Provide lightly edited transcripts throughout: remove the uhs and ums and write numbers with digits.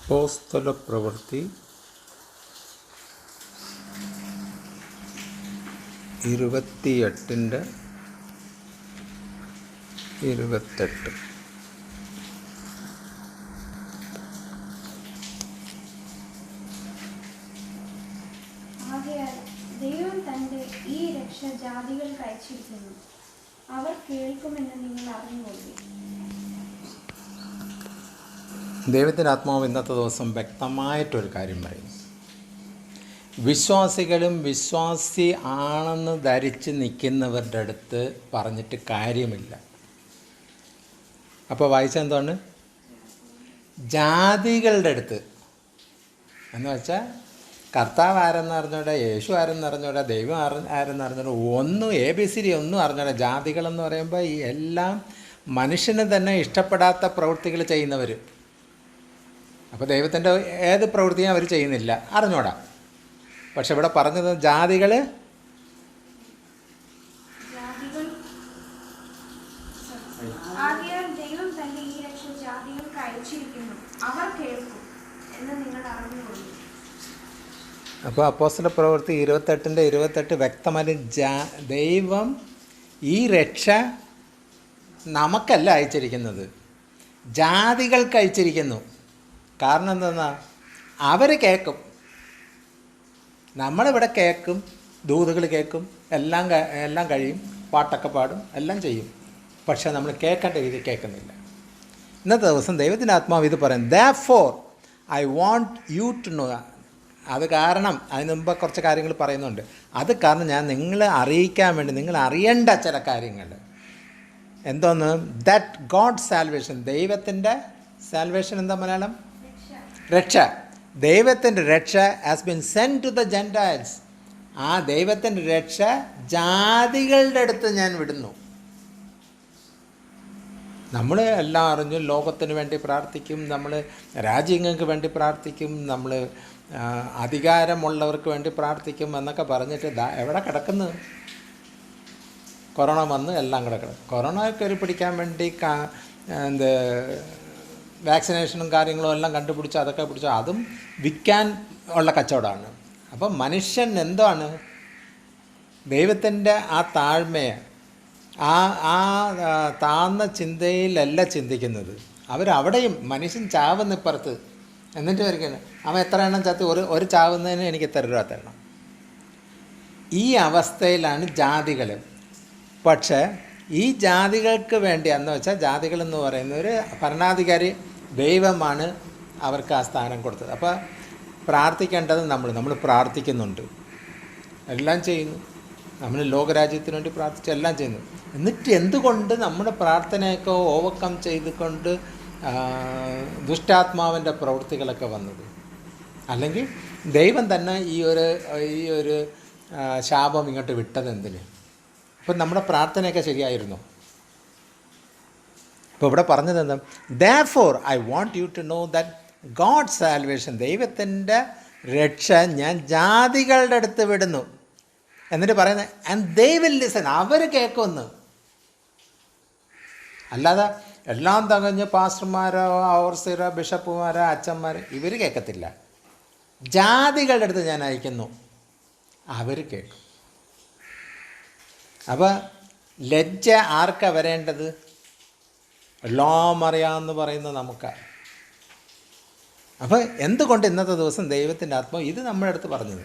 അപ്പോസ്തല പ്രവൃത്തി 28-28. ആകയാൽ ദൈവം തന്റെ ഈ രക്ഷ ജാതികൾക്ക് അയച്ചിരിക്കുന്നു, അവർ കേൾക്കുമെന്ന് നിങ്ങൾ അറിഞ്ഞുകൊള്ളു. ദൈവത്തിൻ്റെ ആത്മാവ് ഇന്നത്തെ ദിവസം വ്യക്തമായിട്ടൊരു കാര്യം പറയും. വിശ്വാസികളും വിശ്വാസി ആണെന്ന് ധരിച്ച് നിൽക്കുന്നവരുടെ അടുത്ത് പറഞ്ഞിട്ട് കാര്യമില്ല. അപ്പോൾ വായിച്ച എന്താണ്? ജാതികളുടെ അടുത്ത് എന്ന് വെച്ചാൽ കർത്താവ് ആരെന്ന് അറിഞ്ഞൂടെ, യേശു ആരെന്ന് അറിഞ്ഞൂടെ, ദൈവം ആരെന്ന് അറിഞ്ഞൂടെ, ഒന്നും ABCD ഒന്നും അറിഞ്ഞൂടെ. ജാതികളെന്ന് പറയുമ്പോൾ ഈ എല്ലാം മനുഷ്യന് തന്നെ ഇഷ്ടപ്പെടാത്ത പ്രവൃത്തികൾ ചെയ്യുന്നവർ. അപ്പോൾ ദൈവത്തിൻ്റെ ഏത് പ്രവൃത്തിയും അവർ ചെയ്യുന്നില്ല, അറിഞ്ഞൂടാ. പക്ഷെ ഇവിടെ പറഞ്ഞത് ജാതികൾ അപ്പോൾ അപ്പോസ്തല പ്രവൃത്തി 28-28 വ്യക്തമായിട്ട് ദൈവം ഈ രക്ഷ നമുക്കല്ല അയച്ചിരിക്കുന്നത്, ജാതികൾക്ക് അയച്ചിരിക്കുന്നു. കാരണം എന്തെന്നാ, അവർ കേൾക്കും, നമ്മളിവിടെ കേൾക്കും, ദൂതുകൾ കേൾക്കും, എല്ലാം കഴിയും. പാട്ടൊക്കെ പാടും, എല്ലാം ചെയ്യും. പക്ഷേ നമ്മൾ കേൾക്കേണ്ട രീതി കേൾക്കുന്നില്ല. ഇന്നത്തെ ദിവസം ദൈവത്തിൻ്റെ ആത്മാവ് ഇത് പറയും, therefore I want you to know. അത് കാരണം അതിന് മുമ്പ് കുറച്ച് കാര്യങ്ങൾ പറയുന്നുണ്ട്. അത് കാരണം ഞാൻ നിങ്ങളെ അറിയിക്കാൻ വേണ്ടി, നിങ്ങൾ അറിയേണ്ട ചില കാര്യങ്ങൾ. എന്തോന്ന്? ദാറ്റ് ഗോഡ് സാൽവേഷൻ, ദൈവത്തിൻ്റെ സാൽവേഷൻ എന്താ മലയാളം? രക്ഷ. ദൈവത്തിൻ്റെ രക്ഷ has been send to the gentiles. ആ ദൈവത്തിൻ്റെ രക്ഷ ജാതികളുടെ അടുത്ത് ഞാൻ വിടുന്നു. നമ്മൾ എല്ലാം അറിഞ്ഞു, ലോകത്തിന് വേണ്ടി പ്രാർത്ഥിക്കും, നമ്മൾ രാജ്യങ്ങൾക്ക് വേണ്ടി പ്രാർത്ഥിക്കും, നമ്മൾ അധികാരമുള്ളവർക്ക് വേണ്ടി പ്രാർത്ഥിക്കും എന്നൊക്കെ പറഞ്ഞിട്ട് എവിടെ കിടക്കുന്നു? കൊറോണ വന്ന് എല്ലാം കിടക്കണം. കൊറോണ കയറി പിടിക്കാൻ വേണ്ടി വാക്സിനേഷനും കാര്യങ്ങളും എല്ലാം കണ്ടുപിടിച്ച് അതൊക്കെ പിടിച്ചു, അതും വിൽക്കാൻ ഉള്ള കച്ചവടമാണ്. അപ്പം മനുഷ്യൻ എന്താണ്? ദൈവത്തിൻ്റെ ആ താഴ്മയെ, ആ താഴ്ന്ന ചിന്തയിലല്ല ചിന്തിക്കുന്നത്. അവരവിടെയും മനുഷ്യൻ ചാവുന്നിപ്പുറത്ത് എന്നിട്ട് വരികയാണ്, അവൻ എത്ര എണ്ണം ചത്ത്, ഒരു ചാവുന്നതിന് എനിക്ക് ഇത്ര രൂപ തരണം. ഈ അവസ്ഥയിലാണ് ജാതികൾ. പക്ഷേ ഈ ജാതികൾക്ക് വേണ്ടി എന്ന് വെച്ചാൽ, ജാതികളെന്ന് പറയുന്ന ഒരു ഭരണാധികാരി ദൈവമാണ് അവർക്ക് ആ സ്ഥാനം കൊടുത്തത്. അപ്പോൾ പ്രാർത്ഥിക്കേണ്ടത് നമ്മൾ പ്രാർത്ഥിക്കുന്നുണ്ട്, എല്ലാം ചെയ്യുന്നു, നമ്മൾ ലോകരാജ്യത്തിന് വേണ്ടി പ്രാർത്ഥിച്ച് എല്ലാം ചെയ്യുന്നു. എന്നിട്ട് എന്തുകൊണ്ട് നമ്മുടെ പ്രാർത്ഥനയൊക്കെ ഓവർകം ചെയ്തുകൊണ്ട് ദുഷ്ടാത്മാവിൻ്റെ പ്രവൃത്തികളൊക്കെ വന്നത്? അല്ലെങ്കിൽ ദൈവം തന്നെ ഈ ഒരു ശാപം ഇങ്ങോട്ട് വിട്ടത് എന്തിന്? അപ്പം നമ്മുടെ പ്രാർത്ഥനയൊക്കെ ശരിയായിരുന്നു. ഇപ്പോൾ ഇവിടെ പറഞ്ഞത് എന്താ? therefore I want you to know that God's salvation, ദൈവത്തിൻ്റെ രക്ഷ ഞാൻ ജാതികളുടെ അടുത്ത് വിടുന്നു. എന്നിട്ട് പറയുന്നത് and they will listen, അവർ കേൾക്കുമെന്ന്. അല്ലാതെ എല്ലാം തകഞ്ഞ് പാസ്റ്റർമാരോ ഓവർസിയറോ ബിഷപ്പുമാരോ അച്ഛന്മാർ ഇവർ കേൾക്കത്തില്ല. ജാതികളുടെ അടുത്ത് ഞാൻ അയക്കുന്നു, അവർ കേൾക്കും. അപ്പോൾ ലജ്ജ ആർക്കാണ് വരേണ്ടത്? എല്ലാം അറിയാമെന്ന് പറയുന്ന നമുക്കാണ്. അപ്പോൾ എന്തുകൊണ്ട് ഇന്നത്തെ ദിവസം ദൈവത്തിൻ്റെ ആത്മാവ് ഇത് നമ്മുടെ അടുത്ത് പറഞ്ഞത്?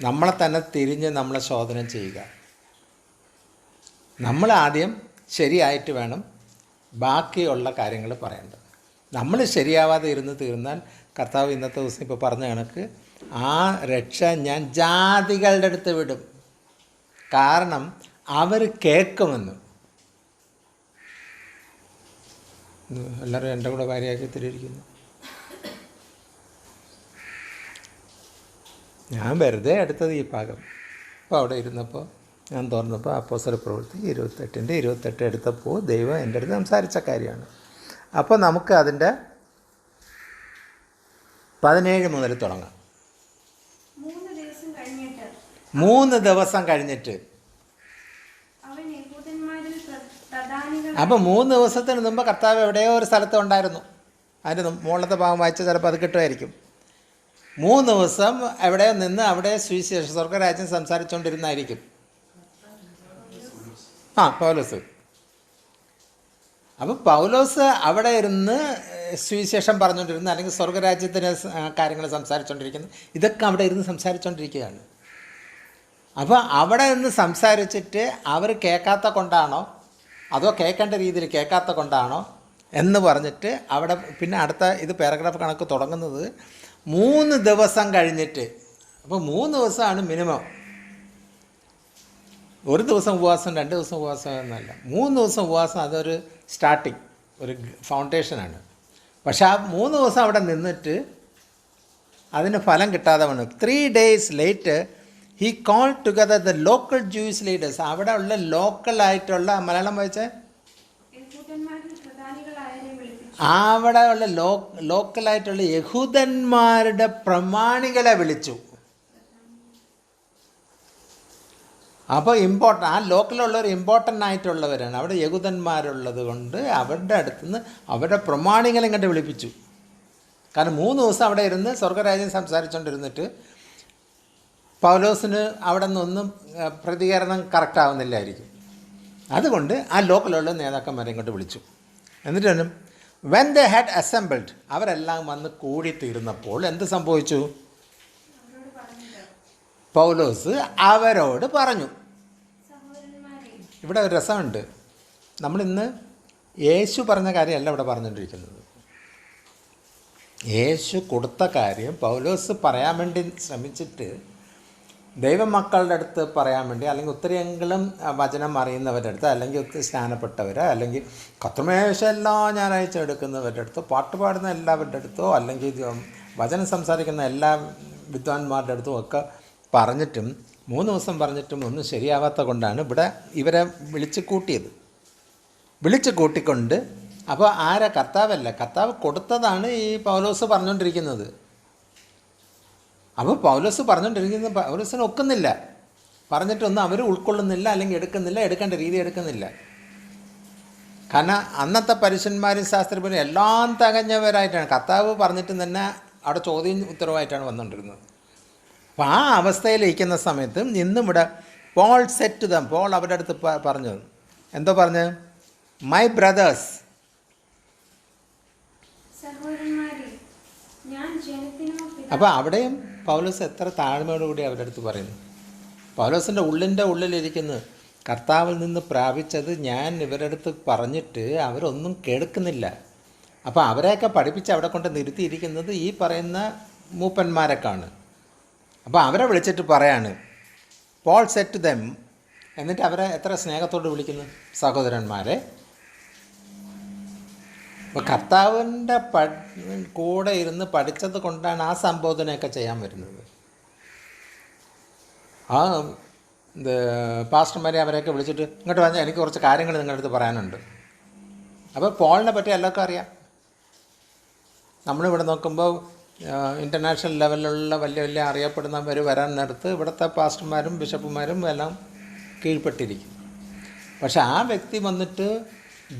നമ്മളെ തന്നെ തിരിഞ്ഞ് നമ്മളെ ശോധന ചെയ്യുക. നമ്മൾ ആദ്യം ശരിയായിട്ട് വേണം ബാക്കിയുള്ള കാര്യങ്ങൾ പറയേണ്ടത്. നമ്മൾ ശരിയാവാതെ ഇരുന്ന് തീർന്നാൽ കർത്താവ് ഇന്നത്തെ ദിവസം ഇപ്പോൾ പറഞ്ഞ കണക്ക് ആ രക്ഷ ഞാൻ ജാതികളുടെ അടുത്ത് വിടും. കാരണം അവർ കേൾക്കുമെന്ന്. എല്ലാവരും എൻ്റെ കൂടെ ഭാര്യയാക്കി തിരിയിരിക്കുന്നു. ഞാൻ വെറുതെ എടുത്തത് ഈ ഭാഗം. അപ്പോൾ അവിടെ ഇരുന്നപ്പോൾ ഞാൻ തുറന്നപ്പോൾ അപ്പോസ്തല പ്രവൃത്തി 28 എടുത്തപ്പോൾ ദൈവം എൻ്റെ അടുത്ത് സംസാരിച്ച കാര്യമാണ്. അപ്പോൾ നമുക്ക് അതിൻ്റെ 17 മുതൽ തുടങ്ങാം. 3 ദിവസം കഴിഞ്ഞിട്ട് അപ്പോൾ 3 ദിവസത്തിന് മുമ്പ് കർത്താവ് എവിടെയോ ഒരു സ്ഥലത്ത് ഉണ്ടായിരുന്നു. അതിൻ്റെ മുകളിലത്തെ ഭാഗം വായിച്ചാൽ ചിലപ്പോൾ അത് കിട്ടുമായിരിക്കും. 3 ദിവസം എവിടെയോ നിന്ന് അവിടെ സുവിശേഷ സ്വർഗരാജ്യം സംസാരിച്ചുകൊണ്ടിരുന്നായിരിക്കും. പൗലോസ്. അപ്പോൾ പൗലോസ് അവിടെ ഇരുന്ന് സുവിശേഷം പറഞ്ഞുകൊണ്ടിരുന്നു, അല്ലെങ്കിൽ സ്വർഗരാജ്യത്തിൻ്റെ കാര്യങ്ങൾ സംസാരിച്ചുകൊണ്ടിരിക്കുന്നു. ഇതൊക്കെ അവിടെ ഇരുന്ന് സംസാരിച്ചുകൊണ്ടിരിക്കുകയാണ്. അപ്പോൾ അവിടെ നിന്ന് സംസാരിച്ചിട്ട് അവർ കേൾക്കാത്ത കൊണ്ടാണോ അതോ കേൾക്കേണ്ട രീതിയിൽ കേൾക്കാത്ത കൊണ്ടാണോ എന്ന് പറഞ്ഞിട്ട് അവിടെ പിന്നെ അടുത്ത ഇത് പാരഗ്രാഫ് കണക്ക് തുടങ്ങുന്നത് 3 ദിവസം കഴിഞ്ഞിട്ട്. അപ്പോൾ 3 ദിവസമാണ് മിനിമം. ഒരു ദിവസം ഉപവാസം 2 ദിവസം ഉപവാസം എന്നല്ല, 3 ദിവസം ഉപവാസം. അതൊരു സ്റ്റാർട്ടിങ്, ഒരു ഫൗണ്ടേഷനാണ്. പക്ഷെ ആ 3 ദിവസം അവിടെ നിന്നിട്ട് അതിന് ഫലം കിട്ടാതെ വന്നു. 3 days later he called together the local Jewish leaders. അവിടെ ഉള്ള ലോക്കലായിട്ടുള്ള, മലയാളം വായിച്ചാൽ അവിടെ ഉള്ള ലോക്കലായിട്ടുള്ള യഹൂദന്മാരുടെ പ്രമാണികളെ വിളിച്ചു. അപ്പോൾ ആ ലോക്കലുള്ളവർ ഇമ്പോർട്ടൻ്റ് ആയിട്ടുള്ളവരാണ്. അവിടെ യഹൂദന്മാരുള്ളത് കൊണ്ട് അവരുടെ അടുത്തുനിന്ന് അവരുടെ പ്രമാണികളെ ഇങ്ങോട്ട് വിളിപ്പിച്ചു. കാരണം 3 ദിവസം അവിടെ ഇരുന്ന് സ്വർഗരാജ്യം സംസാരിച്ചുകൊണ്ടിരുന്നിട്ട് പൗലോസിന് അവിടെ നിന്നൊന്നും പ്രതികരണം കറക്റ്റ് ആവുന്നില്ലായിരിക്കും. അതുകൊണ്ട് ആ ലോക്കലുള്ള നേതാക്കന്മാരെ ഇങ്ങോട്ട് വിളിച്ചു. എന്നിട്ട് when they had assembled, അവരെല്ലാം വന്ന് കൂടിത്തീർന്നപ്പോൾ എന്ത് സംഭവിച്ചു? പൗലോസ് അവരോട് പറഞ്ഞു, ഇവിടെ ഒരു രസമുണ്ട്. നമ്മളിന്ന് യേശു പറഞ്ഞ കാര്യമല്ല ഇവിടെ പറഞ്ഞുകൊണ്ടിരിക്കുന്നത്. യേശു കൊടുത്ത കാര്യം പൗലോസ് പറയാൻ വേണ്ടി ശ്രമിച്ചിട്ട് ദൈവമക്കളുടെ അടുത്ത് പറയാൻ വേണ്ടി, അല്ലെങ്കിൽ ഒത്തിരിയെങ്കിലും വചനം അറിയുന്നവരുടെ അടുത്ത്, അല്ലെങ്കിൽ ഒത്തിരി സ്നാനപ്പെട്ടവർ, അല്ലെങ്കിൽ കർത്തൃമേശ എല്ലാ ഞായറാഴ്ച എടുക്കുന്നവരുടെ അടുത്തോ, പാട്ട് പാടുന്ന എല്ലാവരുടെ അടുത്തോ, അല്ലെങ്കിൽ വചനം സംസാരിക്കുന്ന എല്ലാ വിദ്വാൻമാരുടെ അടുത്തും ഒക്കെ പറഞ്ഞിട്ടും 3 ദിവസം പറഞ്ഞിട്ടും ഒന്നും ശരിയാവാത്ത കൊണ്ടാണ് ഇവിടെ ഇവരെ വിളിച്ച് കൂട്ടിക്കൊണ്ട്. അപ്പോൾ ആരാ? കർത്താവല്ല, കർത്താവ് കൊടുത്തതാണ് ഈ പൗലോസ് പറഞ്ഞുകൊണ്ടിരിക്കുന്നത്. അപ്പോൾ പൗലോസ് പറഞ്ഞുകൊണ്ടിരിക്കുന്നത് പൗലോസിന് ഒക്കുന്നില്ല, പറഞ്ഞിട്ടൊന്നും അവർ ഉൾക്കൊള്ളുന്നില്ല, അല്ലെങ്കിൽ എടുക്കുന്നില്ല, എടുക്കേണ്ട രീതി എടുക്കുന്നില്ല. കാരണം അന്നത്തെ പരീശന്മാരും ശാസ്ത്രിമാരും എല്ലാം തികഞ്ഞവരായിട്ടാണ്, കർത്താവ് പറഞ്ഞിട്ടും തന്നെ അവിടെ ചോദ്യം ഉത്തരവായിട്ടാണ് വന്നുകൊണ്ടിരുന്നത്. അപ്പോൾ ആ അവസ്ഥയിലിരിക്കുന്ന സമയത്ത് ഇന്നും ഇവിടെ പോൾ സെറ്റ് ദം, പോൾ അവരുടെ അടുത്ത് പറഞ്ഞു. എന്തോ പറഞ്ഞു? മൈ ബ്രദേഴ്സ്, സഹോദരന്മാരെ, ഞാൻ ജനത്തിനോ അപ്പോൾ അവിടെയും പൗലോസ് എത്ര താഴ്മയോടുകൂടി അവരുടെ അടുത്ത് പറയുന്നു. പൗലോസിൻ്റെ ഉള്ളിലിരിക്കുന്നു, കർത്താവിൽ നിന്ന് പ്രാപിച്ചത് ഞാൻ ഇവരുടെ അടുത്ത് പറഞ്ഞിട്ട് അവരൊന്നും കേൾക്കുന്നില്ല. അപ്പോൾ അവരെയൊക്കെ പഠിപ്പിച്ച് അവിടെ കൊണ്ട് നിർത്തിയിരിക്കുന്നത് ഈ പറയുന്ന മൂപ്പന്മാരൊക്കെയാണ്. അപ്പോൾ അവരെ വിളിച്ചിട്ട് പറയാണ് പോൾ സെറ്റ് ദം. എന്നിട്ട് അവരെ എത്ര സ്നേഹത്തോട് വിളിക്കുന്നു, സഹോദരന്മാരെ. അപ്പോൾ കർത്താവിൻ്റെ കൂടെ ഇരുന്ന് പഠിച്ചത് കൊണ്ടാണ് ആ സംബോധനയൊക്കെ ചെയ്യാൻ വരുന്നത്. ആ പാസ്റ്റർമാരെ അവരെയൊക്കെ വിളിച്ചിട്ട് ഇങ്ങോട്ട് വന്നാൽ എനിക്ക് കുറച്ച് കാര്യങ്ങൾ നിങ്ങളുടെ അടുത്ത് പറയാനുണ്ട്. അപ്പോൾ പോളിനെ പറ്റി എല്ലാവർക്കും അറിയാം. നമ്മളിവിടെ നോക്കുമ്പോൾ ഇൻ്റർനാഷണൽ ലെവലിലുള്ള വലിയ വലിയ അറിയപ്പെടുന്നവർ വരാൻ നേരത്ത് ഇവിടുത്തെ പാസ്റ്റർമാരും ബിഷപ്പുമാരും എല്ലാം കീഴ്പ്പെട്ടിരിക്കും. പക്ഷെ ആ വ്യക്തി വന്നിട്ട്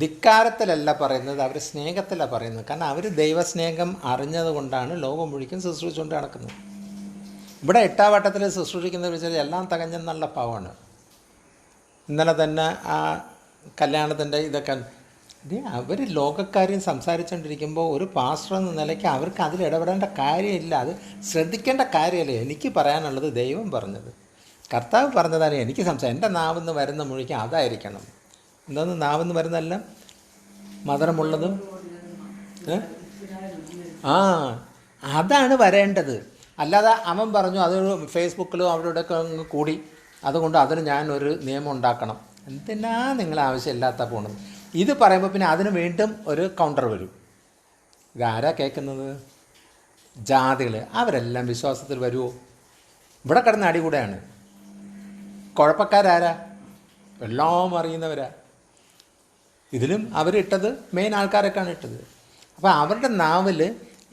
ധിക്കാരത്തിലല്ല പറയുന്നത്, അവർ സ്നേഹത്തിലാണ് പറയുന്നത്. കാരണം അവർ ദൈവസ്നേഹം അറിഞ്ഞത് കൊണ്ടാണ് ലോകം മുഴുവൻ ശുശ്രൂഷിച്ചുകൊണ്ട് നടക്കുന്നത്. ഇവിടെ 8-ാം വട്ടത്തിൽ ശുശ്രൂഷിക്കുന്നത് വെച്ചാൽ എല്ലാം തികഞ്ഞെന്നുള്ള ഭാവമാണ്. ഇന്നലെ തന്നെ ആ കല്യാണത്തിൻ്റെ ഇതൊക്കെ അവർ ലോകക്കാര്യം സംസാരിച്ചുകൊണ്ടിരിക്കുമ്പോൾ ഒരു പാസ്റ്റർ എന്ന നിലയ്ക്ക് അവർക്ക് അതിൽ ഇടപെടേണ്ട കാര്യമില്ല, അത് ശ്രദ്ധിക്കേണ്ട കാര്യമല്ല. എനിക്ക് പറയാനുള്ളത് ദൈവം പറഞ്ഞത്, കർത്താവ് പറഞ്ഞതാണ് എനിക്ക് എൻ്റെ നാവിന്ന് വരുന്ന മുഴുവൻ അതായിരിക്കണം. എന്താന്ന് നാവിന്ന് വരുന്നതെല്ലാം മധുരമുള്ളതും അതാണ് വരേണ്ടത്. അല്ലാതെ അവൻ പറഞ്ഞു അത് ഫേസ്ബുക്കിലും അവിടെ ഇവിടെയൊക്കെ അങ്ങ് കൂടി, അതുകൊണ്ട് അതിന് ഞാനൊരു നിയമം ഉണ്ടാക്കണം. എന്തിനാ നിങ്ങൾ ആവശ്യമില്ലാത്ത പോണത്? ഇത് പറയുമ്പോൾ പിന്നെ അതിന് വീണ്ടും ഒരു കൗണ്ടർ വരും. ഇതാരാ കേൾക്കുന്നത്? ജാതികൾ. അവരെല്ലാം വിശ്വാസത്തിൽ വരുമോ? ഇവിടെ കിടന്ന് അടികൂടെയാണ്. കുഴപ്പക്കാരാരാ? എല്ലാം അറിയുന്നവരാ. ഇതിലും അവരിട്ടത് മെയിൻ ആൾക്കാരൊക്കെയാണ് ഇട്ടത്. അപ്പോൾ അവരുടെ നാവിൽ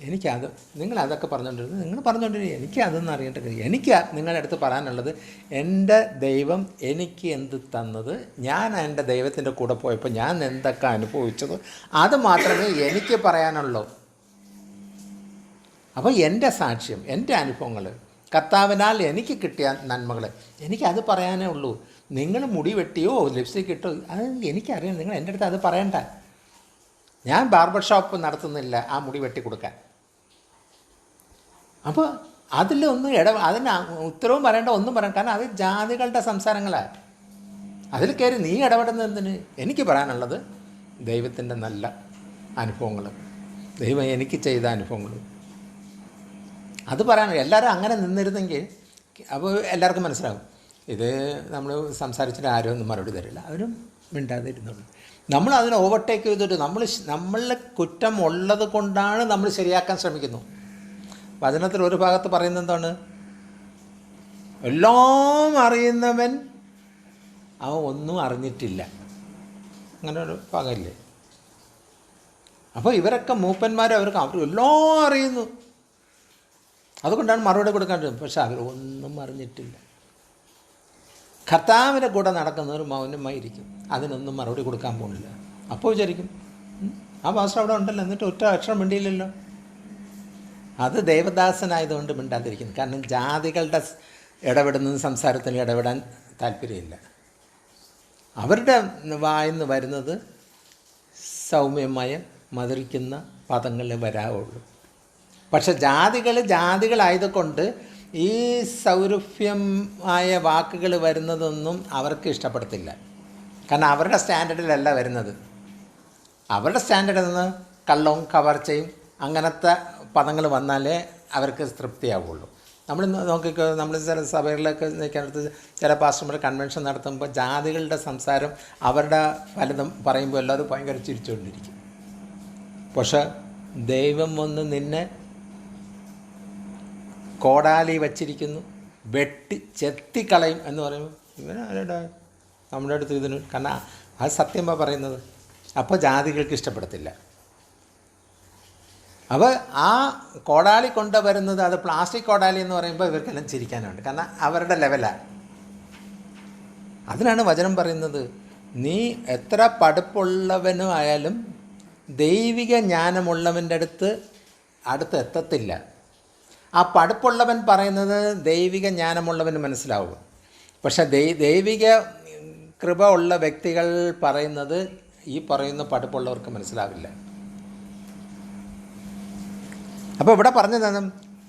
എനിക്കത്, നിങ്ങളതൊക്കെ പറഞ്ഞുകൊണ്ടിരുന്നത് നിങ്ങൾ പറഞ്ഞുകൊണ്ടിരിക്കുക, എനിക്ക് അതൊന്നും അറിയേണ്ട കാര്യം. എനിക്ക് നിങ്ങളുടെ അടുത്ത് പറയാനുള്ളത്, എൻ്റെ ദൈവം എനിക്ക് എന്ത് തന്നത്, ഞാൻ എൻ്റെ ദൈവത്തിൻ്റെ കൂടെ പോയപ്പോൾ ഞാൻ എന്തൊക്കെ അനുഭവിച്ചത്, അത് മാത്രമേ എനിക്ക് പറയാനുള്ളൂ. അപ്പോൾ എൻ്റെ സാക്ഷ്യം, എൻ്റെ അനുഭവങ്ങൾ, കർത്താവിനാൽ എനിക്ക് കിട്ടിയ നന്മകൾ, എനിക്കത് പറയാനേ ഉള്ളൂ. നിങ്ങൾ മുടി വെട്ടിയോ ലിപ്സ്റ്റിക് ഇട്ടോ അത് എനിക്കറിയാം. നിങ്ങൾ എൻ്റെ അടുത്ത് അത് പറയണ്ട. ഞാൻ ബാർബർ ഷോപ്പ് നടത്തുന്നില്ല ആ മുടി വെട്ടി കൊടുക്കാൻ. അപ്പോൾ അതിലൊന്നും അതിന് ഉത്തരവും പറയേണ്ട, ഒന്നും പറയണ്ട. കാരണം അത് ജാതികളുടെ സംസാരങ്ങളാണ്. അതിൽ കയറി നീ ഇടപെടുന്നതിന് എനിക്ക് പറയാനുള്ളത് ദൈവത്തിൻ്റെ നല്ല അനുഭവങ്ങൾ, ദൈവം എനിക്ക് ചെയ്ത അനുഭവങ്ങൾ, അത് പറയാൻ എല്ലാവരും അങ്ങനെ നിന്നിരുന്നെങ്കിൽ അപ്പോൾ എല്ലാവർക്കും മനസ്സിലാവും. ഇത് നമ്മൾ സംസാരിച്ചിട്ട് ആരും ഒന്നും മറുപടി തരില്ല, അവരും മിണ്ടാതെ ഇരുന്നുള്ളൂ. നമ്മൾ അതിനെ ഓവർടേക്ക് ചെയ്തിട്ട് നമ്മളിലെ കുറ്റം ഉള്ളത് കൊണ്ടാണ് നമ്മൾ ശരിയാക്കാൻ ശ്രമിക്കുന്നു. വചനത്തിൽ ഒരു ഭാഗത്ത് പറയുന്നത് എന്താണ്? എല്ലാം അറിയുന്നവൻ അവൻ ഒന്നും അറിഞ്ഞിട്ടില്ല. അങ്ങനെ ഒരു ഭാഗമില്ലേ? അപ്പോൾ ഇവരൊക്കെ മൂപ്പന്മാർ, അവർ എല്ലാം അറിയുന്നു, അതുകൊണ്ടാണ് മറുപടി കൊടുക്കേണ്ടത്. പക്ഷെ അവർ ഒന്നും അറിഞ്ഞിട്ടില്ല. കർത്താവിൻ്റെ കൂടെ നടക്കുന്നവർ മൗനമായിരിക്കും, അതിനൊന്നും മറുപടി കൊടുക്കാൻ പോകുന്നില്ല. അപ്പോൾ വിചാരിക്കും ആ പാസ്റ്റർ അവിടെ ഉണ്ടല്ലോ, എന്നിട്ട് ഒറ്റ അക്ഷരം മിണ്ടിയില്ലല്ലോ. അത് ദേവദാസനായതുകൊണ്ട് മിണ്ടാതിരിക്കുന്നു. കാരണം ജാതികളുടെ ഇടപെടുന്ന സംസാരത്തിൽ ഇടപെടാൻ താല്പര്യമില്ല. അവരുടെ വായിന്ന് വരുന്നത് സൗമ്യമായ മധുരിക്കുന്ന പദങ്ങളിൽ വരാവുള്ളൂ. പക്ഷെ ജാതികളായതുകൊണ്ട് ഈ സൗരഭ്യമായ വാക്കുകൾ വരുന്നതൊന്നും അവർക്ക് ഇഷ്ടപ്പെടത്തില്ല. കാരണം അവരുടെ സ്റ്റാൻഡേർഡിലല്ല വരുന്നത്. അവരുടെ സ്റ്റാൻഡേർഡിൽ നിന്ന് കള്ളവും കവർച്ചയും അങ്ങനത്തെ പദങ്ങൾ വന്നാലേ അവർക്ക് തൃപ്തിയാവുള്ളൂ. നമ്മൾ നോക്കിക്കോ, നമ്മൾ ചില സഭകളിലൊക്കെ നിൽക്കുന്നിടത്ത് ചില പാസ്റ്റർമാർ കൺവെൻഷൻ നടത്തുമ്പോൾ ജാതികളുടെ സംസാരം അവരുടെ പലതും പറയുമ്പോൾ എല്ലാവരും ഭയങ്കര ചിരിച്ചുകൊണ്ടിരിക്കും. പക്ഷെ ദൈവം വന്ന് നിന്നെ കോടാലി വച്ചിരിക്കുന്നു, ചെത്തിക്കളയും എന്ന് പറയുമ്പോൾ ഇവനാരുടെ നമ്മുടെ അടുത്ത് ഇതിന്, കാരണം അത് സത്യമാണ് പറയുന്നത്. അപ്പോൾ ജാതികൾക്ക് ഇഷ്ടപ്പെടത്തില്ല. അപ്പോൾ ആ കോടാലി കൊണ്ടുവരുന്നത് അത് പ്ലാസ്റ്റിക് കോടാലി എന്ന് പറയുമ്പോൾ ഇവർക്കെല്ലാം ചിരിക്കാനുണ്ട്, കാരണം അവരുടെ ലെവലാണ്. അതിനാണ് വചനം പറയുന്നത്, നീ എത്ര പഠിപ്പുള്ളവനും ആയാലും ദൈവിക ജ്ഞാനമുള്ളവൻ്റെ അടുത്ത് എത്തത്തില്ല. ആ പഠിപ്പുള്ളവൻ പറയുന്നത് ദൈവിക ജ്ഞാനമുള്ളവന് മനസ്സിലാവും. പക്ഷെ ദൈവിക കൃപ ഉള്ള വ്യക്തികൾ പറയുന്നത് ഈ പറയുന്ന പഠിപ്പുള്ളവർക്ക് മനസ്സിലാവില്ല. അപ്പോൾ ഇവിടെ പറഞ്ഞതാണ്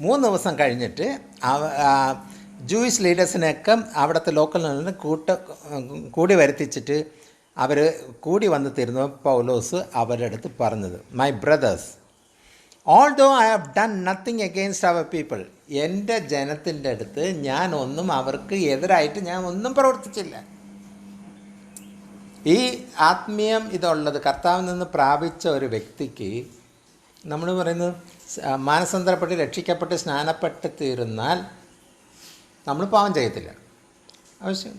3 ദിവസം കഴിഞ്ഞിട്ട് ജൂയിഷ് ലീഡേഴ്സിനെയൊക്കെ അവിടുത്തെ ലോക്കൽ നിന്ന് കൂടി വരുത്തിച്ചിട്ട് അവർ കൂടി വന്ന് തരുന്നു. പൗലോസ് അവരുടെ അടുത്ത് പറഞ്ഞത്, my brothers, although I have done nothing against our people, എൻ്റെ ജനത്തിൻ്റെ അടുത്ത് ഞാൻ ഒന്നും അവർക്ക് എതിരായിട്ട് ഞാൻ ഒന്നും പ്രവർത്തിച്ചില്ല. ഈ ആത്മീയം ഇതുള്ളത് കർത്താവിൽ നിന്ന് പ്രാപിച്ച ഒരു വ്യക്തിക്ക് നമ്മൾ പറയുന്നത് മാനസാന്തരപ്പെട്ട് രക്ഷിക്കപ്പെട്ട് സ്നാനപ്പെട്ട് തീർന്നാൽ നമ്മൾ പാവം ചെയ്യത്തില്ല. ആവശ്യം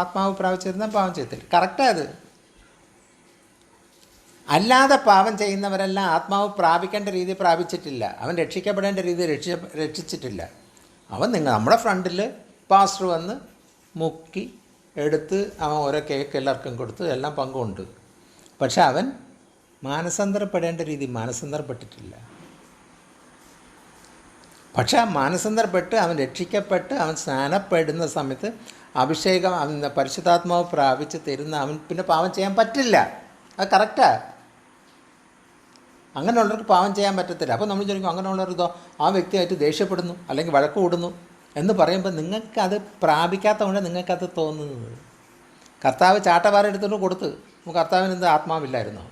ആത്മാവ് പ്രാപിച്ചിരുന്നാൽ പാവം ചെയ്യത്തില്ല. കറക്റ്റാണ് അത്. അല്ലാതെ പാവം ചെയ്യുന്നവരെല്ലാം ആത്മാവ് പ്രാപിക്കേണ്ട രീതി പ്രാപിച്ചിട്ടില്ല. അവൻ രക്ഷിക്കപ്പെടേണ്ട രീതി രക്ഷിച്ചിട്ടില്ല. അവൻ നമ്മുടെ ഫ്രണ്ടിൽ പാസ്റ്റർ വന്ന് മുക്കി എടുത്ത് അവൻ ഓരോ കേക്ക് എല്ലാവർക്കും കൊടുത്ത് എല്ലാം പങ്കുണ്ട്. പക്ഷെ അവൻ മാനസാന്തരപ്പെടേണ്ട രീതി മാനസാന്തരപ്പെട്ടിട്ടില്ല. പക്ഷെ മാനസാന്തരപ്പെട്ട് അവൻ രക്ഷിക്കപ്പെട്ട് അവൻ സ്നാനപ്പെടുന്ന സമയത്ത് അഭിഷേകം അവൻ പരിശുദ്ധാത്മാവ് പ്രാപിച്ച് തരുന്ന അവൻ പിന്നെ പാവം ചെയ്യാൻ പറ്റില്ല. അത് കറക്റ്റാണ്. അങ്ങനെയുള്ളവർക്ക് പാവം ചെയ്യാൻ പറ്റത്തില്ല. അപ്പോൾ നമ്മൾ ചോദിക്കും, അങ്ങനെയുള്ളവരിതോ ആ വ്യക്തിയായിട്ട് ദേഷ്യപ്പെടുന്നു അല്ലെങ്കിൽ വഴക്ക് കൂടുന്നു എന്ന് പറയുമ്പോൾ നിങ്ങൾക്കത് പ്രാപിക്കാത്തതുകൊണ്ട് നിങ്ങൾക്കത് തോന്നുന്നത്. കർത്താവ് ചാട്ടവാറ എടുത്തിട്ട് കൊടുത്ത് കർത്താവിന് എന്ത് ആത്മാവില്ലായിരുന്നോ?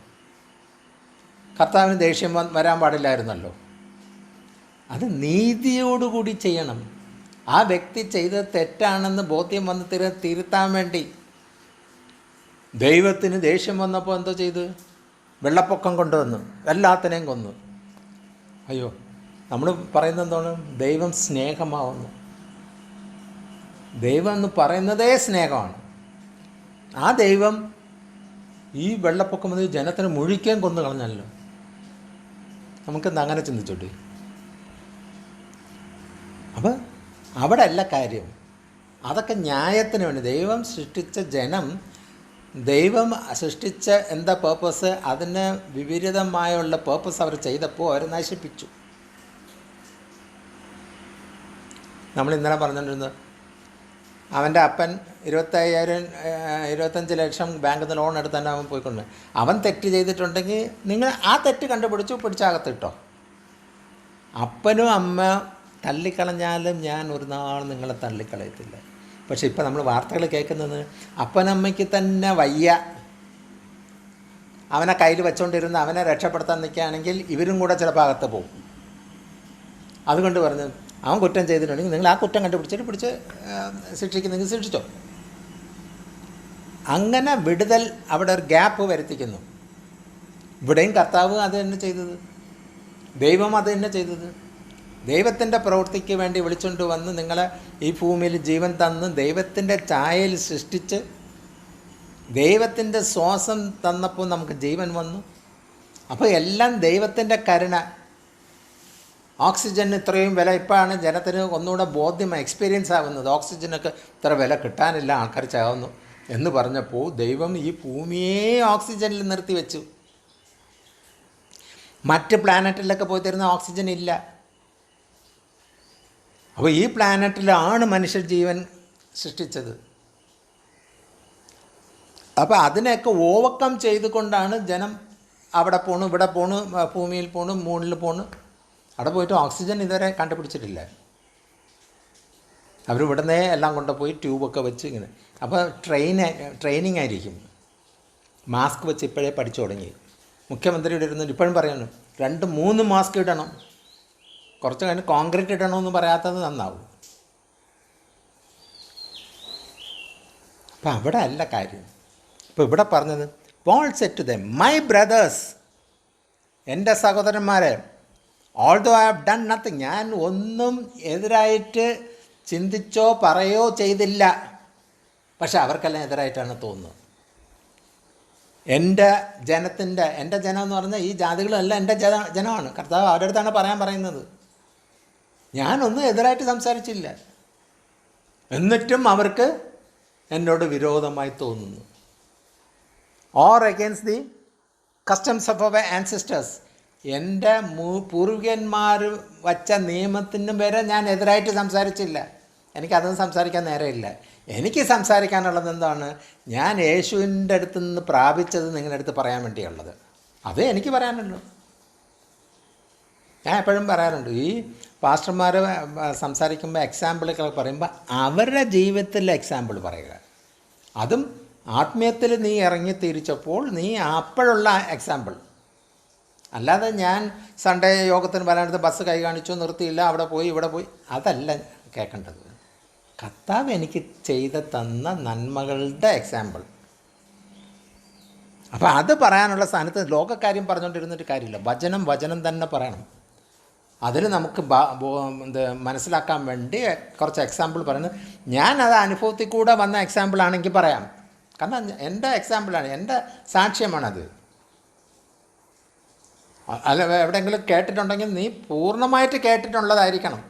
കർത്താവിന് ദേഷ്യം വരാൻ പാടില്ലായിരുന്നല്ലോ. അത് നീതിയോടുകൂടി ചെയ്യണം. ആ വ്യക്തി ചെയ്തത് തെറ്റാണെന്ന് ബോധ്യം വന്ന് തിരുത്താൻ വേണ്ടി. ദൈവത്തിന് ദേഷ്യം വന്നപ്പോൾ എന്തോ ചെയ്ത്? വെള്ളപ്പൊക്കം കൊണ്ടുവന്നു, എല്ലാത്തിനെയും കൊന്നു. അയ്യോ, നമ്മൾ പറയുന്നത് എന്താണ്? ദൈവം സ്നേഹമാവുന്നു. ദൈവം എന്ന് പറയുന്നതേ സ്നേഹമാണ്. ആ ദൈവം ഈ വെള്ളപ്പൊക്കം വന്ന് ജനത്തിന് മുഴുവൻ കൊന്നു കളഞ്ഞല്ലോ. നമുക്കെന്താ അങ്ങനെ ചിന്തിച്ചോട്ടെ? അപ്പം അവിടെ അല്ല കാര്യം. അതൊക്കെ ന്യായത്തിന് വേണ്ടി. ദൈവം സൃഷ്ടിച്ച ജനം, ദൈവം സൃഷ്ടിച്ച എന്താ പേർപ്പസ്, അതിന് വിപരീതമായുള്ള പേർപ്പസ് അവർ ചെയ്തപ്പോൾ അവർ നശിപ്പിച്ചു. നമ്മൾ ഇന്നലെ പറഞ്ഞുകൊണ്ടിരുന്നത്, അവൻ്റെ അപ്പൻ 25 ലക്ഷം ബാങ്കിൽ നിന്ന് ലോൺ എടുത്ത് തന്നെ അവൻ പോയിക്കൊണ്ട്, അവൻ തെറ്റ് ചെയ്തിട്ടുണ്ടെങ്കിൽ നിങ്ങൾ ആ തെറ്റ് പിടിച്ചകത്തിട്ടോ. അപ്പനും അമ്മ തള്ളിക്കളഞ്ഞാലും ഞാൻ ഒരു നാൾ നിങ്ങളെ തള്ളിക്കളയത്തില്ല. പക്ഷെ ഇപ്പം നമ്മൾ വാർത്തകൾ കേൾക്കുന്നത് അപ്പനമ്മയ്ക്ക് തന്നെ വയ്യ, അവനെ കയ്യിൽ വെച്ചുകൊണ്ടിരുന്ന് അവനെ രക്ഷപ്പെടുത്താൻ നിൽക്കുകയാണെങ്കിൽ ഇവരും കൂടെ ചില ഭാഗത്ത് പോകും. അതുകൊണ്ട് പറഞ്ഞു, അവൻ കുറ്റം ചെയ്തിട്ടുണ്ടെങ്കിൽ നിങ്ങൾ ആ കുറ്റം പിടിച്ച് ശിക്ഷിക്കുന്നെങ്കിൽ ശിക്ഷിച്ചോ. അങ്ങനെ വിടുതൽ അവിടെ ഒരു ഗ്യാപ്പ് വരുത്തിക്കുന്നു. ഇവിടെയും കർത്താവ് അത് തന്നെ ചെയ്തത്, ദൈവം അത് തന്നെ ചെയ്തത്. ദൈവത്തിൻ്റെ പ്രവൃത്തിക്ക് വേണ്ടി വിളിച്ചുകൊണ്ട് വന്ന് നിങ്ങളെ ഈ ഭൂമിയിൽ ജീവൻ തന്ന് ദൈവത്തിൻ്റെ ഛായയിൽ സൃഷ്ടിച്ച് ദൈവത്തിൻ്റെ ശ്വാസം തന്നപ്പോൾ നമുക്ക് ജീവൻ വന്നു. അപ്പോൾ എല്ലാം ദൈവത്തിൻ്റെ കരുണ. ഓക്സിജന് ഇത്രയും വില ഇപ്പോഴാണ് ജനത്തിന് ഒന്നുകൂടെ ബോധ്യം എക്സ്പീരിയൻസ് ആവുന്നത്. ഓക്സിജനൊക്കെ ഇത്ര വില കിട്ടാനില്ല, ആൾക്കാർ ചാവുന്നു എന്ന് പറഞ്ഞപ്പോൾ ദൈവം ഈ ഭൂമിയെ ഓക്സിജനിൽ നിർത്തി വെച്ചു. മറ്റ് പ്ലാനറ്റിലൊക്കെ പോയി തരുന്ന ഓക്സിജൻ ഇല്ല. അപ്പോൾ ഈ പ്ലാനറ്റിലാണ് മനുഷ്യ ജീവൻ സൃഷ്ടിച്ചത്. അപ്പോൾ അതിനെയൊക്കെ ഓവർകം ചെയ്തുകൊണ്ടാണ് ജനം അവിടെ പോണു, ഇവിടെ പോണു, ഭൂമിയിൽ പോണു, മൂണിൽ പോണു. അവിടെ പോയിട്ട് ഓക്സിജൻ ഇതുവരെ കണ്ടുപിടിച്ചിട്ടില്ല. അവരിവിടുന്നേ എല്ലാം കൊണ്ടുപോയി ട്യൂബൊക്കെ വെച്ച് ഇങ്ങനെ. അപ്പോൾ ട്രെയിനിങ് ആയിരിക്കും. മാസ്ക് വെച്ച് ഇപ്പോഴേ പഠിച്ചു തുടങ്ങി. മുഖ്യമന്ത്രിയുടെ ഇരുന്നിട്ട് ഇപ്പോഴും പറയണം 2-3 മാസ്ക് ഇടണം, കുറച്ച് കഴിഞ്ഞ് കോൺക്രീറ്റ് ഇടണമെന്ന് പറയാത്തത് നന്നാവും. അപ്പം അവിടെ അല്ല കാര്യം. ഇപ്പോൾ ഇവിടെ പറഞ്ഞത് Paul said to them, my brothers, എൻ്റെ സഹോദരന്മാരെ, although I have done nothing, ഞാൻ ഒന്നും എതിരായിട്ട് ചിന്തിച്ചോ പറയോ ചെയ്തില്ല, പക്ഷെ അവർക്കെല്ലാം എതിരായിട്ടാണ് തോന്നുന്നത്. എൻ്റെ ജനം എന്ന് പറഞ്ഞാൽ ഈ ജാതികളെല്ലാം എൻ്റെ ജനമാണ്. കർത്താവ് അവരുടെ അടുത്താണ് പറയുന്നത്. ഞാനൊന്നും എതിരായിട്ട് സംസാരിച്ചില്ല, എന്നിട്ടും അവർക്ക് എന്നോട് വിരോധമായി തോന്നുന്നു. Or against the customs of our ancestors, എൻ്റെ പൂർവികന്മാർ വച്ച നിയമത്തിനും വരെ ഞാൻ എതിരായിട്ട് സംസാരിച്ചില്ല. എനിക്കതൊന്നും സംസാരിക്കാൻ നേരമില്ല. എനിക്ക് സംസാരിക്കാനുള്ളത് എന്താണ്? ഞാൻ യേശുവിൻ്റെ അടുത്ത് നിന്ന് പ്രാപിച്ചത് നിങ്ങളുടെ അടുത്ത് പറയാൻ വേണ്ടിയുള്ളത്. അതേ എനിക്ക് പറയാനുള്ളൂ. ഞാൻ എപ്പോഴും പറയാറുണ്ട്, ഈ പാസ്റ്റർമാർ സംസാരിക്കുമ്പോൾ എക്സാമ്പിളുകൾ പറയുമ്പോൾ അവരുടെ ജീവിതത്തിലെ എക്സാമ്പിൾ പറയുക. അതും ആത്മീയത്തിൽ നീ ഇറങ്ങി തിരിച്ചപ്പോൾ നീ അപ്പോഴുള്ള എക്സാമ്പിൾ. അല്ലാതെ ഞാൻ സൺഡേ യോഗത്തിന് വരാനടുത്ത് ബസ് കൈ കാണിച്ചു, നിർത്തിയില്ല, അവിടെ പോയി ഇവിടെ പോയി, അതല്ല കേൾക്കേണ്ടത്. കർത്താവ് എനിക്ക് ചെയ്ത് തന്ന നന്മകളുടെ എക്സാമ്പിൾ. അപ്പോൾ അത് പറയാനുള്ള സ്ഥാനത്ത് ലോകക്കാര്യം പറഞ്ഞുകൊണ്ടിരുന്നിട്ട് കാര്യമില്ല. വചനം തന്നെ പറയണം. അതിൽ നമുക്ക് മനസ്സിലാക്കാൻ വേണ്ടി കുറച്ച് എക്സാമ്പിൾ പറയുന്നത്, ഞാനത് അനുഭവത്തിൽ കൂടെ വന്ന എക്സാമ്പിളാണെങ്കിൽ പറയാം. കാരണം എൻ്റെ എക്സാമ്പിളാണ്, എൻ്റെ സാക്ഷ്യമാണത്. അല്ല, എവിടെയെങ്കിലും കേട്ടിട്ടുണ്ടെങ്കിൽ നീ പൂർണ്ണമായിട്ട് കേട്ടിട്ടുള്ളതായിരിക്കണം.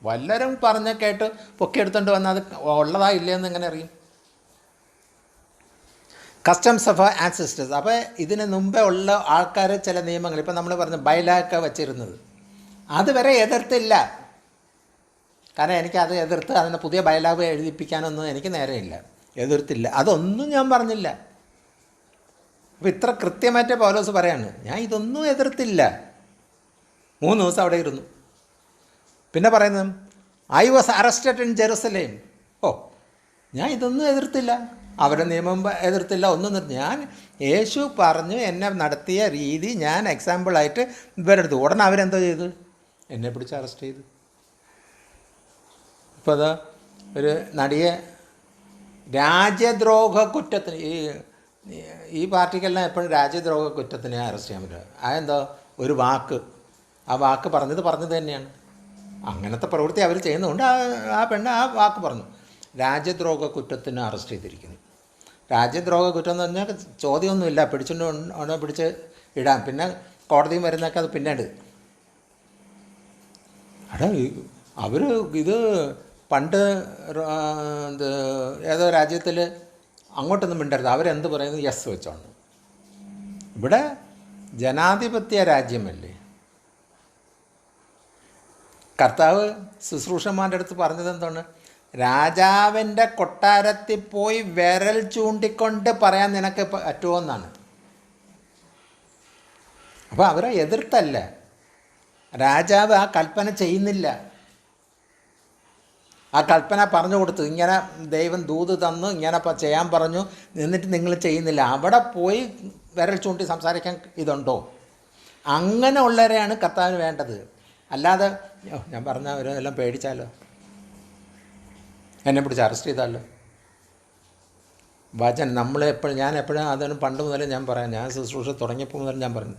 വല്ലരും പറഞ്ഞ് കേട്ട് പൊക്കിയെടുത്തുകൊണ്ട് വന്നാൽ അത് ഉള്ളതാ ഇല്ലയെന്ന് എങ്ങനെ അറിയും? Customs of ancestors. അപ്പോൾ ഇതിന് മുമ്പേ ഉള്ള ആൾക്കാർ ചില നിയമങ്ങൾ, ഇപ്പം നമ്മൾ പറഞ്ഞ ബൈലാക്ക് വച്ചിരുന്നത്, അതുവരെ എതിർത്തില്ല. കാരണം എനിക്കത് എതിർത്ത് അതിന് പുതിയ ബൈലാവ് എഴുതിപ്പിക്കാനൊന്നും എനിക്ക് നേരമില്ല. എതിർത്തില്ല, അതൊന്നും ഞാൻ പറഞ്ഞില്ല. അപ്പോൾ ഇത്ര കൃത്യമായിട്ട് പൗലോസ് പറയാണ്, ഞാൻ ഇതൊന്നും എതിർത്തില്ല. 3 ദിവസം അവിടെ ഇരുന്നു. പിന്നെ പറയുന്നത്, I was arrested in Jerusalem. ഞാൻ ഇതൊന്നും എതിർത്തില്ല, അവരുടെ നിയമം എതിർത്തില്ല, ഒന്നും ഞാൻ യേശു പറഞ്ഞു എന്നെ നടത്തിയ രീതി ഞാൻ എക്സാമ്പിളായിട്ട് ഇവരെടുത്തു. ഉടനെ അവരെന്തോ ചെയ്തു? എന്നെ പിടിച്ച് അറസ്റ്റ് ചെയ്തു. ഇപ്പോൾ അത് ഒരു നടിയെ രാജ്യദ്രോഹ കുറ്റത്തിന്, ഈ പാർട്ടിക്കെല്ലാം എപ്പോഴും രാജ്യദ്രോഹ കുറ്റത്തിന് അറസ്റ്റ് ചെയ്യാൻ പറ്റുക. അതെന്തോ ഒരു വാക്ക്, ആ വാക്ക് പറഞ്ഞത് തന്നെയാണ്. അങ്ങനത്തെ പ്രവൃത്തി അവർ ചെയ്യുന്നതുകൊണ്ട് ആ പെണ്ണ് ആ വാക്ക് പറഞ്ഞു. രാജ്യദ്രോഹ കുറ്റത്തിന് അറസ്റ്റ് ചെയ്തിരിക്കുന്നു. രാജ്യദ്രോഹ കുറ്റം എന്ന് പറഞ്ഞാൽ ചോദ്യമൊന്നുമില്ല, പിടിച്ചുകൊണ്ട് പിടിച്ച് ഇടാം. പിന്നെ കോടതിയും വരുന്നൊക്കെ അത് പിന്നീട്. അവർ ഇത് പണ്ട് ഏതോ രാജ്യത്തിൽ അങ്ങോട്ടൊന്നും മിണ്ടരുത്, അവരെന്ത് പറയുന്നത് യെസ് വെച്ചോണ്ട്. ഇവിടെ ജനാധിപത്യ രാജ്യമല്ലേ. കർത്താവ് ശുശ്രൂഷന്മാരുടെ അടുത്ത് പറഞ്ഞത് എന്താണ്? രാജാവിൻ്റെ കൊട്ടാരത്തിൽ പോയി വിരൽ ചൂണ്ടിക്കൊണ്ട് പറയാൻ നിനക്ക് പറ്റുമോ എന്നാണ്. അപ്പോൾ അവരെ എതിർത്തല്ല, രാജാവ് ആ കൽപ്പന ചെയ്യുന്നില്ല. ആ കൽപ്പന പറഞ്ഞു കൊടുത്തു, ഇങ്ങനെ ദൈവം ദൂത് തന്നു, ഇങ്ങനെ ചെയ്യാൻ പറഞ്ഞു, എന്നിട്ട് നിങ്ങൾ ചെയ്യുന്നില്ല. അവിടെ പോയി വിരൽ ചൂണ്ടി സംസാരിക്കാൻ ഇതുണ്ടോ? അങ്ങനെ ഉള്ളവരെയാണ് കർത്താവിന് വേണ്ടത്. അല്ലാതെ ഞാൻ പറഞ്ഞവരെല്ലാം പേടിച്ചാലോ, എന്നെ പിടിച്ച് അറസ്റ്റ് ചെയ്താലോ. ഞാൻ എപ്പോഴും അതിന് പണ്ട് മുതലേ ഞാൻ പറയാം, ഞാൻ ശുശ്രൂഷ തുടങ്ങിയപ്പോൾ മുതൽ ഞാൻ പറഞ്ഞു,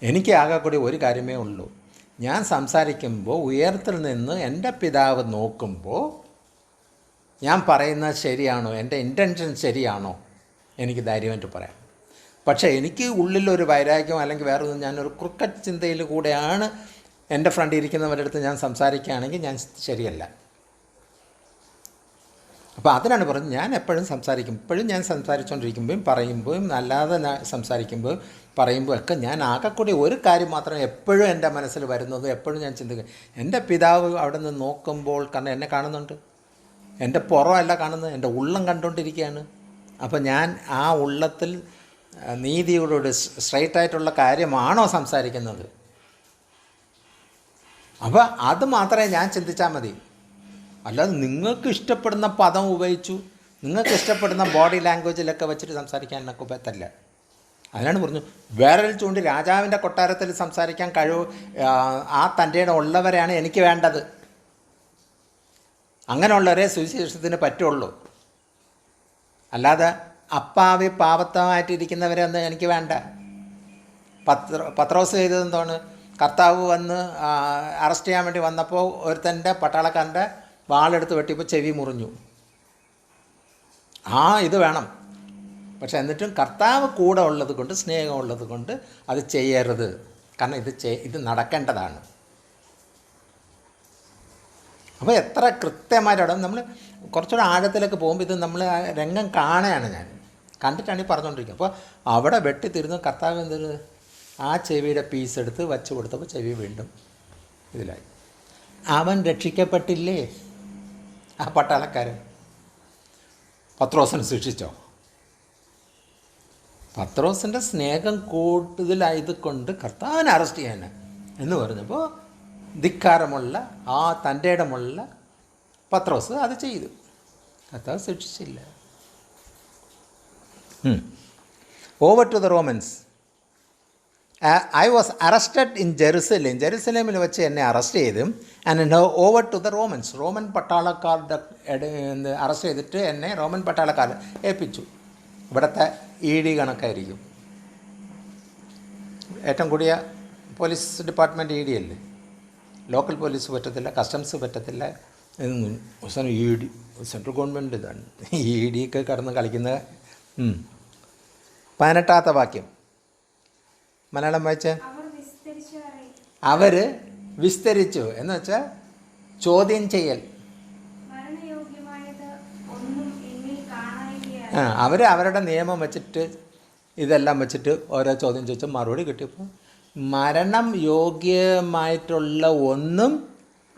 എനിക്ക് ആകെ കൂടി ഒരു കാര്യമേ ഉള്ളൂ. ഞാൻ സംസാരിക്കുമ്പോൾ ഉയരത്തിൽ നിന്ന് എൻ്റെ പിതാവ് നോക്കുമ്പോൾ ഞാൻ പറയുന്നത് ശരിയാണോ, എൻ്റെ ഇൻറ്റൻഷൻ ശരിയാണോ, എനിക്ക് ധൈര്യമായിട്ട് പറയാം. പക്ഷേ എനിക്ക് ഉള്ളിലൊരു വൈരാഗ്യം അല്ലെങ്കിൽ വേറൊന്നും, ഞാനൊരു ക്രിക്കറ്റ് ചിന്തയിൽ കൂടെയാണ് എൻ്റെ ഫ്രണ്ട് ഇരിക്കുന്നവരുടെ അടുത്ത് ഞാൻ സംസാരിക്കുകയാണെങ്കിൽ ഞാൻ ശരിയല്ല. അപ്പോൾ അതിനാണ് പറഞ്ഞത്, ഞാൻ എപ്പോഴും സംസാരിക്കും, ഇപ്പോഴും ഞാൻ സംസാരിച്ചുകൊണ്ടിരിക്കുമ്പോഴും പറയുമ്പോഴും അല്ലാതെ സംസാരിക്കുമ്പോൾ പറയുമ്പോൾ ഒക്കെ ഞാൻ ആകെക്കൂടി ഒരു കാര്യം മാത്രം എപ്പോഴും എൻ്റെ മനസ്സിൽ വരുന്നത്, എപ്പോഴും ഞാൻ ചിന്തിക്കും, എൻ്റെ പിതാവ് അവിടെ നിന്ന് നോക്കുമ്പോൾ, കാരണം എന്നെ കാണുന്നുണ്ട്, എൻ്റെ പുറമല്ല കാണുന്നത്, എൻ്റെ ഉള്ളം കണ്ടുകൊണ്ടിരിക്കുകയാണ്. അപ്പോൾ ഞാൻ ആ ഉള്ളത്തിൽ നീതിയോട് സ്ട്രൈറ്റായിട്ടുള്ള കാര്യമാണോ സംസാരിക്കുന്നത്? അപ്പോൾ അത് മാത്രമേ ഞാൻ ചിന്തിച്ചാൽ മതി. അല്ലാതെ നിങ്ങൾക്ക് ഇഷ്ടപ്പെടുന്ന പദം ഉപയോഗിച്ചു, നിങ്ങൾക്ക് ഇഷ്ടപ്പെടുന്ന ബോഡി ലാംഗ്വേജിലൊക്കെ വെച്ചിട്ട് സംസാരിക്കാൻ എനിക്ക് പറ്റില്ല. അതിനാണ് പറഞ്ഞു വിരൽ ചൂണ്ടി രാജാവിൻ്റെ കൊട്ടാരത്തിൽ സംസാരിക്കാൻ കഴിവ് ആ തൻ്റെ ഉള്ളവരെയാണ് എനിക്ക് വേണ്ടത്. അങ്ങനെയുള്ളവരെ സുവിശേഷത്തിന് പറ്റുള്ളൂ. അല്ലാതെ അപ്പാവി പാപത്തമായിട്ടിരിക്കുന്നവരെ ഒന്നും എനിക്ക് വേണ്ട. പത്രോസ് ചെയ്തതെന്താണ്? കർത്താവ് വന്ന് അറസ്റ്റ് ചെയ്യാൻ വേണ്ടി വന്നപ്പോൾ ഒരുത്തൻ്റെ പട്ടാളക്കാരൻ്റെ വാളെടുത്ത് വെട്ടിയപ്പോൾ ചെവി മുറിഞ്ഞു. ഇത് വേണം. പക്ഷെ എന്നിട്ടും കർത്താവ് കൂടെ ഉള്ളത് കൊണ്ട്, സ്നേഹമുള്ളത് കൊണ്ട് അത് ചെയ്യരുത്. കാരണം ഇത് നടക്കേണ്ടതാണ്. അപ്പോൾ എത്ര കൃത്യമായിട്ടവിടെ നമ്മൾ കുറച്ചുകൂടെ ആഴത്തിലേക്ക് പോകുമ്പോൾ ഇത് നമ്മൾ രംഗം കാണുകയാണ്. ഞാൻ കണ്ടിട്ടാണ് ഈ പറഞ്ഞുകൊണ്ടിരിക്കുന്നത്. അപ്പോൾ അവിടെ വെട്ടിത്തിരുന്ന് കർത്താവ് എന്തൊരു ആ ചെവിയുടെ പീസ് എടുത്ത് വച്ച് കൊടുത്തപ്പോൾ ചെവി വീണ്ടും ഇതിലായി. അവൻ രക്ഷിക്കപ്പെട്ടില്ലേ? ആ പട്ടാളക്കാരൻ പത്രോസിനെ ശിക്ഷിച്ചോ? പത്രോസിൻ്റെ സ്നേഹം കൂടുതലായത് കൊണ്ട് കർത്താവിനെ അറസ്റ്റ് ചെയ്യാൻ എന്ന് പറഞ്ഞപ്പോൾ ധിക്കാരമുള്ള തൻ്റെ ഇടമുള്ള പത്രോസ് അത് ചെയ്തു. കർത്താവ് ശിക്ഷിച്ചില്ല. Over to the Romans. I was arrested in ജെറുസലേമിൽ വെച്ച് എന്നെ അറസ്റ്റ് ചെയ്തു. And over to the Romans. Roman പട്ടാളക്കാരുടെ അറസ്റ്റ് ചെയ്തിട്ട് എന്നെ റോമൻ പട്ടാളക്കാർ ഏൽപ്പിച്ചു. ഇവിടുത്തെ ED കണക്കായിരിക്കും. ഏറ്റവും കൂടിയ പോലീസ് ഡിപ്പാർട്ട്മെൻറ്റ് ED അല്ലേ. ലോക്കൽ പോലീസ് പറ്റത്തില്ല, കസ്റ്റംസ് പറ്റത്തില്ല. അവസാനം ED സെൻട്രൽ ഗവൺമെൻറ് ഇതാണ്. ED ഒക്കെ കടന്ന് കളിക്കുന്ന. 18ാമത്തെ വാക്യം മലയാളം വായിച്ച. അവർ വിസ്തരിച്ചു എന്ന് വെച്ചാൽ ചോദ്യം ചെയ്യൽ. അവർ അവരുടെ നിയമം വെച്ചിട്ട് ഇതെല്ലാം വെച്ചിട്ട് ഓരോ ചോദ്യം ചോദിച്ച് മറുപടി കിട്ടിയപ്പോൾ മരണം യോഗ്യമായിട്ടുള്ള ഒന്നും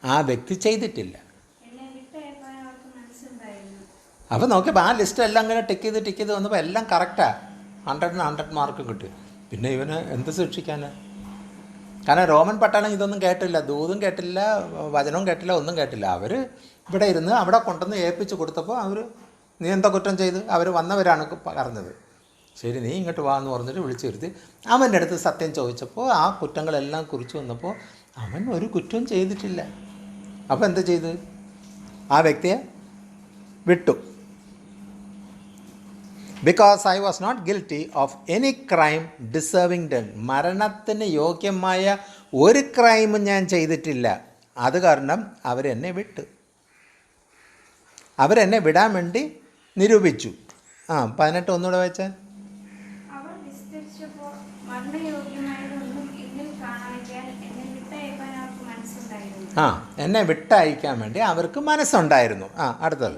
ആ വ്യക്തി ചെയ്തിട്ടില്ല. അപ്പോൾ നോക്കിയപ്പോൾ ആ ലിസ്റ്റ് എല്ലാം അങ്ങനെ ടിക്ക് ചെയ്ത് വന്നപ്പോൾ എല്ലാം കറക്റ്റാണ്. 100 മാർക്ക് കിട്ടി. പിന്നെ ഇവന് എന്ത് ശിക്ഷിക്കാൻ? കാരണം റോമൻ പട്ടാളം ഇതൊന്നും കേട്ടില്ല, ദൂതും കേട്ടില്ല, വചനവും കേട്ടില്ല, ഒന്നും കേട്ടില്ല. അവർ ഇവിടെ ഇരുന്ന് അവിടെ കൊണ്ടുവന്ന് ഏൽപ്പിച്ച് കൊടുത്തപ്പോൾ അവർ നീ എന്താ കുറ്റം ചെയ്ത്? അവർ വന്നവരാണ് പറഞ്ഞത്. ശരി, നീ ഇങ്ങോട്ട് വാ എന്ന് പറഞ്ഞിട്ട് വിളിച്ചു വരുത്തി അവൻ്റെ അടുത്ത് സത്യം ചോദിച്ചപ്പോൾ ആ കുറ്റങ്ങളെല്ലാം കുറിച്ച് വന്നപ്പോൾ അവൻ ഒരു കുറ്റവും ചെയ്തിട്ടില്ല. അപ്പോൾ എന്താ ചെയ്ത്? ആ വ്യക്തിയെ വിട്ടു. Because I was not guilty of any crime deserving death. മരണത്തിന് യോഗ്യമായ ഒരു ക്രൈമും ഞാൻ ചെയ്തിട്ടില്ല. അത് കാരണം അവരെന്നെ വിട്ടു. അവരെന്നെ വിടാൻ വേണ്ടി നിരൂപിച്ചു. 18 ഒന്നുകൂടെ വായിച്ചാൽ. എന്നെ വിട്ടയക്കാൻ വേണ്ടി അവർക്ക് മനസ്സുണ്ടായിരുന്നു. അടുത്തത്.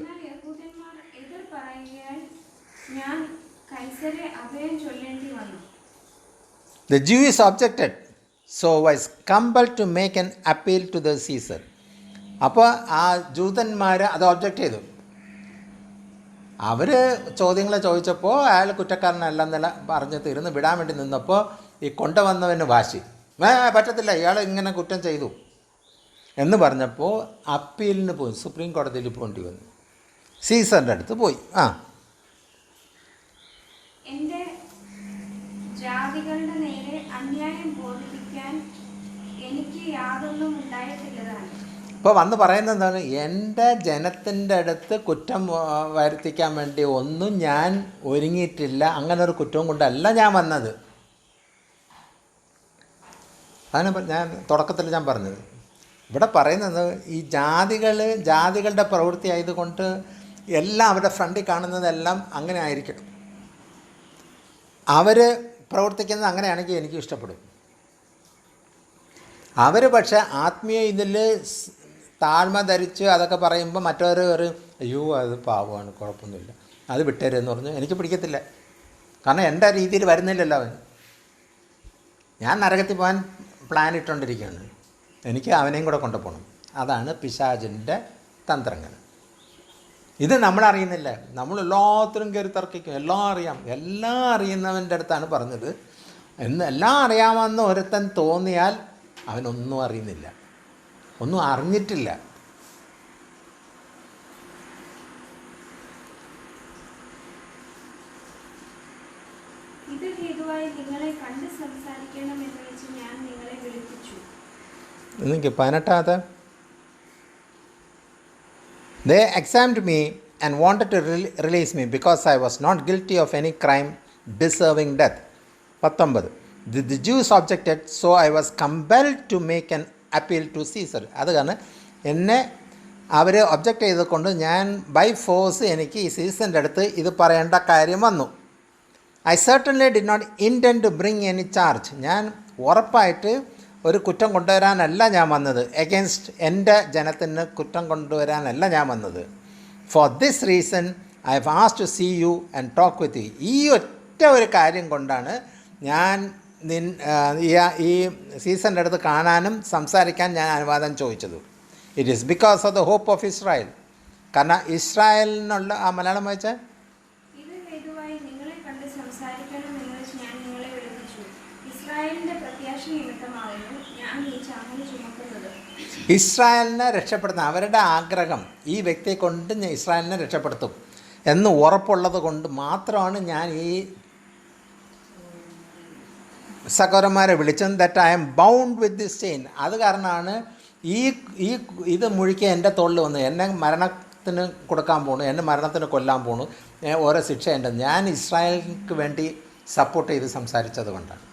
The Jews objected, so was compelled to make an appeal to the Caesar. അപ്പോൾ ആ ജൂതന്മാർ അത് ഒബ്ജക്റ്റ് ചെയ്തു. അവർ ചോദ്യങ്ങൾ ചോദിച്ചപ്പോൾ അയാൾ കുറ്റക്കാരനല്ലെന്നല്ല പറഞ്ഞ് തീർന്ന് വിടാൻ വേണ്ടി നിന്നപ്പോൾ ഈ കൊണ്ടുവന്നവന് വാശി, പറ്റത്തില്ല, ഇയാൾ ഇങ്ങനെ കുറ്റം ചെയ്തു എന്ന് പറഞ്ഞപ്പോൾ അപ്പീലിന് പോയി. സുപ്രീം കോടതിയിൽ പോകേണ്ടി വന്നു. സീസറിൻ്റെ അടുത്ത് പോയി. എൻ്റെ ജാതികളുടെ നേരെ അന്യായം ബോധിപ്പിക്കാൻ എനിക്ക് യാതൊന്നും ഉണ്ടായിട്ടില്ലതാണ്. ഇപ്പോൾ വന്ന് പറയുന്നത് എന്താണ്? എൻ്റെ ജനത്തിൻ്റെ അടുത്ത് കുറ്റം വരുത്തിക്കാൻ വേണ്ടി ഒന്നും ഞാൻ ഒരുങ്ങിയിട്ടില്ല. അങ്ങനെ ഒരു കുറ്റവും കൊണ്ടല്ല ഞാൻ വന്നത്. അതിന് ഞാൻ തുടക്കത്തിൽ ഞാൻ പറഞ്ഞത്. ഇവിടെ പറയുന്നത് ഈ ജാതികളുടെ പ്രവൃത്തി ആയതുകൊണ്ട് എല്ലാം അവരുടെ ഫ്രണ്ടിൽ കാണുന്നതെല്ലാം അങ്ങനെ ആയിരിക്കണം. അവർ പ്രവർത്തിക്കുന്നത് അങ്ങനെയാണെങ്കിൽ എനിക്ക് ഇഷ്ടപ്പെടും. അവർ പക്ഷേ ആത്മീയ ഇതിൽ താഴ്മ ധരിച്ച് അതൊക്കെ പറയുമ്പോൾ മറ്റവർ പറയും, അയ്യോ അത് പാവമാണ്, കുഴപ്പമൊന്നുമില്ല, അത് വിട്ടേരെന്ന് പറഞ്ഞു. എനിക്ക് പിടിക്കത്തില്ല. കാരണം എൻ്റെ രീതിയിൽ വരുന്നില്ലല്ലോ അവൻ. ഞാൻ നരകത്തിൽ പോകാൻ പ്ലാൻ ഇട്ടുകൊണ്ടിരിക്കുകയാണ്. എനിക്ക് അവനെയും കൂടെ കൊണ്ടുപോകണം. അതാണ് പിശാചിൻ്റെ തന്ത്രങ്ങൾ. ഇത് നമ്മളറിയുന്നില്ല. നമ്മൾ എല്ലാത്തിനും കയറി തർക്കിക്കും. എല്ലാം അറിയുന്നവൻ്റെ അടുത്താണ് പറഞ്ഞത്. എല്ലാം അറിയാമെന്ന് ഒരുത്തൻ തോന്നിയാൽ അവനൊന്നും അറിയുന്നില്ല, ഒന്നും അറിഞ്ഞിട്ടില്ല. ഇത് ഹേതുവായി നിങ്ങളെ കണ്ട് സംസാരിക്കണമെന്ന് വെച്ച് ഞാൻ നിങ്ങളെ വിളിപ്പിച്ചു. നിങ്ങൾക്ക് 18. They examined me and wanted to release me because I was not guilty of any crime deserving death. 19. The Jews objected, so I was compelled to make an appeal to Caesar. അത് കാരണം എന്നെ അവർ object ചെയ്തുകൊണ്ട് ഞാൻ by force എനിക്ക് ഈ സീസറിൻ്റെ അടുത്ത് ഇത് പറയേണ്ട കാര്യം വന്നു. I certainly did not intend to bring any charge. ഞാൻ ഉറപ്പായിട്ട് ഒരു കുറ്റം കൊണ്ടുവരാനല്ല ഞാൻ വന്നത്. എഗെൻസ്റ്റ് എൻ്റെ ജനത്തിന് കുറ്റം കൊണ്ടുവരാനല്ല ഞാൻ വന്നത്. For this reason I have asked to see you and talk with you. ഈ ഒറ്റ ഒരു കാര്യം കൊണ്ടാണ് ഞാൻ ഈ സീസണിൻ്റെ അടുത്ത് കാണാനും സംസാരിക്കാൻ ഞാൻ അനുവാദം ചോദിച്ചത്. It is because of the hope of Israel. കാരണം ഇസ്രായേലിനുള്ള ആ മലയാളം വായിച്ചാൽ ഇത് ഹേതുവായി നിങ്ങളെ കണ്ട് സംസാരിക്കണമെന്ന് വെച്ച് ഞാൻ നിങ്ങളെ വിളിപ്പിച്ചു. ഇസ്രായേലിന്റെ പ്രത്യാശ നിമിത്തമാകുന്നു ഞാൻ ഈ ചാങ്ങല് ചുമക്കുന്നത്. ഇസ്രായേലിനെ രക്ഷപ്പെടുത്തുന്ന അവരുടെ ആഗ്രഹം ഈ വ്യക്തിയെ കൊണ്ട് ഇസ്രായേലിനെ രക്ഷപ്പെടുത്തും എന്ന് ഉറപ്പുള്ളത് കൊണ്ട് മാത്രമാണ് ഞാൻ ഈ സഹോദരന്മാരെ വിളിച്ചത്. That I M bound with this chain. അത് കാരണമാണ് ഇത് മുഴുക്കി എൻ്റെ തോളിൽ വന്ന് എന്നെ മരണത്തിന് കൊടുക്കാൻ പോണു, എന്നെ മരണത്തിന് കൊല്ലാൻ പോണു, ഓരോ ശിക്ഷ ഉണ്ട്. ഞാൻ ഇസ്രായേലിക്ക് വേണ്ടി സപ്പോർട്ട് ചെയ്ത് സംസാരിച്ചത് കൊണ്ടാണ്.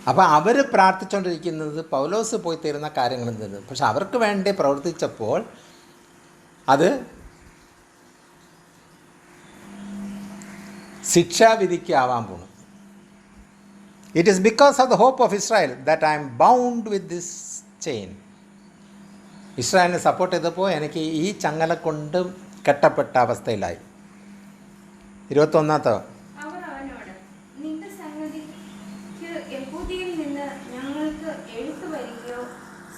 അപ്പോൾ അവർ പ്രാർത്ഥിച്ചുകൊണ്ടിരിക്കുന്നത് പൗലോസ് പോയി തരുന്ന കാര്യങ്ങളിൽ നിന്ന്. പക്ഷെ അവർക്ക് വേണ്ടി പ്രവർത്തിച്ചപ്പോൾ അത് ശിക്ഷാവിധിക്കാവാൻ പോണു. It is because of the hope of Israel that I am bound with this chain. ഇസ്രായേലിനെ സപ്പോർട്ട് ചെയ്തപ്പോൾ എനിക്ക് ഈ ചങ്ങല കൊണ്ട് കെട്ടപ്പെട്ട അവസ്ഥയിലായി. 21. അവർ അവനോട്, നിന്റെ സംഗതിക്ക് യഹൂദിയിൽ നിന്ന് ഞങ്ങൾക്ക് എഴുത്ത് വരികയോ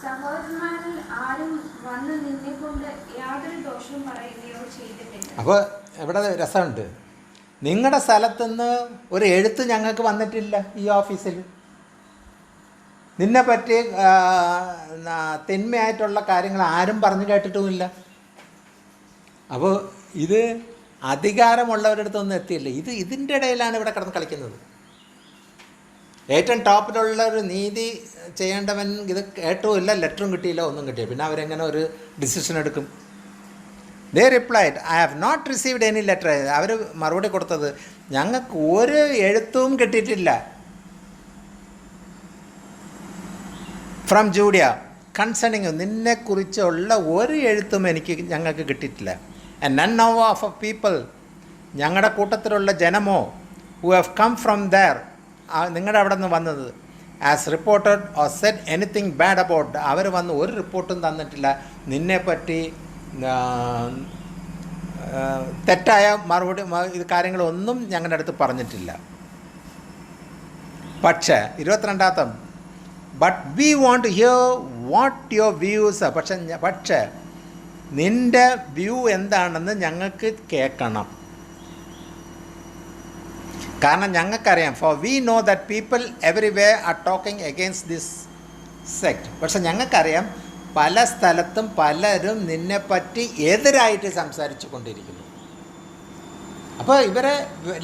സഹോദരന്മാരിൽ ആരും വന്ന് നിന്നെ കൊണ്ട് യാതൊരു ദോഷവും പറയുകയോ ചെയ്തിട്ടില്ല. അപ്പോൾ ഇവിടെ രസമുണ്ട്. നിങ്ങളുടെ സ്ഥലത്തുനിന്ന് ഒരു എഴുത്ത് ഞങ്ങൾക്ക് വന്നിട്ടില്ല. ഈ ഓഫീസിൽ നിന്നെപ്പറ്റി തിന്മയായിട്ടുള്ള കാര്യങ്ങൾ ആരും പറഞ്ഞു കേട്ടിട്ടുമില്ല. അപ്പോൾ ഇത് അധികാരമുള്ളവരുടെ അടുത്തൊന്നും എത്തിയില്ല. ഇതിൻ്റെ ഇടയിലാണ് ഇവിടെ കിടന്ന് കളിക്കുന്നത്. ഏറ്റവും ടോപ്പിലുള്ള ഒരു നീതി ചെയ്യേണ്ടവൻ ഇത് കേട്ടുമില്ല, ലെറ്ററും കിട്ടിയില്ല, ഒന്നും കിട്ടിയില്ല. പിന്നെ അവരെങ്ങനെ ഒരു ഡിസിഷൻ എടുക്കും? They replied, I have not received any letter. അവർ മറുപടി കൊടുത്തത്, ഞങ്ങൾക്ക് ഒരു എഴുത്തും കിട്ടിയിട്ടില്ല ഫ്രം ജൂഡിയ കൺസേണിങ്, നിന്നെക്കുറിച്ചുള്ള ഒരു എഴുത്തും ഞങ്ങൾക്ക് കിട്ടിയിട്ടില്ല. And none of a people, ഞങ്ങളുടെ കൂട്ടത്തിലുള്ള ജനമോ who have come from there, നിങ്ങളുടെ അവിടെ നിന്ന് വന്നത്, as reported or said anything bad about, അവർ വന്ന് ഒരു റിപ്പോർട്ടും തന്നിട്ടില്ല. നിന്നെപ്പറ്റി തെറ്റായ മറുപടി ഇത് കാര്യങ്ങളൊന്നും ഞങ്ങളുടെ അടുത്ത് പറഞ്ഞിട്ടില്ല. പക്ഷേ 22, but we want to hear what your views. പക്ഷേ നിൻ്റെ വ്യൂ എന്താണെന്ന് ഞങ്ങൾക്ക് കേൾക്കണം. കാരണം ഞങ്ങൾക്കറിയാം, for we know that people everywhere are talking against this sect. പക്ഷെ ഞങ്ങൾക്കറിയാം പല സ്ഥലത്തും പലരും നിന്നെപ്പറ്റി എതിരായിട്ട് സംസാരിച്ചു കൊണ്ടിരിക്കുന്നു. അപ്പോൾ ഇവരെ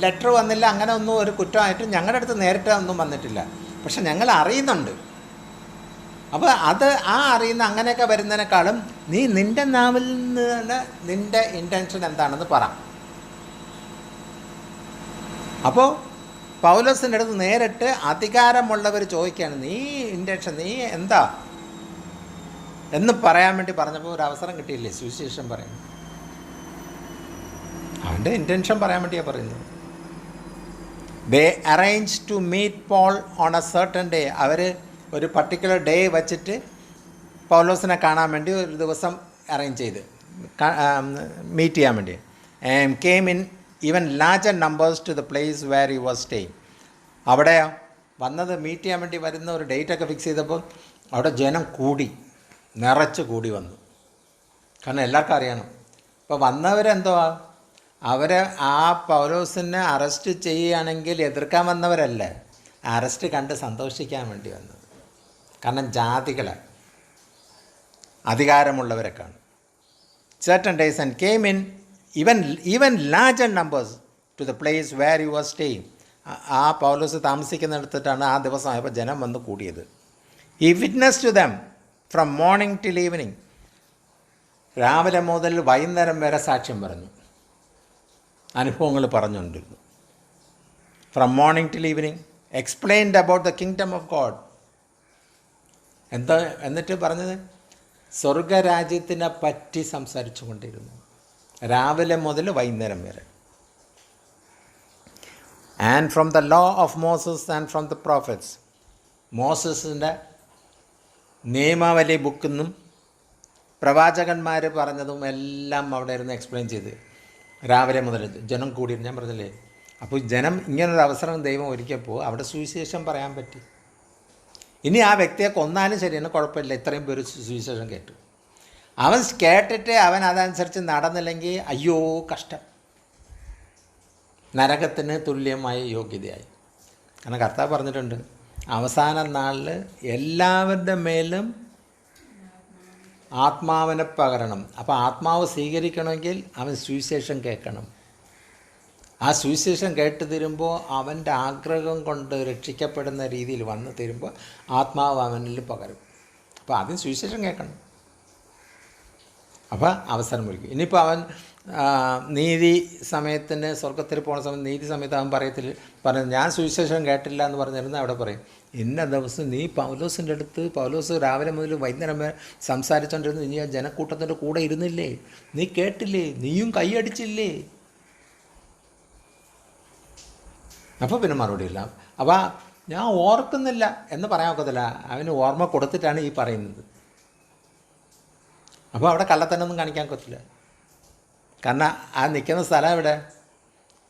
ലെറ്റർ വന്നില്ല, അങ്ങനെ ഒന്നും ഒരു കുറ്റമായിട്ട് ഞങ്ങളുടെ അടുത്ത് നേരിട്ട് ഒന്നും വന്നിട്ടില്ല. പക്ഷെ ഞങ്ങൾ അറിയുന്നുണ്ട്. അപ്പോൾ ആ അറിയുന്ന അങ്ങനെയൊക്കെ വരുന്നതിനേക്കാളും നീ നിൻ്റെ നാവിൽ നിന്ന് നിൻ്റെ ഇൻറ്റൻഷൻ എന്താണെന്ന് പറ. അപ്പോൾ പൗലോസിൻ്റെ അടുത്ത് നേരിട്ട് അധികാരമുള്ളവർ ചോദിക്കുകയാണ്, നീ ഇൻറ്റൻഷൻ നീ എന്താ എന്ന് പറയാൻ വേണ്ടി പറഞ്ഞപ്പോൾ ഒരു അവസരം കിട്ടിയില്ലേ സുവിശേഷം പറയുന്നു. അവൻ്റെ ഇൻറ്റൻഷൻ പറയാൻ വേണ്ടിയാണ് പറയുന്നത്. They arrange to meet Paul on a certain day. അവർ ഒരു പർട്ടിക്കുലർ ഡേ വച്ചിട്ട് പൗലോസിനെ കാണാൻ വേണ്ടി ഒരു ദിവസം അറേഞ്ച് ചെയ്ത് മീറ്റ് ചെയ്യാൻ വേണ്ടി. And came in even larger numbers to the place where he was staying. അവിടെ വന്നത് മീറ്റ് ചെയ്യാൻ വേണ്ടി വരുന്ന ഒരു ഡേറ്റൊക്കെ ഫിക്സ് ചെയ്തപ്പോൾ അവിടെ ജനം നിറച്ച് കൂടി വന്നു. കാരണം എല്ലാവർക്കും അറിയണം. ഇപ്പോൾ വന്നവരെന്തോ അവരെ ആ പൗലോസിനെ അറസ്റ്റ് ചെയ്യുകയാണെങ്കിൽ എതിർക്കാൻ വന്നവരല്ല, അറസ്റ്റ് കണ്ട് സന്തോഷിക്കാൻ വേണ്ടി വന്നത്. കാരണം ജാതികളെ അധികാരമുള്ളവരൊക്കെയാണ്. certain days and came in even larger numbers to the place where you are staying. ആ പൗലോസ് താമസിക്കുന്നിടത്തിട്ടാണ് ആ ദിവസം ആയപ്പോൾ ജനം വന്ന് കൂടിയത്. ഈ witness to them from morning till evening. രാവിലെ മുതൽ വൈകുന്നേരം വരെ സാക്ഷ്യം പറഞ്ഞു, അനുഭവങ്ങൾ പറഞ്ഞുകൊണ്ടിരുന്നു. From morning till evening explained about the kingdom of God. എന്നിട്ട് പറഞ്ഞത് സ്വർഗരാജ്യത്തിനെ പറ്റി സംസാരിച്ചു കൊണ്ടിരുന്നു രാവിലെ മുതൽ വൈകുന്നേരം വരെ. And from the law of Moses and from the prophets. മോസസിൻ്റെ നിയമാവലി ബുക്കിൽ നിന്നും പ്രവാചകന്മാർ പറഞ്ഞതും എല്ലാം അവിടെ ഇരുന്ന് എക്സ്പ്ലെയിൻ ചെയ്ത് രാവിലെ മുതൽ ജനം കൂടിയിരുന്നു. ഞാൻ പറഞ്ഞില്ലേ, അപ്പോൾ ജനം ഇങ്ങനൊരു അവസരം ദൈവം ഒരുക്കിയപ്പോൾ അവിടെ സുവിശേഷം പറയാൻ പറ്റി. ഇനി ആ വ്യക്തിയെ കൊന്നാലും ശരിയാണ്, കുഴപ്പമില്ല, ഇത്രയും പേര് സുവിശേഷം കേട്ടു. അവൻ കേട്ടിട്ട് അവൻ അതനുസരിച്ച് നടന്നില്ലെങ്കിൽ അയ്യോ കഷ്ടം, നരകത്തിന് തുല്യമായ യോഗ്യതയായി. കാരണം കർത്താവ് പറഞ്ഞിട്ടുണ്ട്, അവസാന നാളിൽ എല്ലാവരുടെ മേലും ആത്മാവിനെ പകരണം. അപ്പോൾ ആത്മാവ് സ്വീകരിക്കണമെങ്കിൽ അവൻ സുവിശേഷം കേൾക്കണം. ആ സുവിശേഷം കേട്ട് തരുമ്പോൾ അവൻ്റെ ആഗ്രഹം കൊണ്ട് രക്ഷിക്കപ്പെടുന്ന രീതിയിൽ വന്ന് തരുമ്പോൾ ആത്മാവ് അവനിൽ പകരും. അപ്പോൾ ആദ്യം സുവിശേഷം കേൾക്കണം. അപ്പോൾ അവസരം ഒരുക്കും. ഇനിയിപ്പോൾ അവൻ നീതി സമയത്തിന് സ്വർഗത്തിൽ പോകുന്ന സമയത്ത് നീതി സമയത്ത് അവൻ പറയുന്നത് ഞാൻ സുവിശേഷം കേട്ടില്ല എന്ന് പറഞ്ഞിരുന്ന അവിടെ പറയും, ഇന്ന ദിവസം നീ പൗലോസിൻ്റെ അടുത്ത് പൗലോസ് രാവിലെ മുതൽ വൈകുന്നേരം വരെ സംസാരിച്ചുകൊണ്ടിരുന്നു, നീ ആ ജനക്കൂട്ടത്തിൻ്റെ കൂടെ ഇരുന്നില്ലേ, നീ കേട്ടില്ലേ, നീയും കൈയടിച്ചില്ലേ. അപ്പോൾ പിന്നെ മറുപടിയില്ല. അപ്പോൾ ഞാൻ ഓർക്കുന്നില്ല എന്ന് പറയാൻ ഒക്കത്തില്ല, അവന് ഓർമ്മ കൊടുത്തിട്ടാണ് ഈ പറയുന്നത്. അപ്പോൾ അവിടെ കള്ളത്തനൊന്നും കാണിക്കാൻ ഒക്കത്തില്ല. കാരണം ആ നിൽക്കുന്ന സ്ഥലം എവിടെ?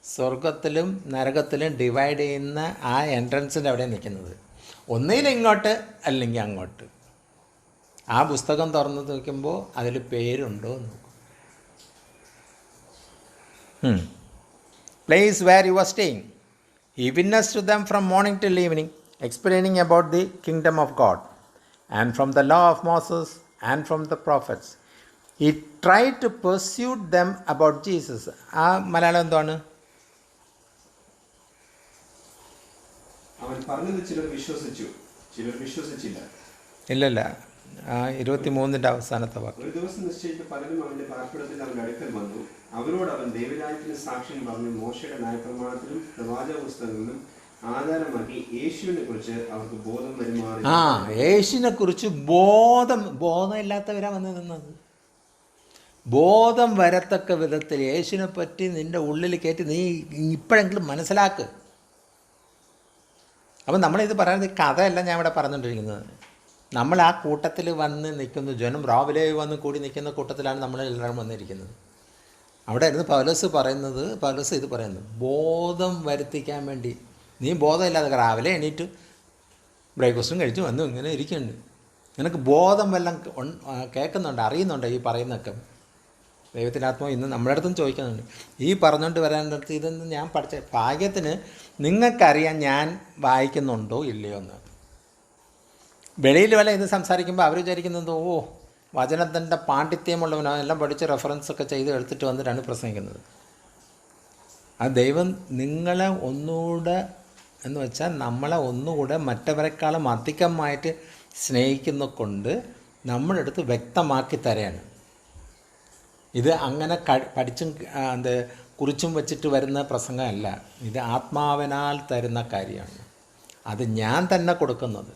സ്വർഗത്തിലും നരകത്തിലും ഡിവൈഡ് ചെയ്യുന്ന ആ എൻട്രൻസിൻ്റെ അവിടെ നിൽക്കുന്നത്. ഒന്നുകിൽ ഇങ്ങോട്ട് അല്ലെങ്കിൽ അങ്ങോട്ട്. ആ പുസ്തകം തുറന്ന് നോക്കുമ്പോൾ അതിൽ പേരുണ്ടോ എന്ന് നോക്കും. Place where you are staying. He witnessed to them from morning till evening, explaining about the kingdom of God, and from the law of Moses and from the prophets. He tried to persuade them about Jesus. ആ മലയാളം എന്താണ്? അവൻ പറഞ്ഞത് ചിലർ വിശ്വസിച്ചു, ചിലർ വിശ്വസിച്ചില്ല. ഇല്ലല്ല, 23 അവസാനത്തെ വാക്ക്. ഒരു ദിവസം നിശ്ചയിച്ച് പലരും അവന്റെ പാർപ്പിടത്തിൽ അവന്റെ അടുക്കൽ വന്നു. അവരോട് അവൻ ദൈവരാജ്യത്തിന് സാക്ഷ്യം പറഞ്ഞു മോശയുടെ ന്യായപ്രമാണത്തിലും പ്രവാചക പുസ്തകങ്ങളിലും ആധാരമാക്കി യേശുവിനെ കുറിച്ച് അവർക്ക് ബോധം വരുമാറി. യേശുവിനെ കുറിച്ച് ബോധമില്ലാത്തവരാ വന്ന് നിന്നത്. ബോധം വരത്തക്ക വിധത്തിൽ യേശുവിനെ പറ്റി നിൻ്റെ ഉള്ളിൽ കയറ്റി നീ ഇപ്പോഴെങ്കിലും മനസ്സിലാക്ക്. അപ്പം നമ്മളിത് പറയുന്നത് കഥയല്ല ഞാൻ ഇവിടെ പറഞ്ഞുകൊണ്ടിരിക്കുന്നത്. നമ്മൾ ആ കൂട്ടത്തിൽ വന്ന് നിൽക്കുന്നു, ജനം രാവിലെ വന്ന് കൂടി നിൽക്കുന്ന കൂട്ടത്തിലാണ് നമ്മളെല്ലാവരും വന്നിരിക്കുന്നത്. അവിടെ ഇരുന്ന് പൗലോസ് ഇത് പറയുന്നത് ബോധം വരുത്തിക്കാൻ വേണ്ടി. നീ ബോധമില്ലാതെ രാവിലെ എണീറ്റ് ബ്രേക്ക്ഫാസ്റ്റും കഴിച്ച് വന്നു ഇങ്ങനെ ഇരിക്കുന്നുണ്ട്, നിനക്ക് ബോധം വല്ലതും കേൾക്കുന്നുണ്ട്, അറിയുന്നുണ്ട് ഈ പറയുന്നൊക്കെ? ദൈവത്തിൻ്റെ ആത്മാവ് ഇന്ന് നമ്മുടെ അടുത്തും ചോദിക്കുന്നുണ്ട്. ഈ പറഞ്ഞുകൊണ്ട് വരാനടുത്ത് ഇതൊന്നും ഞാൻ പഠിച്ച ഭാഗ്യത്തിന് നിങ്ങൾക്കറിയാൻ ഞാൻ വായിക്കുന്നുണ്ടോ ഇല്ലയോ എന്ന്. വെളിയിൽ വല്ല ഇത് സംസാരിക്കുമ്പോൾ അവർ വിചാരിക്കുന്നത് വചനത്തിൻ്റെ പാണ്ഡിത്യമുള്ളവനോ എല്ലാം പഠിച്ച് റെഫറൻസൊക്കെ ചെയ്ത് എടുത്തിട്ട് വന്നിട്ടാണ് പ്രസംഗിക്കുന്നത്. ആ ദൈവം നിങ്ങളെ ഒന്നുകൂടെ എന്ന് വെച്ചാൽ നമ്മളെ ഒന്നുകൂടെ മറ്റവരെക്കാളും അധികമായിട്ട് സ്നേഹിക്കുന്ന കൊണ്ട് നമ്മളെടുത്ത് വ്യക്തമാക്കി തരാണ്. ഇത് അങ്ങനെ പഠിച്ചും കുറിച്ചും വെച്ചിട്ട് വരുന്ന പ്രസംഗമല്ല, ഇത് ആത്മാവിനാൽ തരുന്ന കാര്യമാണ്. അത് ഞാൻ തന്നെ കൊടുക്കുന്നത്.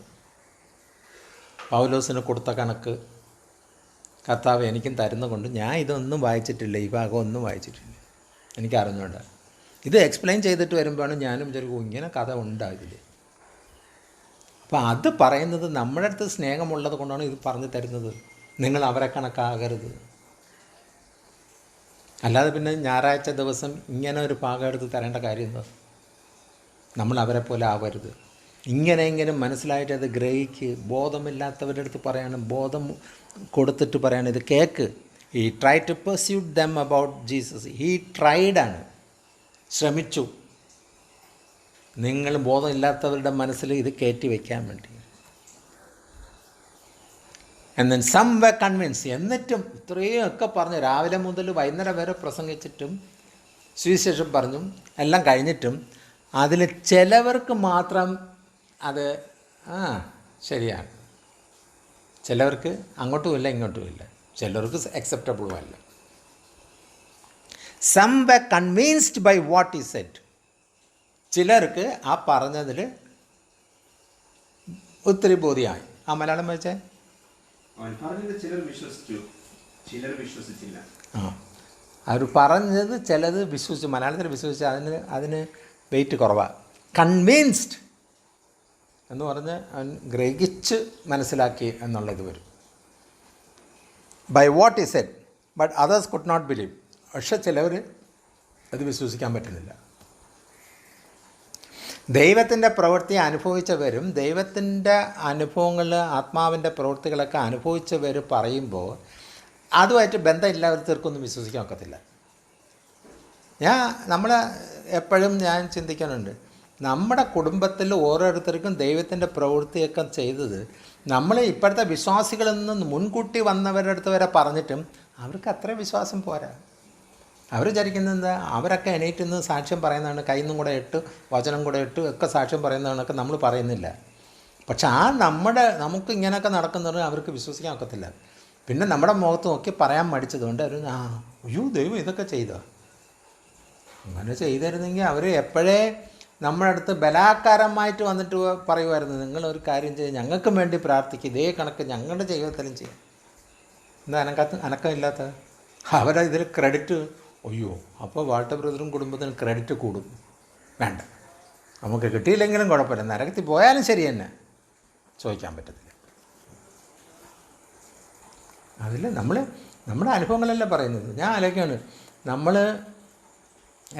പൗലോസിന് കൊടുത്ത കണക്ക് കർത്താവ് എനിക്കും തരുന്നതുകൊണ്ട് ഞാൻ ഇതൊന്നും വായിച്ചിട്ടില്ല, ഈ ഭാഗം ഒന്നും വായിച്ചിട്ടില്ല, എനിക്ക് അറിഞ്ഞുകൊണ്ട് ഇത് എക്സ്പ്ലെയിൻ ചെയ്തിട്ട് വരുമ്പോഴാണ് ഞാനും വിചാരിക്കും ഇങ്ങനെ കഥ ഉണ്ടാകില്ല. അപ്പോൾ അത് പറയുന്നത് നമ്മുടെ അടുത്ത് സ്നേഹമുള്ളത് കൊണ്ടാണ് ഇത് പറഞ്ഞു തരുന്നത്. നിങ്ങൾ അവരെ കണക്കാകരുത്. അല്ലാതെ പിന്നെ ഞായറാഴ്ച ദിവസം ഇങ്ങനെ ഒരു ഭാഗം എടുത്ത് തരേണ്ട കാര്യം എന്താ? നമ്മൾ അവരെ പോലെ ആവരുത്. ഇങ്ങനെ മനസ്സിലായിട്ട് അത് ഗ്രഹിക്ക്. ബോധമില്ലാത്തവരുടെ അടുത്ത് പറയാണ്, ബോധം കൊടുത്തിട്ട് പറയാണ് ഇത് കേക്ക്. He try to persuade them about Jesus. He ട്രൈഡാണ്, ശ്രമിച്ചു. നിങ്ങൾ ബോധമില്ലാത്തവരുടെ മനസ്സിൽ ഇത് കയറ്റി വയ്ക്കാൻ വേണ്ടി. And then some were convinced. എന്നിട്ടും ഇത്രയും ഒക്കെ പറഞ്ഞ് രാവിലെ മുതൽ വൈകുന്നേരം വരെ പ്രസംഗിച്ചിട്ടും സുവിശേഷം പറഞ്ഞും എല്ലാം കഴിഞ്ഞിട്ടും അതിൽ ചിലവർക്ക് മാത്രം അത് ശരിയാണ്, ചിലവർക്ക് അങ്ങോട്ടുമില്ല ഇങ്ങോട്ടുമില്ല, ചിലർക്ക് അക്സെപ്റ്റബിളും അല്ല. Some were convinced by what is said. ചിലർക്ക് ആ പറഞ്ഞതിൽ ഒത്തിരി ബോധ്യമായി. ആ മലയാളം വായിച്ചേ. അവൻ പറഞ്ഞത് ചിലർ വിശ്വസിച്ചു, ചിലർ വിശ്വസിച്ചില്ല. അവർ പറഞ്ഞത് ചിലത് വിശ്വസിച്ചു. മലയാളത്തിൽ വിശ്വസിച്ച് അതിന് വെയിറ്റ് കുറവാണ്. കൺവിൻസ്ഡ് എന്ന് പറഞ്ഞ് അവൻ ഗ്രഹിച്ച് മനസ്സിലാക്കി എന്നുള്ളത് വരും. By what is said but others could not believe. പക്ഷെ ചിലവർ അത് വിശ്വസിക്കാൻ പറ്റുന്നില്ല. ദൈവത്തിൻ്റെ പ്രവൃത്തി അനുഭവിച്ചവരും ദൈവത്തിൻ്റെ അനുഭവങ്ങൾ, ആത്മാവിൻ്റെ പ്രവൃത്തികളൊക്കെ അനുഭവിച്ചവർ പറയുമ്പോൾ അതുമായിട്ട് ബന്ധമില്ലാത്തവർക്കൊന്നും വിശ്വസിക്കാൻ ഒക്കത്തില്ല. നമ്മൾ എപ്പോഴും ഞാൻ ചിന്തിക്കാനുണ്ട്, നമ്മുടെ കുടുംബത്തിൽ ഓരോരുത്തർക്കും ദൈവത്തിൻ്റെ പ്രവൃത്തിയൊക്കെ ചെയ്തത് നമ്മൾ ഇപ്പോഴത്തെ വിശ്വാസികളിൽ നിന്ന് മുൻകൂട്ടി വന്നവരുടെ അടുത്ത് വരെ പറഞ്ഞിട്ടും അവർക്ക് അത്ര വിശ്വാസം പോരാ. അവർ വിചാരിക്കുന്നത് എന്താ, അവരൊക്കെ എണീറ്റ് നിന്ന് സാക്ഷ്യം പറയുന്നതാണ്, കയ്യിൽ നിന്നും കൂടെ ഇട്ട് വചനം കൂടെ ഇട്ട് ഒക്കെ സാക്ഷ്യം പറയുന്നതാണൊക്കെ നമ്മൾ പറയുന്നില്ല. പക്ഷെ നമുക്ക് ഇങ്ങനെയൊക്കെ നടക്കുന്നത് അവർക്ക് വിശ്വസിക്കാൻ ഒക്കത്തില്ല. പിന്നെ നമ്മുടെ മുഖത്ത് നോക്കി പറയാൻ മടിച്ചതുകൊണ്ട് അവർ അയ്യോ ദൈവം ഇതൊക്കെ ചെയ്തോ. അങ്ങനെ ചെയ്തിരുന്നെങ്കിൽ അവർ എപ്പോഴേ നമ്മുടെ അടുത്ത് ബലാത്കാരമായിട്ട് വന്നിട്ട് പറയുമായിരുന്നു, നിങ്ങളൊരു കാര്യം ചെയ്ത് ഞങ്ങൾക്കും വേണ്ടി പ്രാർത്ഥിക്കുക, ഇതേ കണക്ക് ഞങ്ങളുടെ ജീവിതത്തിലും ചെയ്യും. എന്താ അനക്കമില്ലാത്ത അവരെ ഇതിൽ ക്രെഡിറ്റ്. അയ്യോ അപ്പോൾ വാൾട്ടർ ബ്രദറും കുടുംബത്തിന് ക്രെഡിറ്റ് കൂടും. വേണ്ട, നമുക്ക് കിട്ടിയില്ലെങ്കിലും കുഴപ്പമില്ല, നരകത്തിൽ പോയാലും ശരി തന്നെ, ചോദിക്കാൻ പറ്റത്തില്ല. അതിൽ നമ്മുടെ അനുഭവങ്ങളല്ല പറയുന്നത്. ഞാൻ ആലോചിക്കുകയാണ്, നമ്മൾ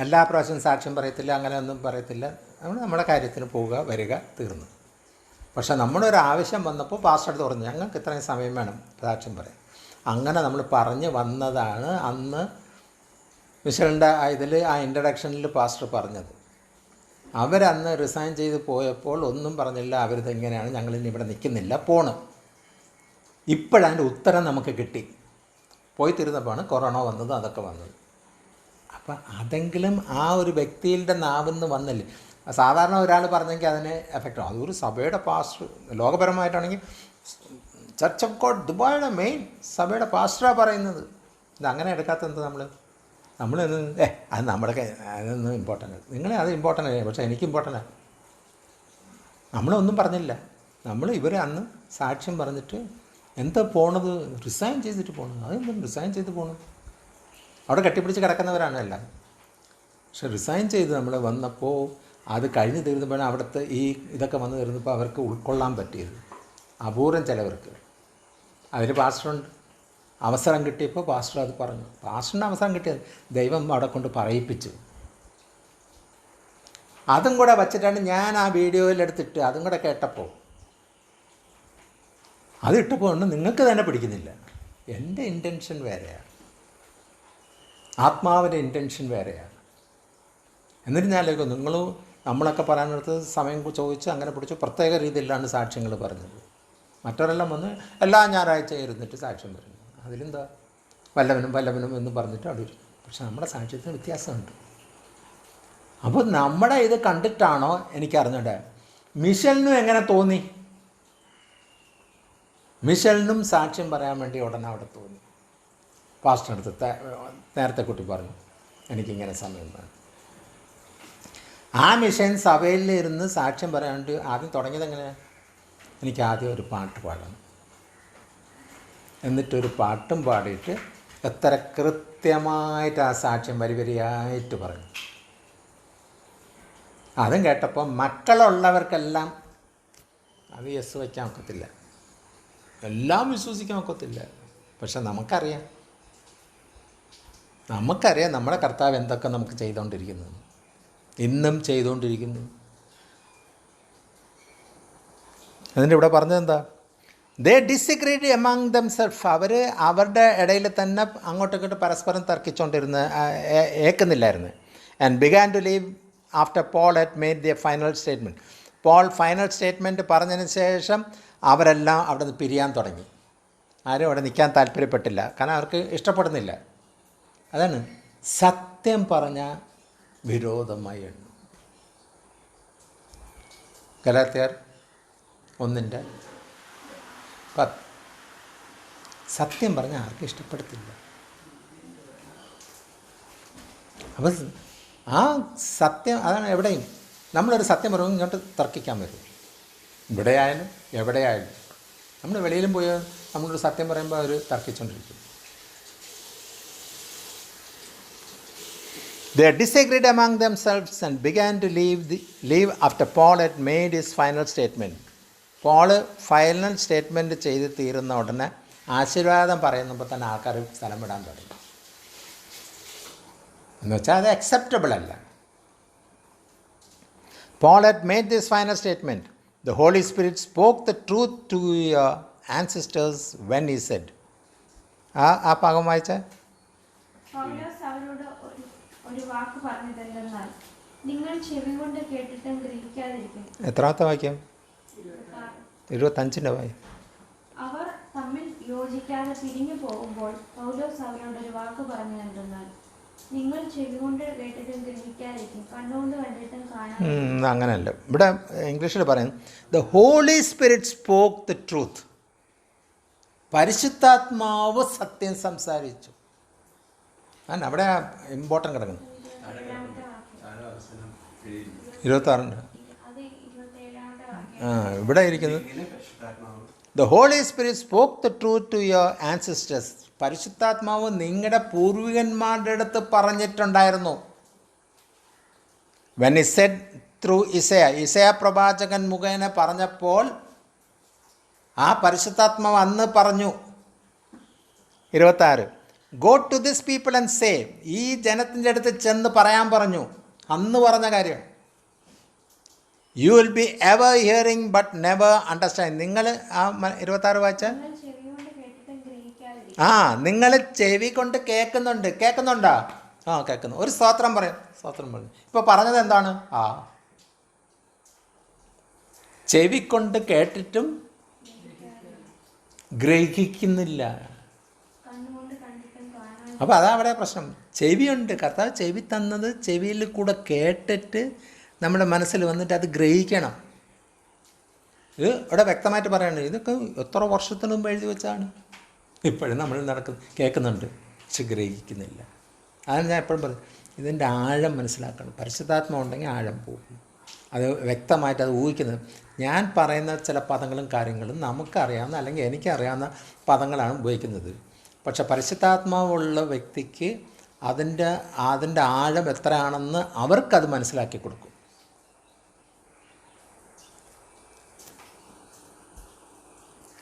എല്ലാ പ്രാവശ്യവും സാക്ഷ്യം പറയത്തില്ല, അങ്ങനെ ഒന്നും പറയത്തില്ല. നമ്മുടെ കാര്യത്തിന് പോവുക വരിക, തീർന്നു. പക്ഷെ നമ്മുടെ ഒരു ആവശ്യം വന്നപ്പോൾ പാസ്റ്റർ അടുത്ത് പറഞ്ഞു, ഞങ്ങൾക്ക് ഇത്രയും സമയം വേണം സാക്ഷ്യം പറയാൻ. അങ്ങനെ നമ്മൾ പറഞ്ഞ് വന്നതാണ് അന്ന് മിഷലിൻ്റെ ആ ഇൻട്രഡക്ഷനിൽ പാസ്റ്റർ പറഞ്ഞത്. അവരന്ന് റിസൈൻ ചെയ്ത് പോയപ്പോൾ ഒന്നും പറഞ്ഞില്ല, അവരിതെങ്ങനെയാണ്, ഞങ്ങളിനി ഇവിടെ നിൽക്കുന്നില്ല, പോണ്. ഇപ്പോഴതിൻ്റെ ഉത്തരം നമുക്ക് കിട്ടി. പോയി തീർന്നപ്പോഴാണ് കൊറോണ വന്നത്, അതൊക്കെ വന്നത്. അപ്പം അതെങ്കിലും ആ ഒരു വ്യക്തിയുടെ നാവിന്ന് വന്നില്ലേ. സാധാരണ ഒരാൾ പറഞ്ഞെങ്കിൽ അതിന് എഫക്റ്റ് ആവും. അതൊരു സഭയുടെ പാസ്റ്റർ, ലോകപരമായിട്ടാണെങ്കിൽ ചർച്ച് ഓഫ് ഗോഡ് ദുബായിയുടെ മെയിൻ സഭയുടെ പാസ്റ്ററാണ് പറയുന്നത്. ഇതങ്ങനെ എടുക്കാത്തത് നമ്മൾ അത് നമ്മുടെ അതൊന്നും ഇമ്പോർട്ടൻ്റ്. നിങ്ങളെ അത് ഇമ്പോർട്ടൻ്റ് ആണ്, പക്ഷേ എനിക്ക് ഇമ്പോർട്ടൻ്റാണ്. നമ്മളൊന്നും പറഞ്ഞില്ല. ഇവർ അന്ന് സാക്ഷ്യം പറഞ്ഞിട്ട് എന്താ പോണത്, റിസൈൻ ചെയ്തിട്ട് പോകണം. അതെന്തും റിസൈൻ ചെയ്ത് പോകണം. അവിടെ കെട്ടിപ്പിടിച്ച് കിടക്കുന്നവരാണ് എല്ലാം. പക്ഷെ റിസൈൻ ചെയ്ത് നമ്മൾ വന്നപ്പോൾ അത് കഴിഞ്ഞ് തീർന്നപ്പോഴാണ് അവിടുത്തെ ഇതൊക്കെ വന്ന് തീർന്നപ്പോൾ അവർക്ക് ഉൾക്കൊള്ളാൻ പറ്റിയത്. അപൂർവം ചിലവർക്ക്. അതിൽ പാസ്റ്ററുണ്ട്. അവസരം കിട്ടിയപ്പോൾ പാസ്റ്റർ അത് പറഞ്ഞു. പാസ്റ്ററിന് അവസരം കിട്ടിയത് ദൈവം അവിടെ കൊണ്ട് പറയിപ്പിച്ചു. അതും കൂടെ വച്ചിട്ടാണ് ഞാൻ ആ വീഡിയോയിലെടുത്തിട്ട് അതും കൂടെ കേട്ടപ്പോൾ അതിട്ടപ്പോൾ ഉണ്ട് നിങ്ങൾക്ക് തന്നെ പിടിക്കുന്നില്ല. എൻ്റെ ഇൻറ്റൻഷൻ വേറെയാണ്, ആത്മാവിൻ്റെ ഇൻറ്റൻഷൻ വേറെയാണ്. എന്നിട്ട് ഞാനിലേക്ക് നമ്മളൊക്കെ പറയാനെടുത്ത് സമയം ചോദിച്ച് അങ്ങനെ പിടിച്ച് പ്രത്യേക രീതിയിലാണ് സാക്ഷ്യങ്ങൾ പറഞ്ഞത്. മറ്റവരെല്ലാം വന്ന് എല്ലാ ഞായറാഴ്ച ഇരുന്നിട്ട് സാക്ഷ്യം പറഞ്ഞു. അതിലെന്താ വല്ലവനും എന്ന് പറഞ്ഞിട്ട് അവിടെ വരും. പക്ഷെ നമ്മുടെ സാക്ഷ്യത്തിന് വ്യത്യാസമുണ്ട്. അപ്പോൾ നമ്മുടെ ഇത് കണ്ടിട്ടാണോ എനിക്കറിഞ്ഞൂടെ. മിഷലിനും എങ്ങനെ തോന്നി? മിഷലിനും സാക്ഷ്യം പറയാൻ വേണ്ടി ഉടനെ അവിടെ തോന്നി. പാസ്റ്ററിനടുത്ത് നേരത്തെ കുട്ടി പറഞ്ഞു എനിക്കിങ്ങനെ സമയം വേണം. ആ മിഷൻ സഭയിൽ ഇരുന്ന് സാക്ഷ്യം പറയാണ്ട് ആദ്യം തുടങ്ങിയത് എങ്ങനെയാണ്? എനിക്ക് ആദ്യം ഒരു പാട്ട് പാടണം, എന്നിട്ടൊരു പാട്ടും പാടിയിട്ട് എത്ര കൃത്യമായിട്ട് ആ സാക്ഷ്യം വരിവരിയായിട്ട് പറഞ്ഞു. അതും കേട്ടപ്പോൾ മക്കളുള്ളവർക്കെല്ലാം അത് യെസ് വയ്ക്കാൻ ഒക്കത്തില്ല, എല്ലാം വിശ്വസിക്കാൻ ഒക്കത്തില്ല. പക്ഷെ നമുക്കറിയാം നമ്മുടെ കർത്താവ് എന്തൊക്കെ നമുക്ക് ചെയ്തുകൊണ്ടിരിക്കുന്നു, ഇന്നും ചെയ്തുകൊണ്ടിരിക്കുന്നു. അതിൻ്റെ ഇവിടെ പറഞ്ഞതെന്താ? They disagreed among themselves. അവരുടെ ഇടയിൽ തന്നെ അങ്ങോട്ടും ഇങ്ങോട്ടും പരസ്പരം തർക്കിച്ചുകൊണ്ടിരുന്ന് ഏക്കുന്നില്ലായിരുന്നു. And began to leave after Paul had made the final statement. Paul final statement പറഞ്ഞതിന് ശേഷം അവരെല്ലാം അവിടെ നിന്ന് പിരിയാൻ തുടങ്ങി. ആരും അവിടെ നിൽക്കാൻ താല്പര്യപ്പെട്ടില്ല, കാരണം അവർക്ക് ഇഷ്ടപ്പെടുന്നില്ല. അതാണ് സത്യം പറഞ്ഞാൽ വിരോധമായി എണ്ണും. ഗലാത്യർ 1:10. സത്യം പറഞ്ഞാൽ ആർക്കും ഇഷ്ടപ്പെടത്തില്ല. അപ്പം ആ സത്യം അതാണ് എവിടെയും. നമ്മളൊരു സത്യം പറയുമ്പോൾ ഇങ്ങോട്ട് തർക്കിക്കാൻ വരും. ഇവിടെയായാലും എവിടെയായാലും. നമ്മൾ വെളിയിലും പോയി നമ്മളൊരു സത്യം പറയുമ്പോൾ അവർ തർക്കിച്ചുകൊണ്ടിരിക്കും. They disagreed among themselves and began to leave after Paul had made his final statement. Paul final statement ചെയ്ത് തീരുന്ന ഉടനെ ആശീർവാദം പറയുമ്പോൾ തന്നെ ആൾക്കാർ സ്ഥലം വിടാൻ തുടങ്ങി. എന്ന് വെച്ചാൽ അത് അക്സെപ്റ്റബിൾ അല്ല. Paul had made this final statement. The Holy Spirit spoke the truth to your ancestors when he said. ആ ഭാഗം വായിച്ച പൗലോസ് അവരോട് ഒരു വാക്ക് പറഞ്ഞതെന്തെന്നാൽ നിങ്ങൾ ചെവി കൊണ്ട് കേട്ടിട്ടും ഗ്രഹിക്കാതിരിക്കും. എത്രാമത്തെ വാക്യം? 25 വായി. അവർ തമ്മിൽ യോജിക്കാതെ പിരിഞ്ഞു പോകുമ്പോൾ പൗലോസ് അവരോട് ഒരു വാക്ക് പറഞ്ഞതെന്തെന്നാൽ നിങ്ങൾ ചെവി കൊണ്ട് കേട്ടിട്ടും ഗ്രഹിക്കാതിരിക്കും, കണ്ണുകൊണ്ട് കണ്ടിട്ടും കാണാൻ. അങ്ങനെയല്ല. ഇവിടെ ഇംഗ്ലീഷിൽ പറയും the holy spirit spoke the truth. പരിശുദ്ധാത്മാവ് സത്യം സംസാരിച്ചു. അവിടെ ഇമ്പോർട്ടൻ്റ് കിടക്കുന്നു. 26 ഇവിടെ ഇരിക്കുന്നത് the holy spirit spoke the truth to your ancestors. പരിശുദ്ധാത്മാവ് നിങ്ങളുടെ പൂർവികന്മാരുടെ അടുത്ത് പറഞ്ഞിട്ടുണ്ടായിരുന്നു. When he said through Isaiah പ്രവാചകൻ മുഖേന പറഞ്ഞപ്പോൾ ആ പരിശുദ്ധാത്മാവ് അന്ന് പറഞ്ഞു. 26 go to this people and say. ഈ ജനത്തിൻ്റെ അടുത്ത് ചെന്ന് പറയാൻ പറഞ്ഞു. അന്ന് പറഞ്ഞ കാര്യം. You will be ever hearing but never understand. നിങ്ങൾ ആ 26 വായിച്ച നിങ്ങൾ ചെവി കൊണ്ട് കേൾക്കുന്നുണ്ടോ? കേൾക്കുന്നു. ഒരു സ്തോത്രം പറയും. ഇപ്പോൾ പറഞ്ഞത് എന്താണ്? ചെവി കൊണ്ട് കേട്ടിട്ടും ഗ്രഹിക്കുന്നില്ല. അപ്പോൾ അതാ അവിടെ പ്രശ്നം. ചെവിയുണ്ട്. കർത്താവ് ചെവി തന്നത് ചെവിയിൽ കൂടെ കേട്ടിട്ട് നമ്മുടെ മനസ്സിൽ വന്നിട്ട് അത് ഗ്രഹിക്കണം. ഇത് ഇവിടെ വ്യക്തമായിട്ട് പറയണം. ഇതൊക്കെ എത്ര വർഷത്തിന് മുമ്പ് എഴുതി വെച്ചാണ്. ഇപ്പോഴും നമ്മൾ കേൾക്കുന്നുണ്ട്, പക്ഷെ ഗ്രഹിക്കുന്നില്ല. അതാണ് ഞാൻ എപ്പോഴും പറയും, ഇതിൻ്റെ ആഴം മനസ്സിലാക്കണം. പരിശുദ്ധാത്മാവ് ഉണ്ടെങ്കിൽ ആഴം പോകും. അത് വ്യക്തമായിട്ട് അത് ഊഹിക്കുന്നത്. ഞാൻ പറയുന്ന ചില പദങ്ങളും കാര്യങ്ങളും നമുക്കറിയാവുന്ന അല്ലെങ്കിൽ എനിക്കറിയാവുന്ന പദങ്ങളാണ് ഉപയോഗിക്കുന്നത്. പക്ഷെ പരിശുദ്ധാത്മാവുള്ള വ്യക്തിക്ക് അതിൻ്റെ ആഴം എത്രയാണെന്ന് അവർക്കത് മനസ്സിലാക്കി കൊടുക്കും.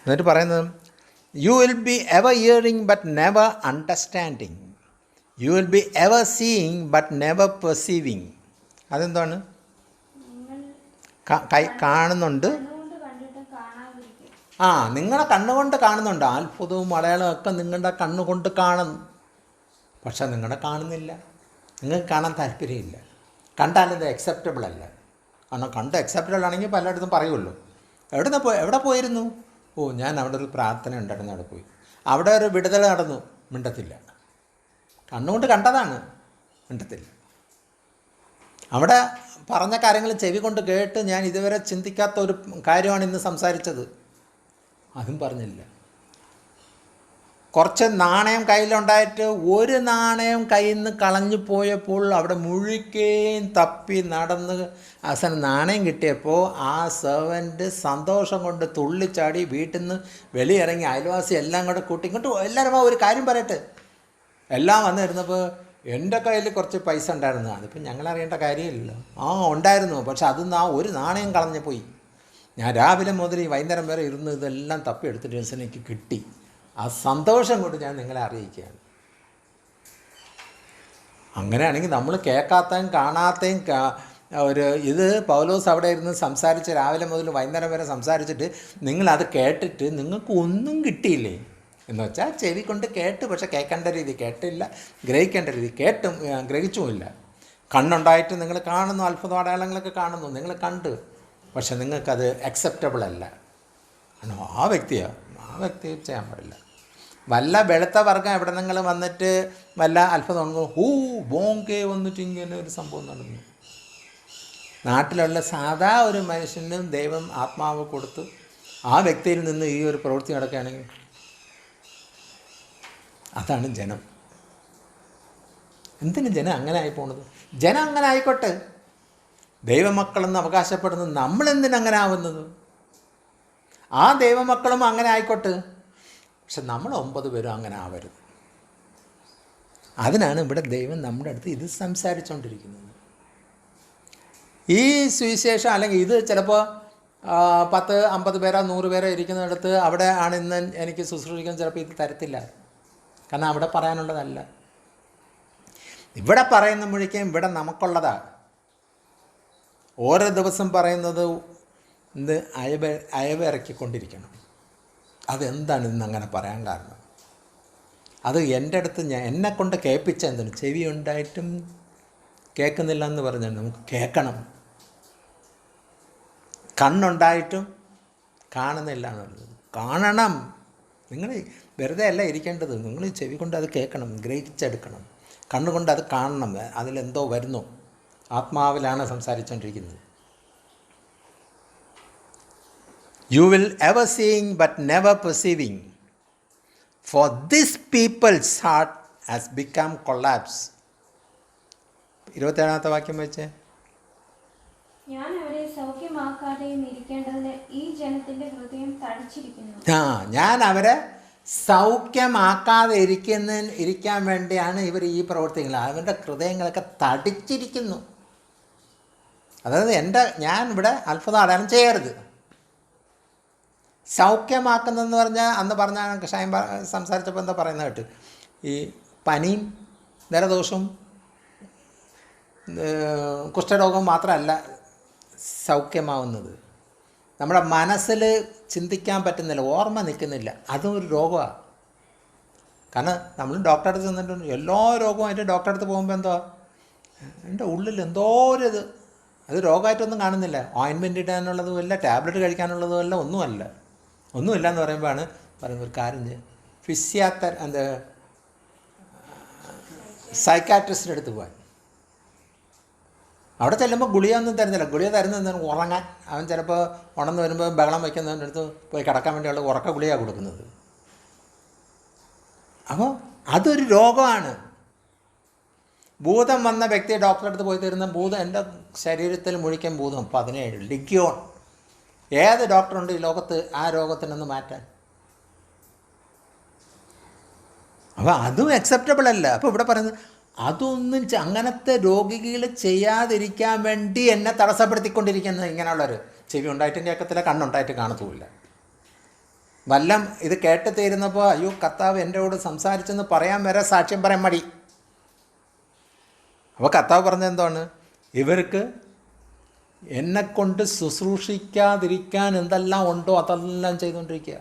എന്നിട്ട് പറയുന്നത് U will be ever hearing but never understanding. U will be ever seeing but never perceiving. അതെന്താണ്? കാണുന്നുണ്ട്. നിങ്ങളെ കണ്ണുകൊണ്ട് കാണുന്നുണ്ട്. അത്ഭുതവും മലയാളവും ഒക്കെ നിങ്ങളുടെ കണ്ണുകൊണ്ട് കാണുന്നു. പക്ഷെ നിങ്ങളെ കാണുന്നില്ല. നിങ്ങൾക്ക് കാണാൻ താല്പര്യമില്ല. കണ്ടാലത് അക്സെപ്റ്റബിൾ അല്ല. കാരണം കണ്ട് അക്സെപ്റ്റബിൾ ആണെങ്കിൽ പലയിടത്തും പറയുമല്ലോ. എവിടെ പോയിരുന്നു? ഞാൻ അവിടെ ഒരു പ്രാർത്ഥന ഉണ്ടായിരുന്നു, അവിടെ പോയി. അവിടെ ഒരു വിടുതൽ നടന്നു, മിണ്ടത്തില്ല. കണ്ണുകൊണ്ട് കണ്ടതാണ്, മിണ്ടത്തില്ല. അവിടെ പറഞ്ഞ കാര്യങ്ങൾ ചെവി കൊണ്ട് കേട്ട് ഞാൻ ഇതുവരെ ചിന്തിക്കാത്ത ഒരു കാര്യമാണ് ഇന്ന് സംസാരിച്ചത്, അതും പറഞ്ഞില്ല. കുറച്ച് നാണയം കയ്യിലുണ്ടായിട്ട് ഒരു നാണയം കയ്യിൽ നിന്ന് കളഞ്ഞു പോയപ്പോൾ അവിടെ മുഴുക്കുകയും തപ്പി നടന്ന് അവസാനം നാണയം കിട്ടിയപ്പോൾ ആ സെർവൻറ്റ് സന്തോഷം കൊണ്ട് തുള്ളിച്ചാടി വീട്ടിൽ നിന്ന് വെളിയിറങ്ങി അയൽവാസി എല്ലാം കൂടെ കൂട്ടി ഇങ്ങോട്ട് എല്ലാവരും ഒരു കാര്യം പറയട്ടെ. എല്ലാം വന്നിരുന്നപ്പോൾ എൻ്റെ കയ്യിൽ കുറച്ച് പൈസ ഉണ്ടായിരുന്നു. അതിപ്പോൾ ഞങ്ങളറിയേണ്ട കാര്യമില്ലല്ലോ. ഉണ്ടായിരുന്നു, പക്ഷെ അതിന്ന് ഒരു നാണയം കളഞ്ഞു പോയി. ഞാൻ രാവിലെ മുതൽ ഈ വൈകുന്നേരം വരെ ഇരുന്ന് ഇതെല്ലാം തപ്പി എടുത്തിട്ട് എനിക്ക് കിട്ടി. ആ സന്തോഷം കൊണ്ട് ഞാൻ നിങ്ങളെ അറിയിക്കുകയാണ്. അങ്ങനെയാണെങ്കിൽ നമ്മൾ കേൾക്കാത്തതും കാണാത്തതും ഇത് പൗലോസ് അവിടെ ഇരുന്ന് സംസാരിച്ച് രാവിലെ മുതൽ വൈകുന്നേരം വരെ സംസാരിച്ചിട്ട് നിങ്ങളത് കേട്ടിട്ട് നിങ്ങൾക്ക് ഒന്നും കിട്ടിയില്ലേ എന്ന് വെച്ചാൽ ചെവി കൊണ്ട് കേട്ട്, പക്ഷെ കേൾക്കേണ്ട രീതി കേട്ടില്ല, ഗ്രഹിക്കേണ്ട രീതി ഗ്രഹിച്ചുമില്ല. കണ്ണുണ്ടായിട്ട് നിങ്ങൾ കാണുന്നു, അത്ഭുത അടയാളങ്ങളൊക്കെ കാണുന്നു, നിങ്ങൾ കണ്ട്, പക്ഷെ നിങ്ങൾക്കത് അക്സെപ്റ്റബിൾ അല്ല. ആ വ്യക്തി ചെയ്യാൻ പാടില്ല. വല്ല വെളുത്ത വർഗം എവിടെ നിങ്ങൾ വന്നിട്ട് വല്ല അത്ഭുതം ബോങ്കെ വന്നിട്ട് ഇങ്ങനെ ഒരു സംഭവം നടന്നു. നാട്ടിലുള്ള സാധാ ഒരു മനുഷ്യനും ദൈവം ആത്മാവ് കൊടുത്ത് ആ വ്യക്തിയിൽ നിന്ന് ഈ ഒരു പ്രവൃത്തി നടക്കുകയാണെങ്കിൽ അതാണ് ജനം. എന്തിനു ജനം അങ്ങനെ ആയി പോണത്? ജനം അങ്ങനെ ആയിക്കോട്ടെ, ദൈവമക്കളെന്ന് അവകാശപ്പെടുന്നത് നമ്മളെന്തിനങ്ങനെ ആവുന്നത്? ആ ദൈവമക്കളും അങ്ങനെ ആയിക്കോട്ടെ, പക്ഷെ നമ്മൾ 9 പേരും അങ്ങനെ ആവരുത്. അതിനാണ് ഇവിടെ ദൈവം നമ്മുടെ അടുത്ത് ഇത് സംസാരിച്ചുകൊണ്ടിരിക്കുന്നത്. ഈ സുവിശേഷം അല്ലെങ്കിൽ ഇത് ചിലപ്പോൾ 10, 50 പേരോ 100 പേരോ ഇരിക്കുന്നിടത്ത് അവിടെ ആണ് ഇന്ന് എനിക്ക് ശുശ്രൂഷിക്കാൻ ചിലപ്പോൾ ഇത് തരത്തില്ല. കാരണം അവിടെ പറയാനുള്ളതല്ല. ഇവിടെ പറയുമ്പോഴേക്കും ഇവിടെ നമുക്കുള്ളതാണ്. ഓരോ ദിവസം പറയുന്നത് ഇത് അയവിറക്കിക്കൊണ്ടിരിക്കണം. അതെന്താണ് ഇന്ന് അങ്ങനെ പറയാൻ കാരണം? അത് എൻ്റെ അടുത്ത് എന്നെക്കൊണ്ട് കേൾപ്പിച്ച എന്താണ്? ചെവി ഉണ്ടായിട്ടും കേൾക്കുന്നില്ല എന്ന് പറഞ്ഞാൽ നമുക്ക് കേൾക്കണം. കണ്ണുണ്ടായിട്ടും കാണുന്നില്ല എന്നുള്ളത് കാണണം. നിങ്ങൾ വെറുതെ അല്ല ഇരിക്കേണ്ടത്, നിങ്ങൾ ചെവി കൊണ്ട് അത് കേൾക്കണം, ഗ്രഹിച്ചെടുക്കണം. കണ്ണുകൊണ്ട് അത് കാണണം. അതിലെന്തോ വരുന്നു. ആത്മാവിലാണ് സംസാരിച്ചുകൊണ്ടിരിക്കുന്നത്. You will ever seeing but never perceiving, for this people's heart has become collapse. 27ാമത്തെ വാക്യം വെച്ചേ. ഞാൻ അവരെ സൗഖ്യമാക്കാതെയും ഇരിക്കേണ്ടതിന് ഈ ജനത്തിന്റെ ഹൃദയം തടിച്ചിരിക്കുന്നു. ഞാൻ അവരെ സൗഖ്യമാക്കാതെ ഇരിക്കാൻ വേണ്ടിയാണ് ഇവർ ഈ പ്രവർത്തിക്കുന്നത്. അവരുടെ ഹൃദയങ്ങളൊക്കെ തടിച്ചിരിക്കുന്നു. അതായത് ഞാൻ ഇവിടെ അത്ഭുത അടയാളം ചെയ്യരുത്. സൗഖ്യമാക്കുന്നതെന്ന് പറഞ്ഞാൽ അന്ന് പറഞ്ഞ ഷൈൻ സംസാരിച്ചപ്പോൾ എന്താ പറയുന്നത് കേട്ട്, ഈ പനിയും ജലദോഷവും കുഷ്ഠരോഗവും മാത്രമല്ല സൗഖ്യമാവുന്നത്. നമ്മുടെ മനസ്സിൽ ചിന്തിക്കാൻ പറ്റുന്നില്ല, ഓർമ്മ നിൽക്കുന്നില്ല, അതും ഒരു രോഗമാണ്. കാരണം നമ്മൾ ഡോക്ടറെ അടുത്ത് ചെന്നിട്ടുണ്ട്, എല്ലാ രോഗവുമായിട്ട് ഡോക്ടറെ അടുത്ത് പോകുമ്പോൾ എന്തോ എൻ്റെ ഉള്ളിൽ എന്തോ ഒരു അത് രോഗമായിട്ടൊന്നും കാണുന്നില്ല. ഓയിൻമെൻറ്റ് ഇടാനുള്ളതുമല്ല, ടാബ്ലറ്റ് കഴിക്കാനുള്ളതുമല്ല, ഒന്നുമില്ല എന്ന് പറയുമ്പോഴാണ് പറയുന്നത് ഒരു കാര്യം സൈക്കാട്രിസ്റ്റിൻ്റെ അടുത്ത് പോകാൻ. അവിടെ ചെല്ലുമ്പോൾ ഗുളിയൊന്നും തരുന്നില്ല. ഗുളിക തരുന്നത് ഉറങ്ങാൻ. അവൻ ചിലപ്പോൾ ഉണർന്ന് വരുമ്പോൾ ബഹളം വയ്ക്കുന്നതിൻ്റെ അടുത്ത് പോയി കിടക്കാൻ വേണ്ടിയുള്ള ഉറക്ക ഗുളിയാണ് കൊടുക്കുന്നത്. അപ്പോൾ അതൊരു രോഗമാണ്. ഭൂതം വന്ന വ്യക്തി ഡോക്ടറെ അടുത്ത് പോയി തരുന്ന ഭൂതം എൻ്റെ ശരീരത്തിൽ മുഴിക്കാൻ ഭൂതം 17 ലിഗ്യോൺ. ഏത് ഡോക്ടറുണ്ട് ഈ ലോകത്ത് ആ രോഗത്തിനൊന്ന് മാറ്റാൻ? അപ്പോൾ അതും അക്സെപ്റ്റബിൾ അല്ല. അപ്പോൾ ഇവിടെ പറയുന്നത് അതൊന്നും അങ്ങനത്തെ രോഗികൾ ചെയ്യാതിരിക്കാൻ വേണ്ടി എന്നെ തടസ്സപ്പെടുത്തിക്കൊണ്ടിരിക്കുന്നത് ഇങ്ങനെയുള്ളൊരു ചെവി ഉണ്ടായിട്ടും കേൾക്കത്തില്ല, കണ്ണുണ്ടായിട്ട് കാണത്തുമില്ല. വല്ലം ഇത് കേട്ട് തീരുന്നപ്പോൾ അയ്യോ കർത്താവ് എൻ്റെ കൂടെ സംസാരിച്ചെന്ന് പറയാൻ വരെ സാക്ഷ്യം പറയാൻ മടി. അപ്പോൾ കർത്താവ് പറഞ്ഞത് എന്താണ്? ഇവർക്ക് എന്നെക്കൊണ്ട് ശുശ്രൂഷിക്കാതിരിക്കാൻ എന്തെല്ലാം ഉണ്ടോ അതെല്ലാം ചെയ്തുകൊണ്ടിരിക്കുക.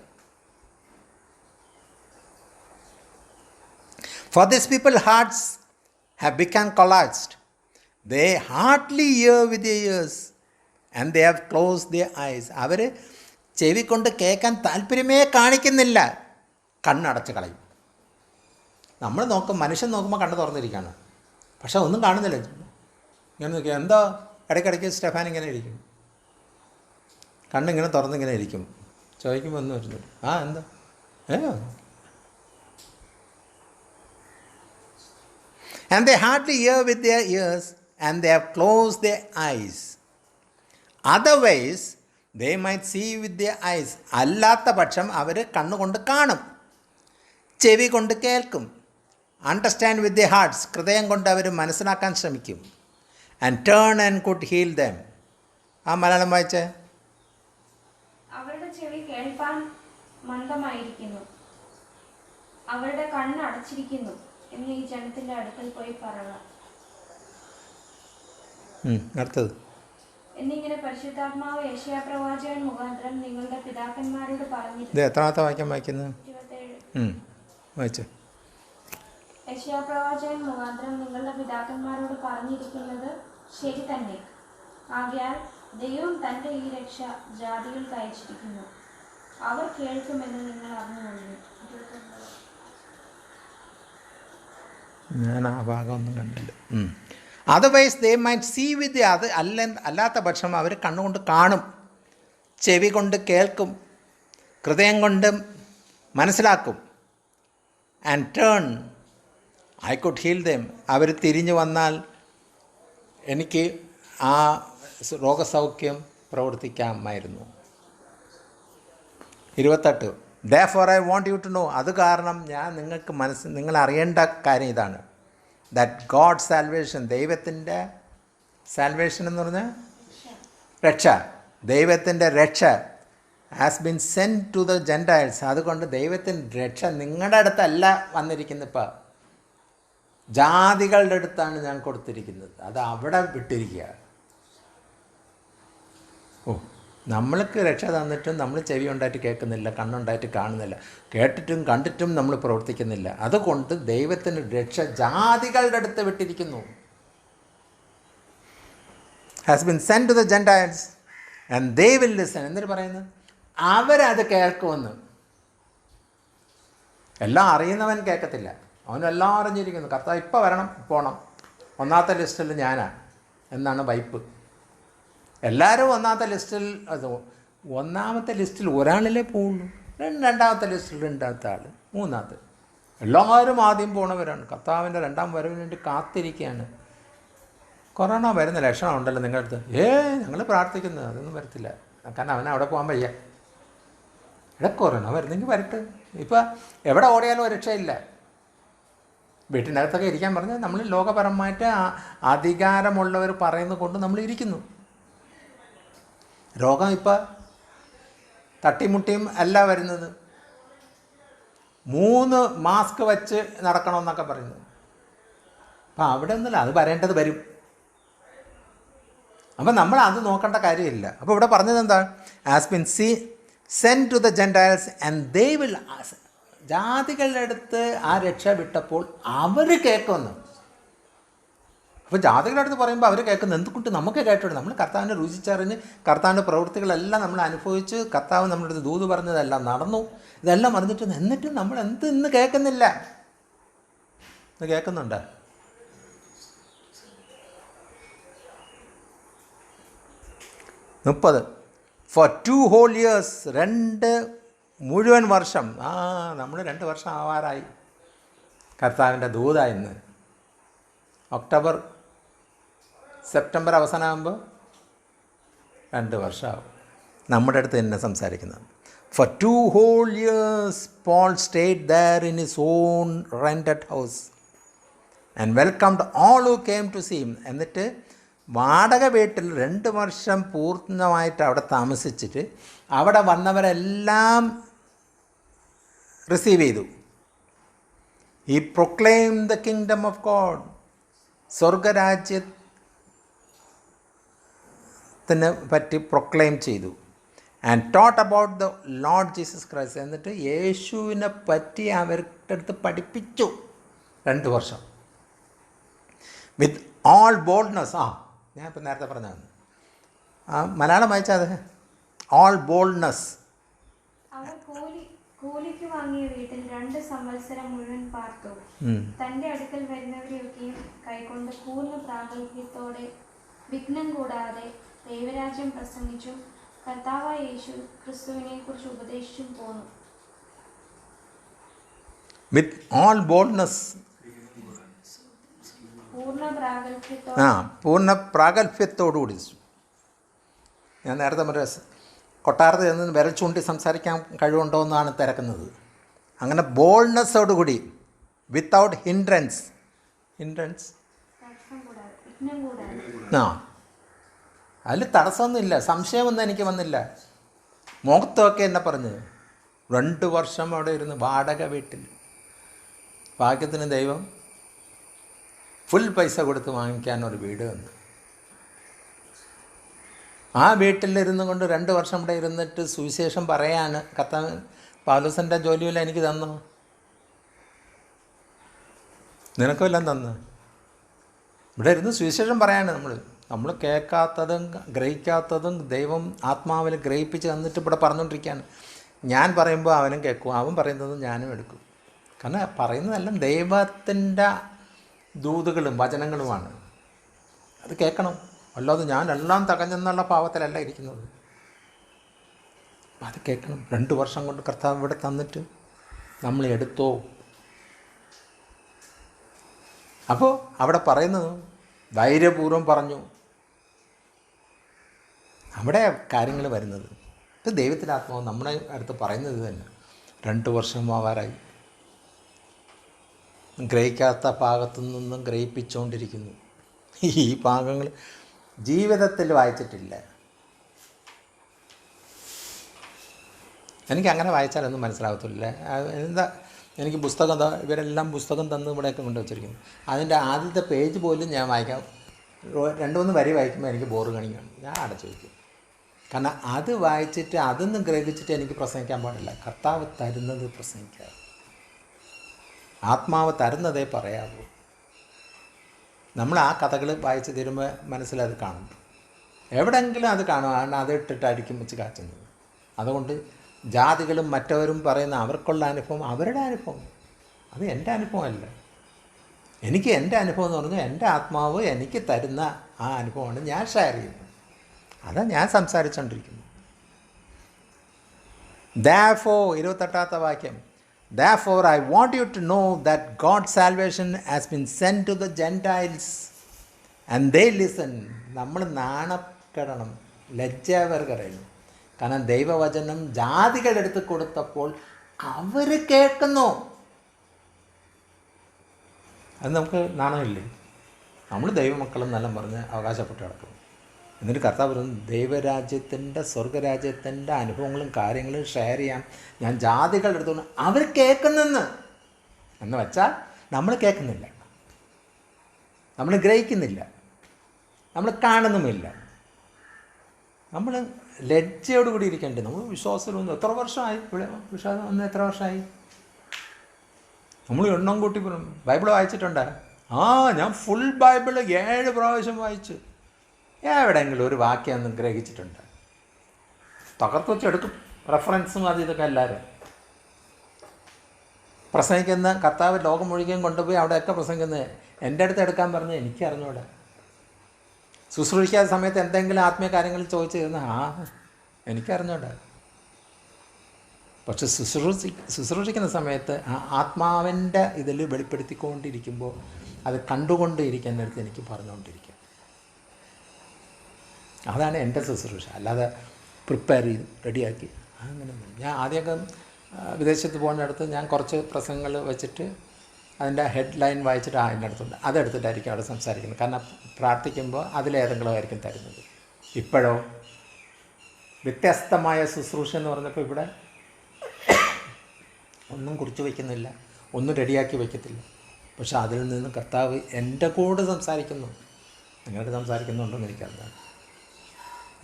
For these people hearts have become collapsed. They hardly hear with their ears and they have closed their eyes. അവർ ചെവി കൊണ്ട് കേൾക്കാൻ താല്പര്യമേ കാണിക്കുന്നില്ല, കണ്ണടച്ച് കളയും. നമ്മൾ മനുഷ്യൻ നോക്കുമ്പോൾ കണ്ണ് തുറന്നിരിക്കുകയാണ്, പക്ഷെ ഒന്നും കാണുന്നില്ല. ഇങ്ങനെ നോക്കിയാൽ എന്താ ഇടയ്ക്കിടയ്ക്ക് സ്റ്റെഫാൻ ഇങ്ങനെ ഇരിക്കും, കണ്ണിങ്ങനെ തുറന്നിങ്ങനെ ഇരിക്കും. ചോദിക്കുമ്പോൾ ഒന്നും വരുന്നില്ല. എന്താ And they hardly hear with their ears and they have closed their eyes. Otherwise, they might see with their eyes. അല്ലാത്ത പക്ഷം അവർ കണ്ണുകൊണ്ട് കാണും, ചെവി കൊണ്ട് കേൾക്കും. Understand with their hearts. ഹൃദയം കൊണ്ട് അവർ മനസ്സിലാക്കാൻ ശ്രമിക്കും. And turn and could heal them. ആ മലയാളം വായിച്ചേ. അവരുടെ ചെവി കേൾപ്പാൻ മന്ദമായിരിക്കുന്നു, അവരുടെ കണ്ണ് അടച്ചിരിക്കുന്നു എന്ന് ഈ ജനത്തിന്റെ അടുക്കൽ പോയി പറയുക. അടുത്തത് എന്നിങ്ങനെ പരിശുദ്ധാത്മാവ് യെശയ്യാ പ്രവാചകൻ മുഖാന്തരം നിങ്ങളുടെ പിതാക്കന്മാരോട് പറഞ്ഞിരുന്നു. എത്രാമത്തെ വാക്യം വായിക്കുന്നത്? 27. വായിച്ചു. യെശയ്യാ പ്രവാചകൻ മുഖാന്തരം നിങ്ങളുടെ പിതാക്കന്മാരോട് പറഞ്ഞിരിക്കുന്നത് ശരി തന്നെ. ആകയാൽ ദൈവം തന്റെ ഈ രക്ഷ ജാതികൾക്ക് അയച്ചിരിക്കുന്നു, അവർ കേൾക്കുമെന്ന് നിങ്ങൾ അറിഞ്ഞുകൊള്ളു. ഞാൻ ആ ഭാഗമൊന്നും കണ്ടില്ല. Otherwise they might see with അത് അല്ലാത്ത പക്ഷം അവർ കണ്ണുകൊണ്ട് കാണും, ചെവി കൊണ്ട് കേൾക്കും, ഹൃദയം കൊണ്ട് മനസ്സിലാക്കും. And turn I could heal them. അവർ തിരിഞ്ഞു വന്നാൽ എനിക്ക് ആ രോഗസൗഖ്യം പ്രവർത്തിക്കാമായിരുന്നു. 28 Therefore I want you to know. അത് കാരണം ഞാൻ നിങ്ങൾക്ക് നിങ്ങൾ അറിയേണ്ട കാര്യം ഇതാണ്. ദാറ്റ് ഗോഡ് സാൽവേഷൻ, ദൈവത്തിൻ്റെ സാൽവേഷൻ എന്ന് പറഞ്ഞാൽ രക്ഷ, ദൈവത്തിൻ്റെ രക്ഷ has been send to the gentiles. അതുകൊണ്ട് ദൈവത്തിൻ്റെ രക്ഷ നിങ്ങളുടെ അടുത്തല്ല വന്നിരിക്കുന്നത്, ഇപ്പോൾ ജാതികളുടെ അടുത്താണ് ഞാൻ കൊടുത്തിരിക്കുന്നത്. അത് അവിടെ വിട്ടിരിക്കുക. നമ്മൾക്ക് രക്ഷ തന്നിട്ടും നമ്മൾ ചെവി ഉണ്ടായിട്ട് കേൾക്കുന്നില്ല, കണ്ണുണ്ടായിട്ട് കാണുന്നില്ല, കേട്ടിട്ടും കണ്ടിട്ടും നമ്മൾ പ്രവർത്തിക്കുന്നില്ല. അതുകൊണ്ട് ദൈവത്തിൻ്റെ രക്ഷ ജാതികളുടെ അടുത്ത് വിട്ടിരിക്കുന്നു. Has been send to the gentiles and they will listen. എന്നിട്ട് പറയുന്നത് അവരത് കേൾക്കുമെന്ന്. എല്ലാം അറിയുന്നവൻ കേൾക്കത്തില്ല, അവനെല്ലാം അറിഞ്ഞിരിക്കുന്നു. കർത്താവ് ഇപ്പോൾ വരണം, പോകണം, ഒന്നാമത്തെ ലിസ്റ്റിൽ ഞാനാണ് എന്നാണ് വൈപ്പ്. എല്ലാവരും ഒന്നാമത്തെ ലിസ്റ്റിൽ ഒരാളിലേ പോവുള്ളൂ, രണ്ടാമത്തെ ലിസ്റ്റിൽ രണ്ടാമത്തെ ആൾ, മൂന്നാമത്തെ. എല്ലാവരും ആദ്യം പോണവരാണ്. കർത്താവിൻ്റെ രണ്ടാം വരവിന് വേണ്ടി കാത്തിരിക്കുകയാണ്. കൊറോണ വരുന്ന ലക്ഷണം ഉണ്ടല്ലോ നിങ്ങളുടെ അടുത്ത്. ഞങ്ങൾ പ്രാർത്ഥിക്കുന്നത് അതൊന്നും വരത്തില്ല, കാരണം അവനെ അവിടെ പോകാൻ വയ്യ. കൊറോണ വരുന്നെങ്കിൽ വരട്ടെ. ഇപ്പം എവിടെ ഓടിയാലും രക്ഷയില്ല. വീട്ടിനകത്തൊക്കെ ഇരിക്കാൻ പറഞ്ഞാൽ നമ്മൾ ലോകപരമായിട്ട് അധികാരമുള്ളവർ പറയുന്നത് കൊണ്ട് നമ്മൾ ഇരിക്കുന്നു. രോഗം ഇപ്പം തട്ടിമുട്ടിയും അല്ല വരുന്നത്. 3 മാസ്ക് വെച്ച് നടക്കണമെന്നൊക്കെ പറയുന്നു. അപ്പം അവിടെ ഒന്നുമില്ല, അത് വരേണ്ടത് വരും. അപ്പം നമ്മൾ അത് നോക്കേണ്ട കാര്യമില്ല. അപ്പോൾ ഇവിടെ പറഞ്ഞത് എന്താണ്? Has been send to the gentiles and they will. ജാതികളുടെ അടുത്ത് ആ രക്ഷ വിട്ടപ്പോൾ അവർ കേൾക്കുന്നു. അപ്പോൾ ജാതികളുടെ അടുത്ത് പറയുമ്പോൾ അവർ കേൾക്കുന്നു. എന്തുകൊണ്ട് നമുക്ക് കേട്ടിട്ടുണ്ട്? നമ്മൾ കർത്താവിനെ രുചിച്ചറിഞ്ഞ് കർത്താവിൻ്റെ പ്രവൃത്തികളെല്ലാം നമ്മൾ അനുഭവിച്ച് കർത്താവ് നമ്മുടെ അടുത്ത് ദൂത് പറഞ്ഞതെല്ലാം നടന്നു. ഇതെല്ലാം പറഞ്ഞിട്ട് എന്നിട്ടും നമ്മൾ ഇന്ന് കേൾക്കുന്നില്ല. ഇത് കേൾക്കുന്നുണ്ട്. For 2 whole years, 2 മുഴുവൻ വർഷം. നമ്മൾ 2 വർഷം ആവാറായി കർത്താവിൻ്റെ ദൂത. ഇന്ന് സെപ്റ്റംബർ അവസാനമാകുമ്പോൾ 2 വർഷമാകും. നമ്മുടെ അടുത്ത് തന്നെ സംസാരിക്കുന്നത്. For 2 whole years Paul stayed there in his own rented house and welcomed all who came to see him. എന്നിട്ട് വാടക വീട്ടിൽ 2 വർഷം പൂർണ്ണമായിട്ട് അവിടെ താമസിച്ചിട്ട് അവിടെ വന്നവരെല്ലാം റിസീവ് ചെയ്തു. He proclaimed the kingdom of God. സ്വർഗരാജ്യത്തിനെ പറ്റി പ്രൊക്ലെയിം ചെയ്തു. And taught about the Lord Jesus Christ. എന്നിട്ട് യേശുവിനെ പറ്റി അവരുടെ അടുത്ത് പഠിപ്പിച്ചു 2 വർഷം. With all boldness. ഞാൻ ഇപ്പം നേരത്തെ പറഞ്ഞതാണ്. മലയാളം വായിച്ചാൽ അത് ഓൾ ബോൾഡ്നെസ്. അവർ കൂലിക്ക് വാങ്ങിയ വീട്ടിൽ 2 സംവത്സരം മുഴുവൻ പാർത്തു. തന്റെ അടുക്കൽ വരുന്നവരെയൊക്കെയും കൈക്കൊണ്ട് പൂർണ്ണ പ്രാഗൽഭ്യത്തോടെ വിഘ്നം കൂടാതെ ദൈവരാജ്യം പ്രസംഗിച്ചും കർത്താവായ യേശു ക്രിസ്തുവിനെ കുറിച്ച് ഉപദേശിച്ചും പോന്നു. With all boldness. പൂർണ്ണ പ്രാഗൽഭ്യത്തോടുകൂടി. ഞാൻ നേരത്തെ പറഞ്ഞ കൊട്ടാരത്തിൽ നിന്ന് വിരൽ ചൂണ്ടി സംസാരിക്കാൻ കഴിവുണ്ടോ എന്നാണ് തിരക്കുന്നത്. അങ്ങനെ ബോൾഡ്നെസ്സോടുകൂടി, വിത്തൗട്ട് ഹിൻഡ്രൻസ്. അതിൽ തടസ്സമൊന്നുമില്ല, സംശയമൊന്നും എനിക്ക് വന്നില്ല. മുഖത്തൊക്കെ എന്നെ പറഞ്ഞത് 2 വർഷം അവിടെ ഇരുന്ന് വാടക വീട്ടിൽ. ഭാഗ്യത്തിന് ദൈവം ഫുൾ പൈസ കൊടുത്ത് വാങ്ങിക്കാൻ ഒരു വീട് വന്നു. ആ വീട്ടിലിരുന്നു കൊണ്ട് 2 വർഷം ഇവിടെ ഇരുന്നിട്ട് സുവിശേഷം പറയാണ്. കർത്താവ് പൗലോസിൻ്റെ ജോലിയെല്ലാം എനിക്ക് തന്നു, നിനക്കുമെല്ലാം തന്നു. ഇവിടെ ഇരുന്ന് സുവിശേഷം പറയാണ്. നമ്മൾ കേൾക്കാത്തതും ഗ്രഹിക്കാത്തതും ദൈവം ആത്മാവിൽ ഗ്രഹിപ്പിച്ച് തന്നിട്ട് ഇവിടെ പറഞ്ഞുകൊണ്ടിരിക്കുകയാണ്. ഞാൻ പറയുമ്പോൾ അവനും കേൾക്കും, അവൻ പറയുന്നതും ഞാനും എടുക്കും. കാരണം പറയുന്നതെല്ലാം ദൈവത്തിൻ്റെ ദൂതുകളും വചനങ്ങളുമാണ്. അത് കേൾക്കണം. അല്ലാതെ ഞാനെല്ലാം തികഞ്ഞെന്നുള്ള ഭാവത്തിലല്ല ഇരിക്കുന്നത്. അത് കേൾക്കണം. 2 വർഷം കൊണ്ട് കർത്താവ് ഇവിടെ തന്നിട്ട് നമ്മൾ എടുത്തോ. അപ്പോൾ അവിടെ പറയുന്നത് ധൈര്യപൂർവ്വം പറഞ്ഞു. അവിടെ കാര്യങ്ങൾ വരുന്നത് ഇത് ദൈവത്തിൻ്റെ ആത്മാവ് നമ്മുടെ അടുത്ത് പറയുന്നത് തന്നെ. 2 വർഷം ആവാറായി, ഗ്രഹിക്കാത്ത ഭാഗത്തു നിന്നും ഗ്രഹിപ്പിച്ചുകൊണ്ടിരിക്കുന്നു. ഈ ഭാഗങ്ങൾ ജീവിതത്തിൽ വായിച്ചിട്ടില്ല. എനിക്കങ്ങനെ വായിച്ചാലൊന്നും മനസ്സിലാകത്തില്ല. എന്താ എനിക്ക് പുസ്തകം ഇവരെല്ലാം പുസ്തകം തന്ന് ഇവിടെയൊക്കെ കൊണ്ടുവച്ചിരിക്കുന്നു. അതിൻ്റെ ആദ്യത്തെ പേജ് പോലും ഞാൻ വായിക്കാം. 2-3 വരി വായിക്കുമ്പോൾ എനിക്ക് ബോറ് കാണിക്കുകയാണ്. ഞാൻ അടച്ചു വയ്ക്കും. കാരണം അത് വായിച്ചിട്ട് അതൊന്നും ഗ്രഹിച്ചിട്ട് എനിക്ക് പ്രസംഗിക്കാൻ പാടില്ല. കർത്താവ് തരുന്നത് പ്രസംഗിക്കുക. ആത്മാവ് തരുന്നതേ പറയാവൂ. നമ്മൾ ആ കഥകൾ വായിച്ച് തരുമ്പോൾ മനസ്സിലത് കാണും. എവിടെയെങ്കിലും അത് കാണും. കാരണം അത് ഇട്ടിട്ടായിരിക്കും വെച്ച് കാച്ചുന്നത്. അതുകൊണ്ട് ജാതികളും മറ്റവരും പറയുന്ന അവർക്കുള്ള അനുഭവം അവരുടെ അനുഭവം, അത് എൻ്റെ അനുഭവമല്ല. എനിക്ക് എൻ്റെ അനുഭവം എന്ന് പറഞ്ഞാൽ എൻ്റെ ആത്മാവ് എനിക്ക് തരുന്ന ആ അനുഭവമാണ് ഞാൻ ഷെയർ ചെയ്യുന്നത്. അതാണ് ഞാൻ സംസാരിച്ചുകൊണ്ടിരിക്കുന്നത്. Therefore 28ാമത്തെ വാക്യം, Therefore I want you to know that God's salvation has been sent to the Gentiles and they listen. നമ്മൾ നാണപ്പെടണം, ലജ്ജാവർഗരായിരുന്നു. കാരണം ദൈവവചനം ജാതികളെടുത്ത് കൊടുത്തപ്പോൾ അവർ കേൾക്കുന്നു. അത് നമുക്ക് നാണമില്ലേ? നമ്മൾ ദൈവമക്കളെന്നെല്ലാം പറഞ്ഞ് അവകാശപ്പെട്ട് കിടക്കും. എന്നിട്ട് കർത്താവ് പറഞ്ഞു, ദൈവരാജ്യത്തിൻ്റെ സ്വർഗരാജ്യത്തിൻ്റെ അനുഭവങ്ങളും കാര്യങ്ങളും ഷെയർ ചെയ്യാം ഞാൻ ജാതികളുടെ അടുത്ത്. അവർ കേൾക്കുന്നെന്ന് എന്ന് വെച്ചാൽ നമ്മൾ കേൾക്കുന്നില്ല, നമ്മൾ ഗ്രഹിക്കുന്നില്ല, നമ്മൾ കാണുന്നുമില്ല. നമ്മൾ ലജ്ജയോട് കൂടി ഇരിക്കേണ്ടത്. നമ്മൾ വിശ്വാസത്തിലൊന്നും എത്ര വർഷമായി ഇവിടെ വിശ്വാസം വന്ന് എത്ര വർഷമായി? നമ്മൾ എണ്ണം കൂട്ടി പറഞ്ഞു. ബൈബിൾ വായിച്ചിട്ടുണ്ടോ? ഞാൻ ഫുൾ ബൈബിൾ 7 പ്രാവശ്യം വായിച്ചു. എവിടെയെങ്കിലും ഒരു വാക്യം ഒന്നും ഗ്രഹിച്ചിട്ടുണ്ട്? തകർത്ത് വെച്ചെടുക്കും റെഫറൻസും അത് ഇതൊക്കെ. എല്ലാവരും പ്രസംഗിക്കുന്ന കർത്താവ് ലോകം മുഴുവൻ കൊണ്ടുപോയി അവിടെയൊക്കെ പ്രസംഗിക്കുന്നത് എൻ്റെ അടുത്ത് എടുക്കാൻ പറഞ്ഞ് എനിക്ക് അറിഞ്ഞൂടെ. ശുശ്രൂഷിക്കാത്ത സമയത്ത് എന്തെങ്കിലും ആത്മീയ കാര്യങ്ങൾ ചോദിച്ചു തരുന്ന എനിക്കറിഞ്ഞൂടെ. പക്ഷെ ശുശ്രൂഷിക്കുന്ന സമയത്ത് ആ ആത്മാവിൻ്റെ ഇതിൽ വെളിപ്പെടുത്തിക്കൊണ്ടിരിക്കുമ്പോൾ അത് കണ്ടുകൊണ്ട് ഇരിക്കാനടുത്ത് എനിക്ക് പറഞ്ഞുകൊണ്ടിരിക്കുക. അതാണ് എൻ്റെ ശുശ്രൂഷ. അല്ലാതെ പ്രിപ്പയർ ചെയ്ത് റെഡിയാക്കി അങ്ങനെയൊന്നും. ഞാൻ ആദ്യമൊക്കെ വിദേശത്ത് പോകുന്നിടത്ത് ഞാൻ കുറച്ച് പ്രസംഗങ്ങൾ വെച്ചിട്ട് അതിൻ്റെ ഹെഡ് ലൈൻ വായിച്ചിട്ട് എൻ്റെ അടുത്തുണ്ട്, അതെടുത്തിട്ടായിരിക്കും അവിടെ സംസാരിക്കുന്നത്. കാരണം പ്രാർത്ഥിക്കുമ്പോൾ അതിലേതെങ്കിലും ആയിരിക്കും തരുന്നത്. ഇപ്പോഴോ വ്യത്യസ്തമായ ശുശ്രൂഷ എന്ന് പറഞ്ഞപ്പോൾ ഇവിടെ ഒന്നും കുറിച്ച് വയ്ക്കുന്നില്ല, ഒന്നും റെഡിയാക്കി വയ്ക്കത്തില്ല. പക്ഷെ അതിൽ നിന്ന് കർത്താവ് എൻ്റെ കൂടെ സംസാരിക്കുന്നു. നിങ്ങളുടെ സംസാരിക്കുന്നുണ്ടെന്ന് എനിക്കറിയാം.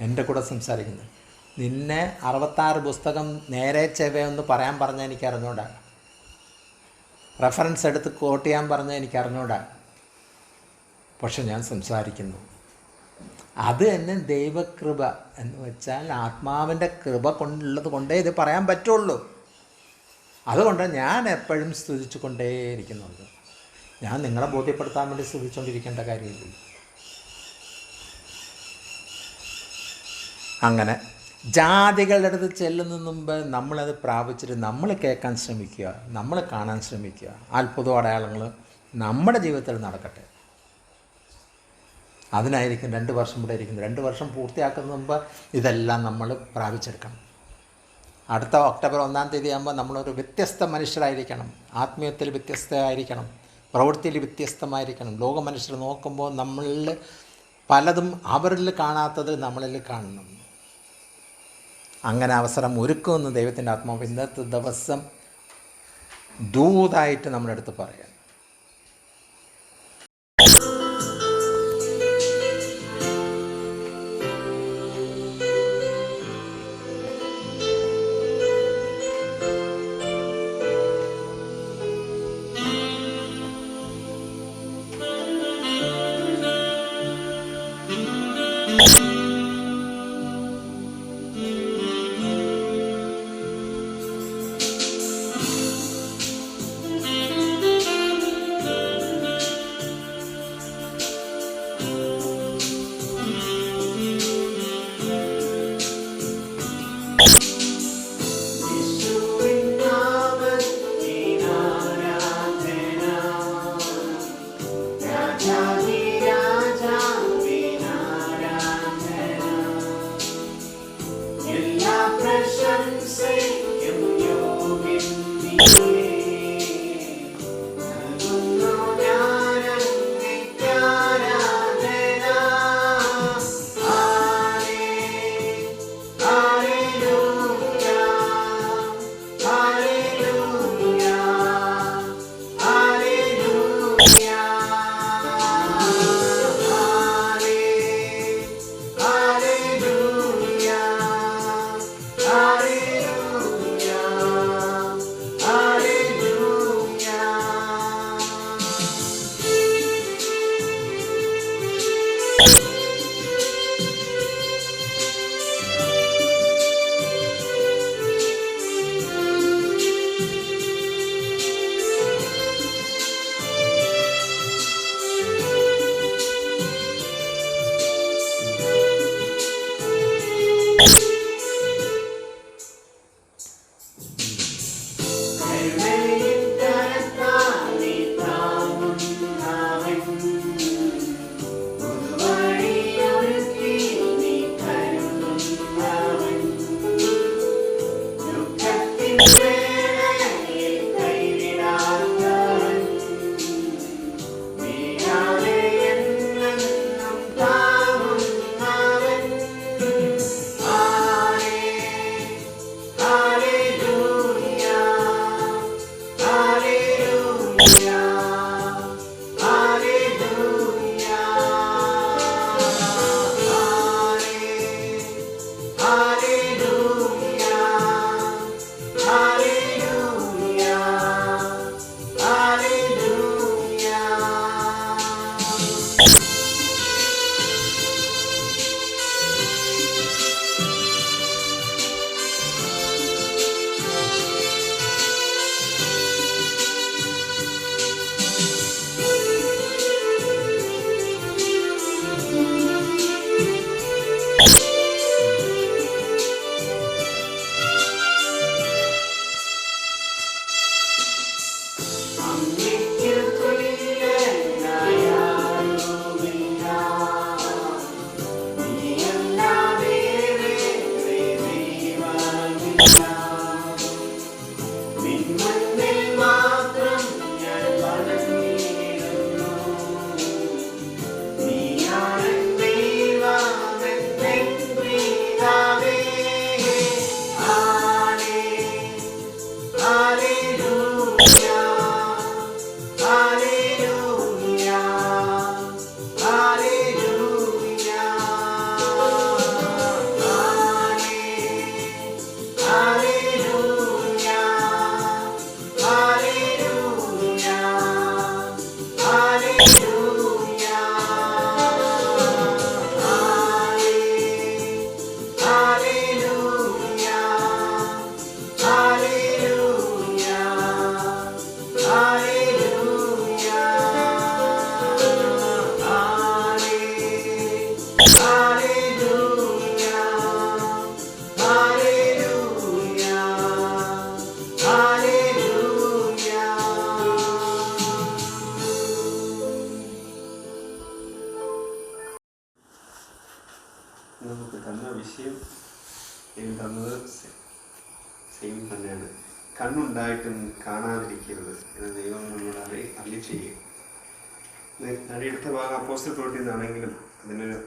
എൻ്റെ കൂടെ സംസാരിക്കുന്നു. നിന്നെ 66 പുസ്തകം നേരെ ചെവയൊന്ന് പറയാൻ പറഞ്ഞാൽ എനിക്ക് അറിഞ്ഞൂടാ. റെഫറൻസ് എടുത്ത് കോട്ട് ചെയ്യാൻ പറഞ്ഞാൽ എനിക്ക് അറിഞ്ഞൂടാ. പക്ഷെ ഞാൻ സംസാരിക്കുന്നു. അത് തന്നെ ദൈവകൃപ എന്ന് വെച്ചാൽ ആത്മാവിൻ്റെ കൃപ കൊണ്ടുള്ളത് കൊണ്ടേ ഇത് പറയാൻ പറ്റുള്ളൂ. അതുകൊണ്ട് ഞാൻ എപ്പോഴും സ്തുതിച്ചു കൊണ്ടേയിരിക്കുന്നുണ്ട്. ഞാൻ നിങ്ങളെ ബോധ്യപ്പെടുത്താൻ വേണ്ടി സ്തുതിച്ചുകൊണ്ടിരിക്കേണ്ട കാര്യമില്ല. അങ്ങനെ ജാതികളുടെ അടുത്ത് ചെല്ലുന്ന മുമ്പ് നമ്മളത് പ്രാപിച്ചിട്ട് നമ്മൾ കേൾക്കാൻ ശ്രമിക്കുക, നമ്മൾ കാണാൻ ശ്രമിക്കുക. അത്ഭുത അടയാളങ്ങൾ നമ്മുടെ ജീവിതത്തിൽ നടക്കട്ടെ. അതിനായിരിക്കും 2 വർഷം ഇവിടെ ഇരിക്കുന്നത്. 2 വർഷം പൂർത്തിയാക്കുന്ന മുമ്പ് ഇതെല്ലാം നമ്മൾ പ്രാപിച്ചെടുക്കണം. അടുത്ത ഒക്ടോബർ 1-ാം തീയതി ആകുമ്പോൾ നമ്മളൊരു വ്യത്യസ്ത മനുഷ്യരായിരിക്കണം. ആത്മീയത്തിൽ വ്യത്യസ്തമായിരിക്കണം, പ്രവൃത്തിയിൽ വ്യത്യസ്തമായിരിക്കണം. ലോക മനുഷ്യർ നോക്കുമ്പോൾ നമ്മളിൽ പലതും അവരിൽ കാണാത്തത് നമ്മളിൽ കാണണം. അങ്ങനെ അവസരം ഒരുക്കുമെന്ന് ദൈവത്തിൻ്റെ ആത്മാവ് ഇന്നത്തെ ദിവസം ദൂതായിട്ട് നമ്മുടെ അടുത്ത് പറയാം. നമുക്ക് തന്ന വിഷയം ദൈവം തന്നത് സെയിം തന്നെയാണ്. കണ്ണുണ്ടായിട്ടും കാണാതിരിക്കരുത് എന്ന് ദൈവം നമ്മളോട് അരുളി ചെയ്യും. അടുത്ത ഭാഗം അപ്പോസ്തല പ്രവൃത്തിയിൽ നിന്നാണെങ്കിലും അതിനൊരു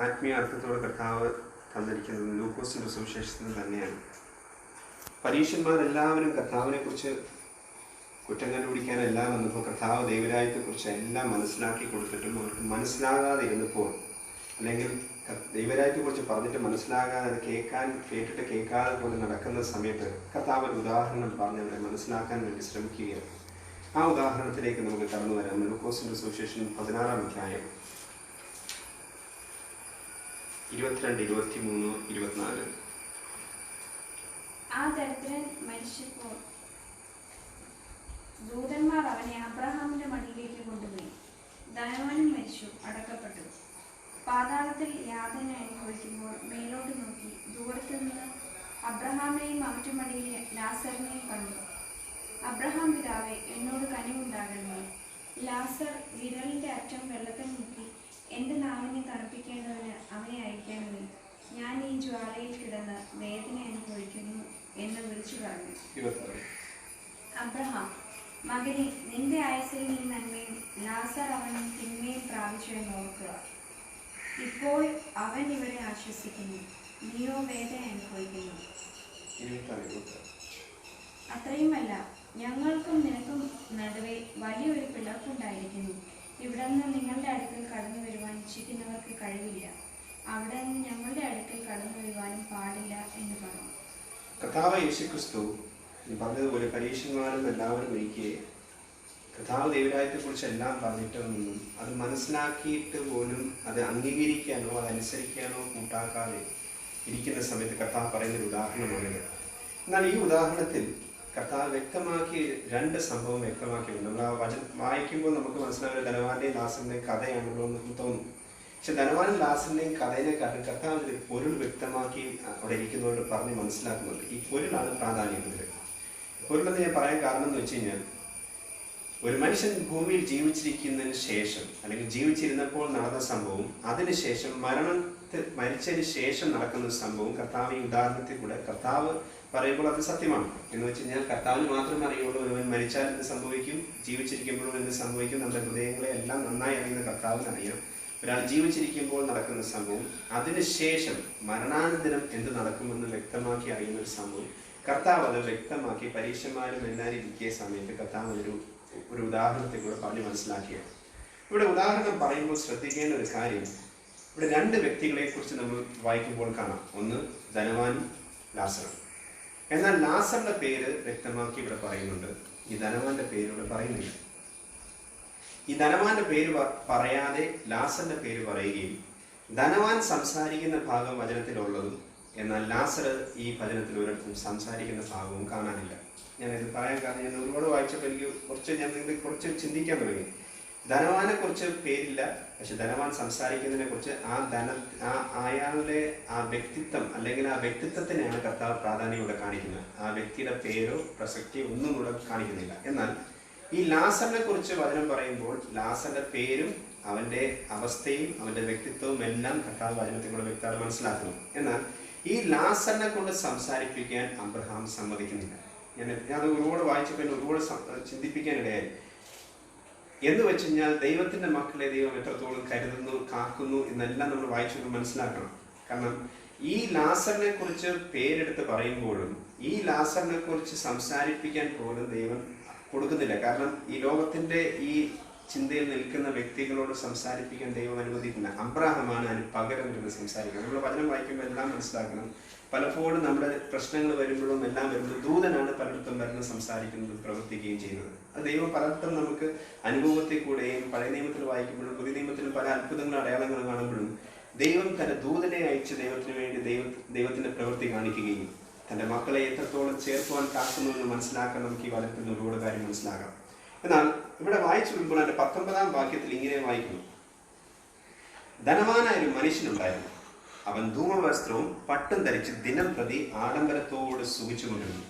ആത്മീയ അർത്ഥത്തോടെ കർത്താവ് തന്നിരിക്കുന്നത് ലൂക്കോസിന്റെ സുവിശേഷത്തിൽ തന്നെയാണ്. പരീക്ഷന്മാരെല്ലാവരും കർത്താവിനെ കുറിച്ച് കുറ്റം കണ്ടുപിടിക്കാൻ എല്ലാം വന്നപ്പോൾ കർത്താവ് ദൈവരാജ്യത്തെക്കുറിച്ച് എല്ലാം മനസ്സിലാക്കി കൊടുത്തിട്ടും അവർക്ക് മനസ്സിലാകാതെ ഇരുന്നപ്പോൾ, അല്ലെങ്കിൽ ദൈവരാജ്യത്തെക്കുറിച്ച് പറഞ്ഞിട്ട് മനസ്സിലാകാതെ അത് കേട്ടിട്ട് കേൾക്കാതെ പോലെ നടക്കുന്ന സമയത്ത് കർത്താവ് ഒരു ഉദാഹരണം പറഞ്ഞ് അവരെ മനസ്സിലാക്കാൻ വേണ്ടി ശ്രമിക്കുകയാണ്. ആ ഉദാഹരണത്തിലേക്ക് നമുക്ക് കടന്നു വരാം. ലൂക്കോസിന്റെ സുവിശേഷം 16-ാം അധ്യായം 22, 23, 24. ആ ദരിദ്രൻ മരിച്ചപ്പോൾ ദൂതന്മാർ അവനെ അബ്രഹാമിന്റെ മടിയിലേക്ക് കൊണ്ടുപോയി. ധനവാനും മരിച്ചു, അടക്കപ്പെട്ടു. പാതാളത്തിൽ യാതന അനുഭവിക്കുമ്പോൾ മേലോട്ട് നോക്കി ദൂരത്തു നിന്ന് അബ്രഹാമിനെയും അവന്റെ മടിയിലെ ലാസറിനെയും കണ്ടു. അബ്രഹാം പിതാവേ, എന്നോട് കനിവുണ്ടാകണമേ. ലാസർ വിരലിന്റെ അറ്റം വെള്ളത്തിൽ മുക്കി എന്റെ നാവിനെ തണുപ്പിക്കേണ്ടതിന് അവനെ അയക്കണമേ. ഞാൻ ഈ ജ്വാലയിൽ കിടന്ന് വേദന അനുഭവിക്കുന്നു എന്ന് വിളിച്ചു പറഞ്ഞു. അബ്രഹാം, മകനെ, നിന്റെ ആയുസ്സിൽ നീ നന്മയും ലാസർ അവനും തിന്മയും പ്രാപിച്ചു എന്ന് ഓർക്കുക. ഇപ്പോൾ അവൻ ഇവരെ ആശ്വസിക്കുന്നു, നീയോ വേദന അനുഭവിക്കുന്നു. അത്രയുമല്ല, ഞങ്ങൾക്കും നിനക്കും നടുവേ വലിയൊരു പിളർപ്പുണ്ടായിരിക്കുന്നു. ഇവിടെ നിന്ന് നിങ്ങളുടെ അടുക്കൽ കടന്നു വരുവാൻ ഇച്ഛിക്കുന്നവർക്ക് കഴിവില്ല, അവിടെ നിന്ന് ഞങ്ങളുടെ അടുക്കൽ കടന്നു വരുവാനും പാടില്ല എന്ന് പറഞ്ഞു. കർത്താവ് യേശുക്രിസ്തു പറഞ്ഞതുപോലെ പരീക്ഷന്മാരും എല്ലാവരും ഒരിക്കൽ കർത്താവ് ദൈവരാജ്യത്തെക്കുറിച്ച് എല്ലാം പറഞ്ഞിട്ടൊന്നും അത് മനസ്സിലാക്കിയിട്ട് പോലും അത് അംഗീകരിക്കാനോ അതനുസരിക്കാനോ കൂട്ടാക്കാതെ ഇരിക്കുന്ന സമയത്ത് കർത്താവ് പറയുന്നൊരു ഉദാഹരണമാണിത്. എന്നാൽ ഈ ഉദാഹരണത്തിൽ കർത്താവ് വ്യക്തമാക്കി രണ്ട് സംഭവം വ്യക്തമാക്കിയുണ്ട്. നമ്മൾ ആ വായിക്കുമ്പോൾ നമുക്ക് മനസ്സിലാവുന്ന ധനവാന്റെയും ലാസറിന്റെയും കഥയാണല്ലോ എന്ന് തോന്നും. പക്ഷെ ധനവാനും ലാസറിന്റെയും കഥയിനെക്കാട്ടും കർത്താവ് ഇതിൽ പൊരുൾ വ്യക്തമാക്കി അവിടെ ഇരിക്കുന്നവരോട് പറഞ്ഞ് മനസ്സിലാക്കുന്നുണ്ട്. ഈ പൊരുളാണ് പ്രാധാന്യം. ഇതിൽ പൊരുളെന്ന് ഞാൻ പറയാൻ കാരണം എന്ന് വെച്ച് കഴിഞ്ഞാൽ, ഒരു മനുഷ്യൻ ഭൂമിയിൽ ജീവിച്ചിരിക്കുന്നതിന് ശേഷം അല്ലെങ്കിൽ ജീവിച്ചിരുന്നപ്പോൾ നടന്ന സംഭവം, അതിനുശേഷം മരിച്ചതിന് ശേഷം നടക്കുന്ന സംഭവം കർത്താവ് ഈ ഉദാഹരണത്തിൽ കൂടെ കർത്താവ് പറയുമ്പോൾ അത് സത്യമാണ്. എന്ന് വെച്ച് കഴിഞ്ഞാൽ കർത്താവിന് മാത്രമേ അറിയുള്ളൂ ഒരുവൻ മരിച്ചാൽ എന്ത് സംഭവിക്കും, ജീവിച്ചിരിക്കുമ്പോഴും എന്ത് സംഭവിക്കും. നമ്മുടെ ഹൃദയങ്ങളെ എല്ലാം നന്നായി അറിയുന്ന കർത്താവിന് അറിയാം ഒരാൾ ജീവിച്ചിരിക്കുമ്പോൾ നടക്കുന്ന സംഭവം, അതിനുശേഷം മരണാനന്തരം എന്ത് നടക്കുമെന്ന് വ്യക്തമാക്കി അറിയുന്ന ഒരു സംഭവം കർത്താവ് അത് വ്യക്തമാക്കി പരീക്ഷന്മാരും എല്ലാവരും ഇരിക്കിയ സമയത്ത് കർത്താവ് ഒരു ഉദാഹരണത്തെ കൂടെ പറഞ്ഞ് മനസ്സിലാക്കിയാണ്. ഇവിടെ ഉദാഹരണം പറയുമ്പോൾ ശ്രദ്ധിക്കേണ്ട ഒരു കാര്യം, ഇവിടെ രണ്ട് വ്യക്തികളെ കുറിച്ച് നമ്മൾ വായിക്കുമ്പോൾ കാണാം. ഒന്ന് ധനവാനും ലാസറും. എന്നാൽ ലാസറിന്റെ പേര് വ്യക്തമാക്കി ഇവിടെ പറയുന്നുണ്ട്, ഈ ധനവാന്റെ പേര് ഇവിടെ പറയുന്നില്ല. ഈ ധനവാന്റെ പേര് പറയാതെ ലാസറിന്റെ പേര് പറയുകയും ധനവാൻ സംസാരിക്കുന്ന ഭാഗം വചനത്തിലുള്ളതും എന്നാൽ ലാസർ ഈ വചനത്തിൽ ഒരിടത്തും സംസാരിക്കുന്ന ഭാഗവും കാണാനില്ല. ഞാനിത് പറയാൻ കാരണം ഞാൻ ഒരുപാട് വായിച്ചപ്പോൾ എനിക്ക് കുറച്ച് ചിന്തിക്കാൻ തുടങ്ങി. ധനവാനെ കുറിച്ച് പേരില്ല, പക്ഷെ ധനവാൻ സംസാരിക്കുന്നതിനെ കുറിച്ച് അയാളുടെ ആ വ്യക്തിത്വം അല്ലെങ്കിൽ ആ വ്യക്തിത്വത്തിനെയാണ് കർത്താവ് പ്രാധാന്യം ഇവിടെ കാണിക്കുന്നത്. ആ വ്യക്തിയുടെ പേരോ പ്രസക്തിയോ ഒന്നും ഇവിടെ കാണിക്കുന്നില്ല. എന്നാൽ ഈ ലാസറിനെ കുറിച്ച് വചനം പറയുമ്പോൾ ലാസറിന്റെ പേരും അവന്റെ അവസ്ഥയും അവന്റെ വ്യക്തിത്വവും എല്ലാം കർത്താവ് വചനത്തിൽ കൂടെ വ്യക്തമായി മനസ്സിലാക്കുന്നു. എന്നാൽ ഈ ലാസറിനെ കൊണ്ട് സംസാരിപ്പിക്കാൻ അബ്രഹാം സമ്മതിക്കുന്നില്ല. ഞാനത് ഒരുപാട് വായിച്ചപ്പോൾ ഒരുപാട് ചിന്തിപ്പിക്കാനിടയായി. എന്ന് വെച്ച് കഴിഞ്ഞാൽ ദൈവത്തിന്റെ മക്കളെ ദൈവം എത്രത്തോളം കരുതുന്നു, കാക്കുന്നു എന്നെല്ലാം നമ്മൾ വായിച്ചു മനസ്സിലാക്കണം. കാരണം ഈ ലാസറിനെ കുറിച്ച് പേരെടുത്ത് പറയുമ്പോഴും ഈ ലാസറിനെ കുറിച്ച് സംസാരിപ്പിക്കാൻ പോലും ദൈവം കൊടുക്കുന്നില്ല. കാരണം ഈ ലോകത്തിന്റെ ഈ ചിന്തയിൽ നിൽക്കുന്ന വ്യക്തികളോട് സംസാരിപ്പിക്കാൻ ദൈവം അനുവദിക്കില്ല. അബ്രഹാമാണ് അതിന് പകരം ഇരുന്ന് സംസാരിക്കുന്നത്. നമ്മൾ വചനം വായിക്കുമ്പോൾ എല്ലാം മനസ്സിലാക്കണം. പലപ്പോഴും നമ്മുടെ പ്രശ്നങ്ങൾ വരുമ്പോഴും എല്ലാം വരുമ്പോൾ ദൂതനാണ് പലയിടത്തും വരുന്ന സംസാരിക്കുന്നതും പ്രവർത്തിക്കുകയും ചെയ്യുന്നത്. അത് ദൈവം പലയിടത്തും നമുക്ക് അനുഭവത്തിൽ കൂടെയും പഴയ നിയമത്തിൽ വായിക്കുമ്പോഴും പുതിയ നിയമത്തിലും പല അത്ഭുതങ്ങളും അടയാളങ്ങളും കാണുമ്പോഴും ദൈവം തന്റെ ദൂതനെ അയച്ച് ദൈവത്തിന് വേണ്ടി ദൈവത്തിന്റെ പ്രവൃത്തി കാണിക്കുകയും തന്റെ മക്കളെ എത്രത്തോളം ചേർക്കുവാൻ കാക്കുന്നു എന്ന് മനസ്സിലാക്കാൻ നമുക്ക് ഈ വചനത്തിൽ നിന്ന് ഒരുപാട് കാര്യം മനസ്സിലാക്കാം. എന്നാൽ ഇവിടെ വായിച്ചു വരുമ്പോൾ അതിന്റെ 19-ാം വാക്യത്തിൽ ഇങ്ങനെ വായിക്കുന്നു, ധനവാനായ ഒരു മനുഷ്യനുണ്ടായിരുന്നു. അവൻ ധൂമവസ്ത്രവും പട്ടും ധരിച്ച് ദിനം പ്രതി ആഡംബരത്തോട് സുഖിച്ചുകൊണ്ടിരുന്നു.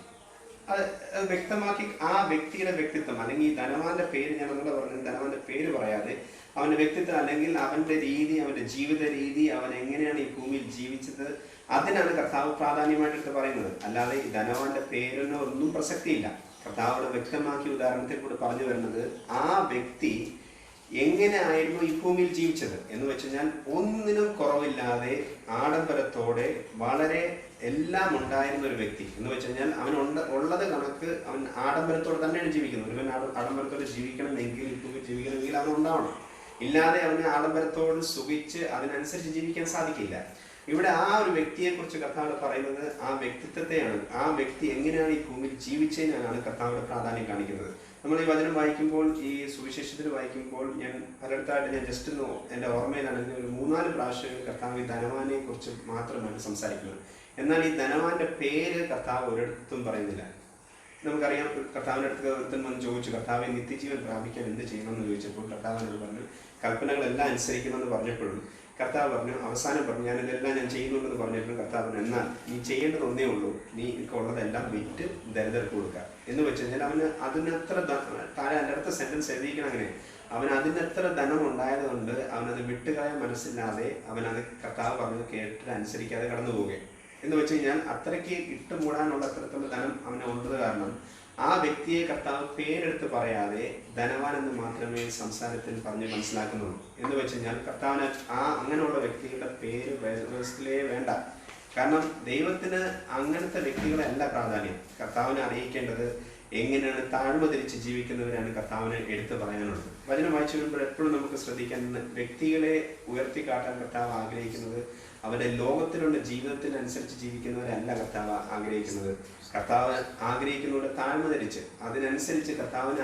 അത് വ്യക്തമാക്കി ആ വ്യക്തിയുടെ വ്യക്തിത്വം അല്ലെങ്കിൽ ഈ ധനവാന്റെ പേര്, ഞാൻ നിങ്ങളെ പറഞ്ഞു ധനവാന്റെ പേര് പറയാതെ അവന്റെ വ്യക്തിത്വം അല്ലെങ്കിൽ അവന്റെ രീതി, അവന്റെ ജീവിത രീതി, അവൻ എങ്ങനെയാണ് ഈ ഭൂമിയിൽ ജീവിച്ചത്, അതിനാണ് കർത്താവ് പ്രാധാന്യമായിട്ട് പറയുന്നത്. അല്ലാതെ ഈ ധനവാന്റെ പേരിനോ ഒന്നും പ്രസക്തിയില്ല. കർത്താവ് വ്യക്തമാക്കി ഉദാഹരണത്തിൽ കൂടെ പറഞ്ഞു വരുന്നത് ആ വ്യക്തി എങ്ങനെ ആയിരുന്നു ഈ ഭൂമിയിൽ ജീവിച്ചത് എന്ന് വെച്ച് കഴിഞ്ഞാൽ ഒന്നിനും കുറവില്ലാതെ ആഡംബരത്തോടെ വളരെ എല്ലാം ഉണ്ടായിരുന്ന ഒരു വ്യക്തി എന്ന് വെച്ച് കഴിഞ്ഞാൽ അവൻ ഉള്ളത് കണക്ക് അവൻ ആഡംബരത്തോടെ തന്നെയാണ് ജീവിക്കുന്നത്. ഒരുവൻ ആഡംബരത്തോടെ ജീവിക്കണമെങ്കിൽ ഈ ഭൂമിയിൽ ജീവിക്കണമെങ്കിൽ അവൻ ഉണ്ടാവണം. ഇല്ലാതെ അവന് ആഡംബരത്തോട് സുഖിച്ച് അതിനനുസരിച്ച് ജീവിക്കാൻ സാധിക്കില്ല. ഇവിടെ ആ ഒരു വ്യക്തിയെ കുറിച്ച് കർത്താവ് പറയുന്നത് ആ വ്യക്തിത്വത്തെയാണ്. ആ വ്യക്തി എങ്ങനെയാണ് ഈ ഭൂമിയിൽ ജീവിച്ചതിനാണ് കർത്താവിന്റെ പ്രാധാന്യം കാണിക്കുന്നത്. നമ്മൾ ഈ വചനം വായിക്കുമ്പോൾ, ഈ സുവിശേഷത്തിൽ വായിക്കുമ്പോൾ ഞാൻ പലയിടത്തായിട്ട് ഞാൻ ജസ്റ്റ് എൻ്റെ ഓർമ്മയിലാണെങ്കിൽ ഒരു 3-4 പ്രാവശ്യം കർത്താവ് ഈ ധനവാനെ കുറിച്ച് മാത്രമാണ് സംസാരിക്കുന്നത്. എന്നാൽ ഈ ധനവാന്റെ പേര് കർത്താവ് ഒരിടത്തും പറയുന്നില്ല. നമുക്കറിയാം, കർത്താവിൻ്റെ അടുത്ത് ഒരുത്തൻ വന്ന് ചോദിച്ചു, കർത്താവെ നിത്യജീവൻ പ്രാപിക്കാൻ എന്ത് ചെയ്യണമെന്ന് ചോദിച്ചപ്പോൾ കർത്താവിനോട് പറഞ്ഞു കൽപ്പനകളെല്ലാം അനുസരിക്കണമെന്ന് പറഞ്ഞപ്പോഴും കർത്താവ് പറഞ്ഞു, അവസാനം പറഞ്ഞു ഞാനിതെല്ലാം ഞാൻ ചെയ്യുന്നുണ്ടെന്ന് പറഞ്ഞിട്ടും കർത്താവ് പറഞ്ഞു, എന്നാൽ നീ ചെയ്യേണ്ടത് ഒന്നേ ഉള്ളൂ, നീ ഉള്ളതെല്ലാം വിറ്റ് ദരിദ്രർക്ക് കൊടുക്കുക എന്ന് വെച്ച് കഴിഞ്ഞാൽ അവന് അതിനത്ര താഴെ എൻ്റെ അടുത്ത സെന്റൻസ് എഴുതിയിരിക്കണം. അങ്ങനെ അവൻ അതിനത്ര ധനം ഉണ്ടായതുകൊണ്ട് അവനത് വിട്ടുകളയാൻ മനസ്സില്ലാതെ അവനത് കർത്താവ് പറഞ്ഞത് കേട്ടിട്ട് അനുസരിക്കാതെ കടന്നു പോവുകയും എന്ന് വെച്ച് കഴിഞ്ഞാൽ അത്രയ്ക്ക് ഇട്ടുമൂടാനുള്ള അത്രത്തോളം ധനം അവനെ ഉള്ളത് കാരണം ആ വ്യക്തിയെ കർത്താവ് പേരെടുത്ത് പറയാതെ ധനവാൻ എന്ന് മാത്രമേ സംസാരത്തിൽ പറഞ്ഞ് മനസ്സിലാക്കുന്നുള്ളൂ. എന്ന് വെച്ച് കഴിഞ്ഞാൽ കർത്താവിന് അങ്ങനെയുള്ള വ്യക്തികളുടെ പേര് വേദപുസ്തകത്തിലേ വേണ്ട. കാരണം ദൈവത്തിന് അങ്ങനത്തെ വ്യക്തികളല്ല പ്രാധാന്യം. കർത്താവിനെ അറിയിക്കേണ്ടത് എങ്ങനെയാണ് താഴ്മ ധരിച്ച് ജീവിക്കുന്നവരാണ് കർത്താവിനെ എടുത്തു പറയാനുള്ളത്. വചനം വായിച്ചു വരുമ്പോൾ എപ്പോഴും നമുക്ക് ശ്രദ്ധിക്കാൻ വ്യക്തികളെ ഉയർത്തിക്കാട്ടാൻ കർത്താവ് ആഗ്രഹിക്കുന്നത് അവരുടെ ലോകത്തിലുള്ള ജീവിതത്തിനനുസരിച്ച് ജീവിക്കുന്നവരല്ല കർത്താവ് ആഗ്രഹിക്കുന്നത്. കർത്താവ് ആഗ്രഹിക്കുന്നവരുടെ താഴ്മ ധരിച്ച് അതിനനുസരിച്ച് കർത്താവിന്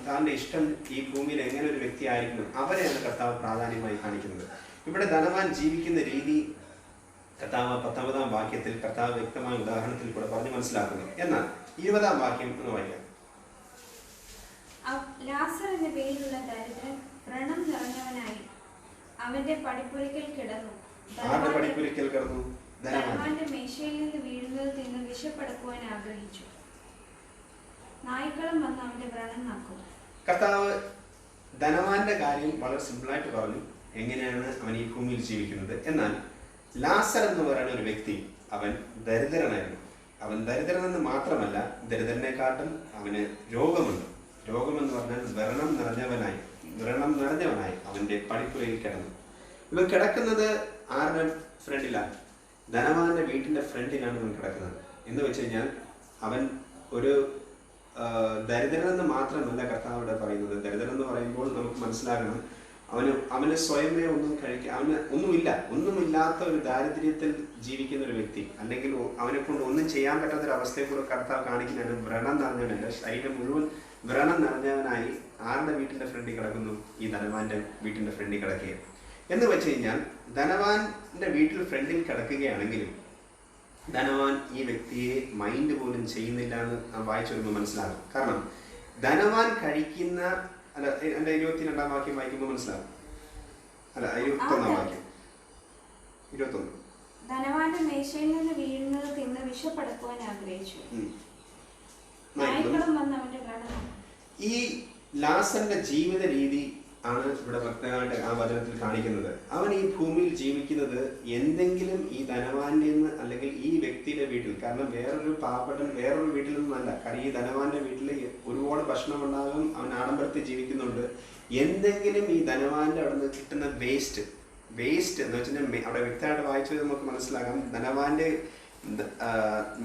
താൻ്റെ ഇഷ്ടം ഈ ഭൂമിയിൽ എങ്ങനെ ഒരു വ്യക്തി ആയിരിക്കണം അവരെയാണ് കർത്താവ് പ്രാധാന്യമായി കാണിക്കുന്നത്. ഇവിടെ ധനവാൻ ജീവിക്കുന്ന രീതി കർത്താവ് 19-ാം വാക്യത്തിൽ കർത്താവ് വ്യക്തമായ ഉദാഹരണത്തിൽ കൂടെ പറഞ്ഞ് മനസ്സിലാക്കുന്നു. എന്നാൽ 20-ാം വാക്യം എന്ന് വായിക്കാം. ലാസർ എന്ന പേരുള്ള ദരിദ്രൻ വ്രണം നിറഞ്ഞവനായി അവന്റെ പടിപ്പുരയ്ക്കൽ കിടന്നു. ധനവാന്റെ മേശയിൽ നിന്ന് വീഴുന്നത് തിന്ന് വിശപ്പടക്കുവാൻ ആഗ്രഹിച്ചു. നായ്ക്കളും വന്ന് അവന്റെ വ്രണം നക്കും. കർത്താവ് ധനവാന്റെ കാര്യം വളരെ സിമ്പിളായിട്ട് പറഞ്ഞു, എങ്ങനെയാണ് അവൻ ഈ ഭൂമിയിൽ ജീവിക്കുന്നത്. എന്നാൽ ലാസർ എന്ന് പറയുന്ന ഒരു വ്യക്തി അവൻ ദരിദ്രനായിരുന്നു. അവൻ ദരിദ്രനെന്ന് മാത്രമല്ല, ദരിദ്രനെക്കാട്ടും അവന് രോഗമുണ്ട്. രോഗമെന്ന് പറഞ്ഞാൽ വ്രണം നിറഞ്ഞവനായി അവന്റെ പടിപ്പുരയിൽ കിടന്നു. ഇവൻ കിടക്കുന്നത് ആരുടെ ഫ്രണ്ടിലാണ്? ധനവാന്റെ വീട്ടിന്റെ ഫ്രണ്ടിലാണ് ഇവൻ കിടക്കുന്നത്. എന്ന് വെച്ച് കഴിഞ്ഞാൽ അവൻ ഒരു ദരിദ്രനെന്ന് മാത്രമല്ല കർത്താവ് ഇവിടെ പറയുന്നത്. ദരിദ്രനെന്ന് പറയുമ്പോൾ നമുക്ക് മനസ്സിലാകണം, അവന് സ്വയമേ ഒന്നും അവന് ഒന്നുമില്ലാത്ത ഒരു ദാരിദ്ര്യത്തിൽ ജീവിക്കുന്ന ഒരു വ്യക്തി, അല്ലെങ്കിൽ അവനെ കൊണ്ട് ഒന്നും ചെയ്യാൻ പറ്റാത്ത ഒരു അവസ്ഥയെ കൂടെ കർത്താവ് കാണിക്കുന്നതാണ്. വ്രണം നിറഞ്ഞവനല്ല, ശരീരം മുഴുവൻ വ്രണം നിറഞ്ഞവനായി ആരുടെ വീട്ടിന്റെ ഫ്രണ്ടിൽ കിടക്കുന്നു? ഈ ധനവാന്റെ വീട്ടിന്റെ ഫ്രണ്ടിൽ കിടക്കുക. എന്ന് വെച്ച് കഴിഞ്ഞാൽ ധനവാന്റെ വീട്ടിൽ ഫ്രണ്ടിൽ കിടക്കുകയാണെങ്കിലും ധനവാൻ ഈ വ്യക്തിയെ മൈൻഡ് പോലും ചെയ്യുന്നില്ല എന്ന് നാം വായിച്ചു വരുമ്പോൾ മനസ്സിലാകും. കാരണം ധനവാൻ കഴിക്കുന്ന എന്റെ 22-ാം വാക്യം വായിക്കുമ്പോൾ മനസ്സിലാകും. 21-ാം വാക്യം 21. ധനവാന്റെ മേശയിൽ നിന്ന് വീഴുന്നത് തിന്ന് വിശപ്പടക്കുവാൻ ആഗ്രഹിച്ചു. ഈ ലാസറിന്റെ ജീവിത രീതി ആണ് ഇവിടെ ഭക്തനായിട്ട് ആ വചനത്തിൽ കാണിക്കുന്നത്. അവൻ ഈ ഭൂമിയിൽ ജീവിക്കുന്നത് എന്തെങ്കിലും ഈ ധനവാന്റെ നിന്ന് അല്ലെങ്കിൽ ഈ വ്യക്തിയുടെ വീട്ടിൽ, കാരണം വേറൊരു പാവപ്പെട്ടൻ വേറൊരു വീട്ടിൽ നിന്നല്ല, കാരണം ഈ ധനവാന്റെ വീട്ടിൽ ഒരുപാട് ഭക്ഷണം ഉണ്ടാകും, അവൻ ആഡംബരത്തിൽ ജീവിക്കുന്നുണ്ട്. എന്തെങ്കിലും ഈ ധനവാന്റെ അവിടെ നിന്ന് കിട്ടുന്ന വേസ്റ്റ് എന്ന് വെച്ചാൽ അവിടെ വ്യക്തമായിട്ട് വായിച്ചത് നമുക്ക് മനസ്സിലാക്കാം. ധനവാന്റെ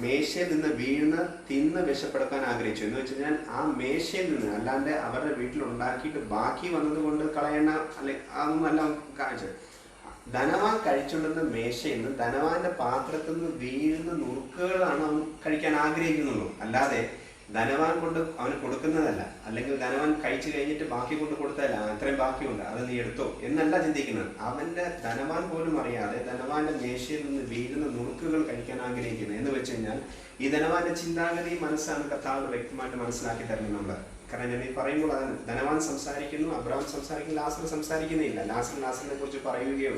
മേശയിൽ നിന്ന് വീണ് തിന്ന് വിശപ്പെടുക്കാൻ ആഗ്രഹിച്ചു. എന്ന് വെച്ച് കഴിഞ്ഞാൽ ആ മേശയിൽ നിന്ന്, അല്ലാണ്ട് അവരുടെ വീട്ടിൽ ഉണ്ടാക്കിയിട്ട് ബാക്കി വന്നത് കൊണ്ട് കളയണ അല്ലെ അതൊന്നല്ല കാണിച്ചത്. ധനവാൻ കഴിച്ചുകൊണ്ടിരുന്ന മേശയിൽ നിന്ന് ധനവാന്റെ പാത്രത്തിൽ നിന്ന് വീഴുന്ന നുറുക്കുകളാണ് അവൻ കഴിക്കാൻ ആഗ്രഹിക്കുന്നുള്ളൂ. അല്ലാതെ ധനവാൻ കൊണ്ട് അവന് കൊടുക്കുന്നതല്ല, അല്ലെങ്കിൽ ധനവാൻ കഴിച്ചു കഴിഞ്ഞിട്ട് ബാക്കി കൊണ്ട് കൊടുത്തതല്ല, അത്രയും ബാക്കിയുണ്ട് അത് നീ എടുത്തോ എന്നല്ല ചിന്തിക്കുന്നത്. അവന്റെ ധനവാൻ പോലും അറിയാതെ ധനവാന്റെ മേശയിൽ നിന്ന് വീഴുന്ന നുറുക്കുകൾ കഴിക്കാൻ ആഗ്രഹിക്കുന്നത്. എന്ന് വെച്ച് കഴിഞ്ഞാൽ ഈ ധനവാന്റെ ചിന്താഗതി മനസ്സാണ് കർത്താവ് വ്യക്തമായിട്ട് മനസ്സിലാക്കി തരുന്നത് നമ്മൾ. കാരണം ഞാൻ ഈ പറയുമ്പോൾ അതാണ്, ധനവാൻ സംസാരിക്കുന്നു, അബ്രഹാം സംസാരിക്കുന്നു, ലാസർ സംസാരിക്കുന്നില്ല. ലാസറിനെ കുറിച്ച് പറയുകയോ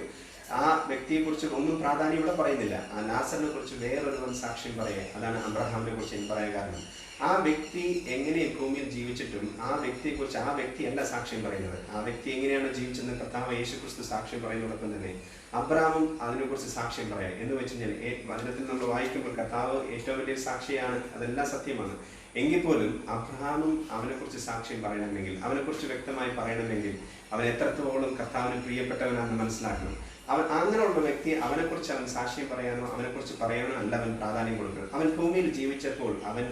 ആ വ്യക്തിയെ കുറിച്ച് ഒന്നും പ്രാധാന്യം ഇവിടെ പറയുന്നില്ല. ആ ലാസറിനെ കുറിച്ച് വേറൊരുവൻ സാക്ഷ്യം പറയുക. അതാണ് അബ്രഹാമിനെ കുറിച്ച് എനിക്ക് പറയാൻ കാരണം. ആ വ്യക്തി എങ്ങനെ ഭൂമിയിൽ ജീവിച്ചിട്ടും ആ വ്യക്തിയെക്കുറിച്ച് ആ വ്യക്തിയല്ല സാക്ഷ്യം പറയുന്നത്. ആ വ്യക്തി എങ്ങനെയാണ് ജീവിച്ചെന്ന് കർത്താവ് യേശുക്രിസ്തു സാക്ഷ്യം പറയുന്നതോടൊപ്പം തന്നെ അബ്രഹാമും അതിനെക്കുറിച്ച് സാക്ഷ്യം പറയാം. എന്ന് വെച്ച് കഴിഞ്ഞാൽ വചനത്തിൽ നമ്മൾ വായിക്കുമ്പോൾ കർത്താവ് ഏറ്റവും വലിയ സാക്ഷിയാണ്, അതെല്ലാം സത്യമാണ്. എങ്കിൽ പോലും അബ്രഹാമും അവനെക്കുറിച്ച് സാക്ഷ്യം പറയണമെങ്കിൽ, അവനെക്കുറിച്ച് വ്യക്തമായി പറയണമെങ്കിൽ അവൻ എത്രത്തോളം കർത്താവിന് പ്രിയപ്പെട്ടവനാണെന്ന് മനസ്സിലാക്കണം. അവൻ അങ്ങനെയുള്ള വ്യക്തി അവനെക്കുറിച്ച് അവൻ സാക്ഷ്യം പറയാനോ അവനെക്കുറിച്ച് പറയാനോ അല്ല അവൻ പ്രാധാന്യം കൊടുക്കണം. അവൻ ഭൂമിയിൽ ജീവിച്ചപ്പോൾ അവൻ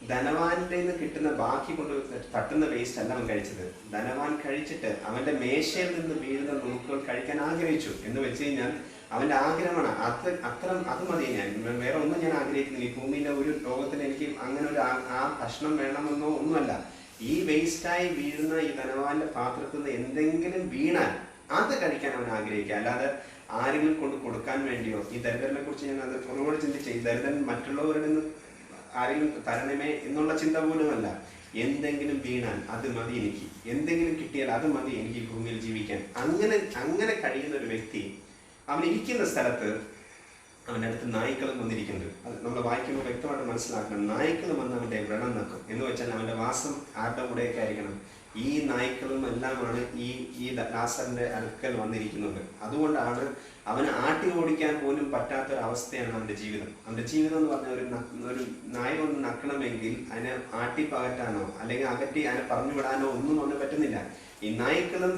ധനവാന്റെ നിന്ന് കിട്ടുന്ന ബാക്കി കൊണ്ട് തട്ടുന്ന വേസ്റ്റ് അല്ല അവൻ കഴിച്ചത്. ധനവാൻ കഴിച്ചിട്ട് അവന്റെ മേശയിൽ നിന്ന് വീഴുന്ന നുറുക്കുകൾ കഴിക്കാൻ ആഗ്രഹിച്ചു. എന്ന് വെച്ച് കഴിഞ്ഞാൽ അവന്റെ ആഗ്രഹമാണ് അത് മതി, ഞാൻ വേറെ ഒന്നും ഞാൻ ആഗ്രഹിക്കുന്നില്ല. ഈ ഭൂമിയിലെ ഒരു ലോകത്തിൽ എനിക്ക് അങ്ങനെ ഒരു ആ ഭക്ഷണം വേണമെന്നോ ഒന്നുമല്ല. ഈ വേസ്റ്റായി വീഴുന്ന ഈ ധനവാന്റെ പാത്രത്തിൽ നിന്ന് എന്തെങ്കിലും വീണാൽ അത് കഴിക്കാൻ അവൻ ആഗ്രഹിക്കുക, അല്ലാതെ ആരെങ്കിലും കൊണ്ട് കൊടുക്കാൻ വേണ്ടിയോ. ഈ ദരിദ്രനെ കുറിച്ച് ഞാൻ അത് ഒരുപാട് ചിന്തിച്ചു. ഈ ദരിദ്രൻ മറ്റുള്ളവരിൽ നിന്ന് ആരെങ്കിലും തരണമേ എന്നുള്ള ചിന്ത പോലുമല്ല. എന്തെങ്കിലും വീണാൽ അത് മതി എനിക്ക്, എന്തെങ്കിലും കിട്ടിയാൽ അത് മതി എനിക്ക് ഈ ഭൂമിയിൽ ജീവിക്കാൻ. അങ്ങനെ കഴിയുന്ന ഒരു വ്യക്തി അവൻ ഇരിക്കുന്ന സ്ഥലത്ത് അവൻ്റെ അടുത്ത് നായ്ക്കളും വന്നിരിക്കുന്നുണ്ട്. അത് നമ്മൾ വായിക്കുമ്പോൾ വ്യക്തമായിട്ട് മനസ്സിലാക്കണം. നായ്ക്കളും വന്ന് അവൻ്റെ വ്രണം നക്കും. എന്ന് വെച്ചാൽ അവൻ്റെ വാസം ആരുടെ കൂടെയൊക്കെ ആയിരിക്കണം? ഈ നായ്ക്കളും എല്ലാമാണ് ഈ ലാസറിന്റെ അടുക്കൽ വന്നിരിക്കുന്നത്. അതുകൊണ്ടാണ് അവന് ആട്ടി ഓടിക്കാൻ പോലും പറ്റാത്തൊരവസ്ഥയാണ് അവന്റെ ജീവിതം. അവന്റെ ജീവിതം എന്ന് പറഞ്ഞാൽ ഒരു നായ ഒന്ന് നക്കണമെങ്കിൽ അതിനെ ആട്ടി പകറ്റാനോ അല്ലെങ്കിൽ അകറ്റി അതിനെ പറഞ്ഞു വിടാനോ ഒന്നും അവന് പറ്റുന്നില്ല. ഈ നായ്ക്കളും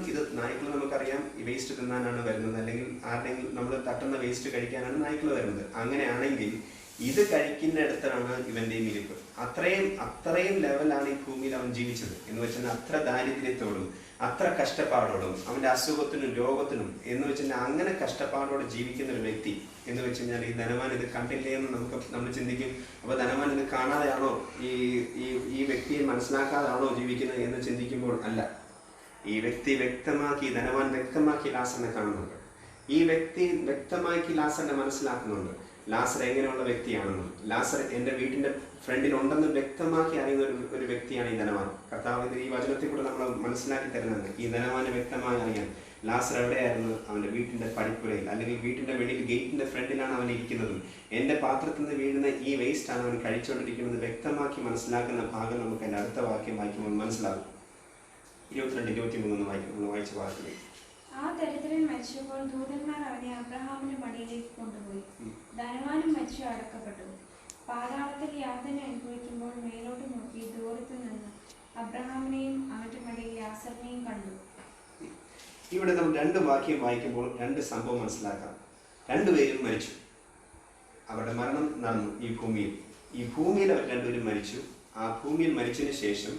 നമുക്കറിയാം ഈ വേസ്റ്റ് തിന്നാനാണ് വരുന്നത്, അല്ലെങ്കിൽ ആരുടെങ്കിലും നമ്മൾ തട്ടുന്ന വേസ്റ്റ് കഴിക്കാനാണ് നായ്ക്കൾ വരുന്നത്. അങ്ങനെയാണെങ്കിൽ ഇത് കഴിക്കുന്നിടത്താണ് ഇവന്റെയും ഇരിപ്പ്. അത്രയും ലെവലാണ് ഈ ഭൂമിയിൽ അവൻ ജീവിച്ചത്. എന്ന് വെച്ചാൽ അത്ര ദാരിദ്ര്യത്തോടും അത്ര കഷ്ടപ്പാടോടും അവൻ്റെ അസുഖത്തിനും രോഗത്തിനും എന്ന് വെച്ച് കഴിഞ്ഞാൽ അങ്ങനെ കഷ്ടപ്പാടോടെ ജീവിക്കുന്ന ഒരു വ്യക്തി എന്ന് വെച്ച് കഴിഞ്ഞാൽ ഈ ധനവാൻ ഇത് കണ്ടില്ലേ എന്ന് നമ്മൾ ചിന്തിക്കും. അപ്പോൾ ധനവാൻ ഇത് കാണാതെയാണോ ഈ ഈ ഈ വ്യക്തിയെ മനസ്സിലാക്കാതാണോ ജീവിക്കുന്നത് എന്ന് ചിന്തിക്കുമ്പോൾ അല്ല. ഈ വ്യക്തി വ്യക്തമാക്കി, ധനവാൻ വ്യക്തമാക്കി ലാസറിനെ കാണുന്നുണ്ട്. ഈ വ്യക്തി വ്യക്തമാക്കി ലാസറിനെ മനസ്സിലാക്കുന്നുണ്ട്. ലാസർ എങ്ങനെയുള്ള വ്യക്തിയാണെന്നും ലാസർ എൻ്റെ വീട്ടിൻ്റെ ഫ്രണ്ടിലുണ്ടെന്ന് വ്യക്തമാക്കി അറിയുന്ന ഒരു വ്യക്തിയാണ് ഈ ധനവാൻ. കർത്താവ് ഈ വചനത്തിൽ കൂടെ നമ്മൾ മനസ്സിലാക്കി തരുന്നുണ്ട്. ഈ ധനവാന് വ്യക്തമായി അറിയാം ലാസർ എവിടെയായിരുന്നു. അവൻ്റെ വീട്ടിൻ്റെ പടിപ്പുരയിൽ അല്ലെങ്കിൽ വീട്ടിൻ്റെ വെളിയിൽ ഗേറ്റിൻ്റെ ഫ്രണ്ടിലാണ് അവൻ ഇരിക്കുന്നതും എൻ്റെ പാത്രത്തിൽ നിന്ന് വീഴുന്ന ഈ വേസ്റ്റാണ് അവൻ കഴിച്ചുകൊണ്ടിരിക്കുന്നത് വ്യക്തമാക്കി മനസ്സിലാക്കുന്ന ഭാഗം നമുക്ക് എൻ്റെ അടുത്ത വാക്യം വായിക്കുമ്പോൾ മനസ്സിലാകും. 22-23 നമ്മൾ വായിച്ച വാക്യം. ആ ദരിദ്രൻ മരിച്ചപ്പോൾ ദൂതന്മാർ അവനെ അബ്രഹാമിന്റെ മടിയിലേക്ക് കൊണ്ടുപോയി. ധനവാനും മരിച്ചു അടക്കപ്പെട്ടു. പാതാളത്തിൽ യാതന അനുഭവിക്കുമ്പോൾ മേലോട്ട് നോക്കി ദൂരത്തു നിന്ന് അബ്രഹാമിനെയും അവന്റെ മടിയിൽ ലാസറിനെയും കണ്ടു. ഇവിടെ നമ്മൾ 2 വാക്യം വായിക്കുമ്പോൾ 2 സംഭവം മനസ്സിലാക്കാം. രണ്ടുപേരും മരിച്ചു. അവരുടെ മരണം നടന്നു ഈ ഭൂമിയിൽ. ഈ ഭൂമിയിൽ അവർ രണ്ടുപേരും മരിച്ചു. ആ ഭൂമിയിൽ മരിച്ചതിന് ശേഷം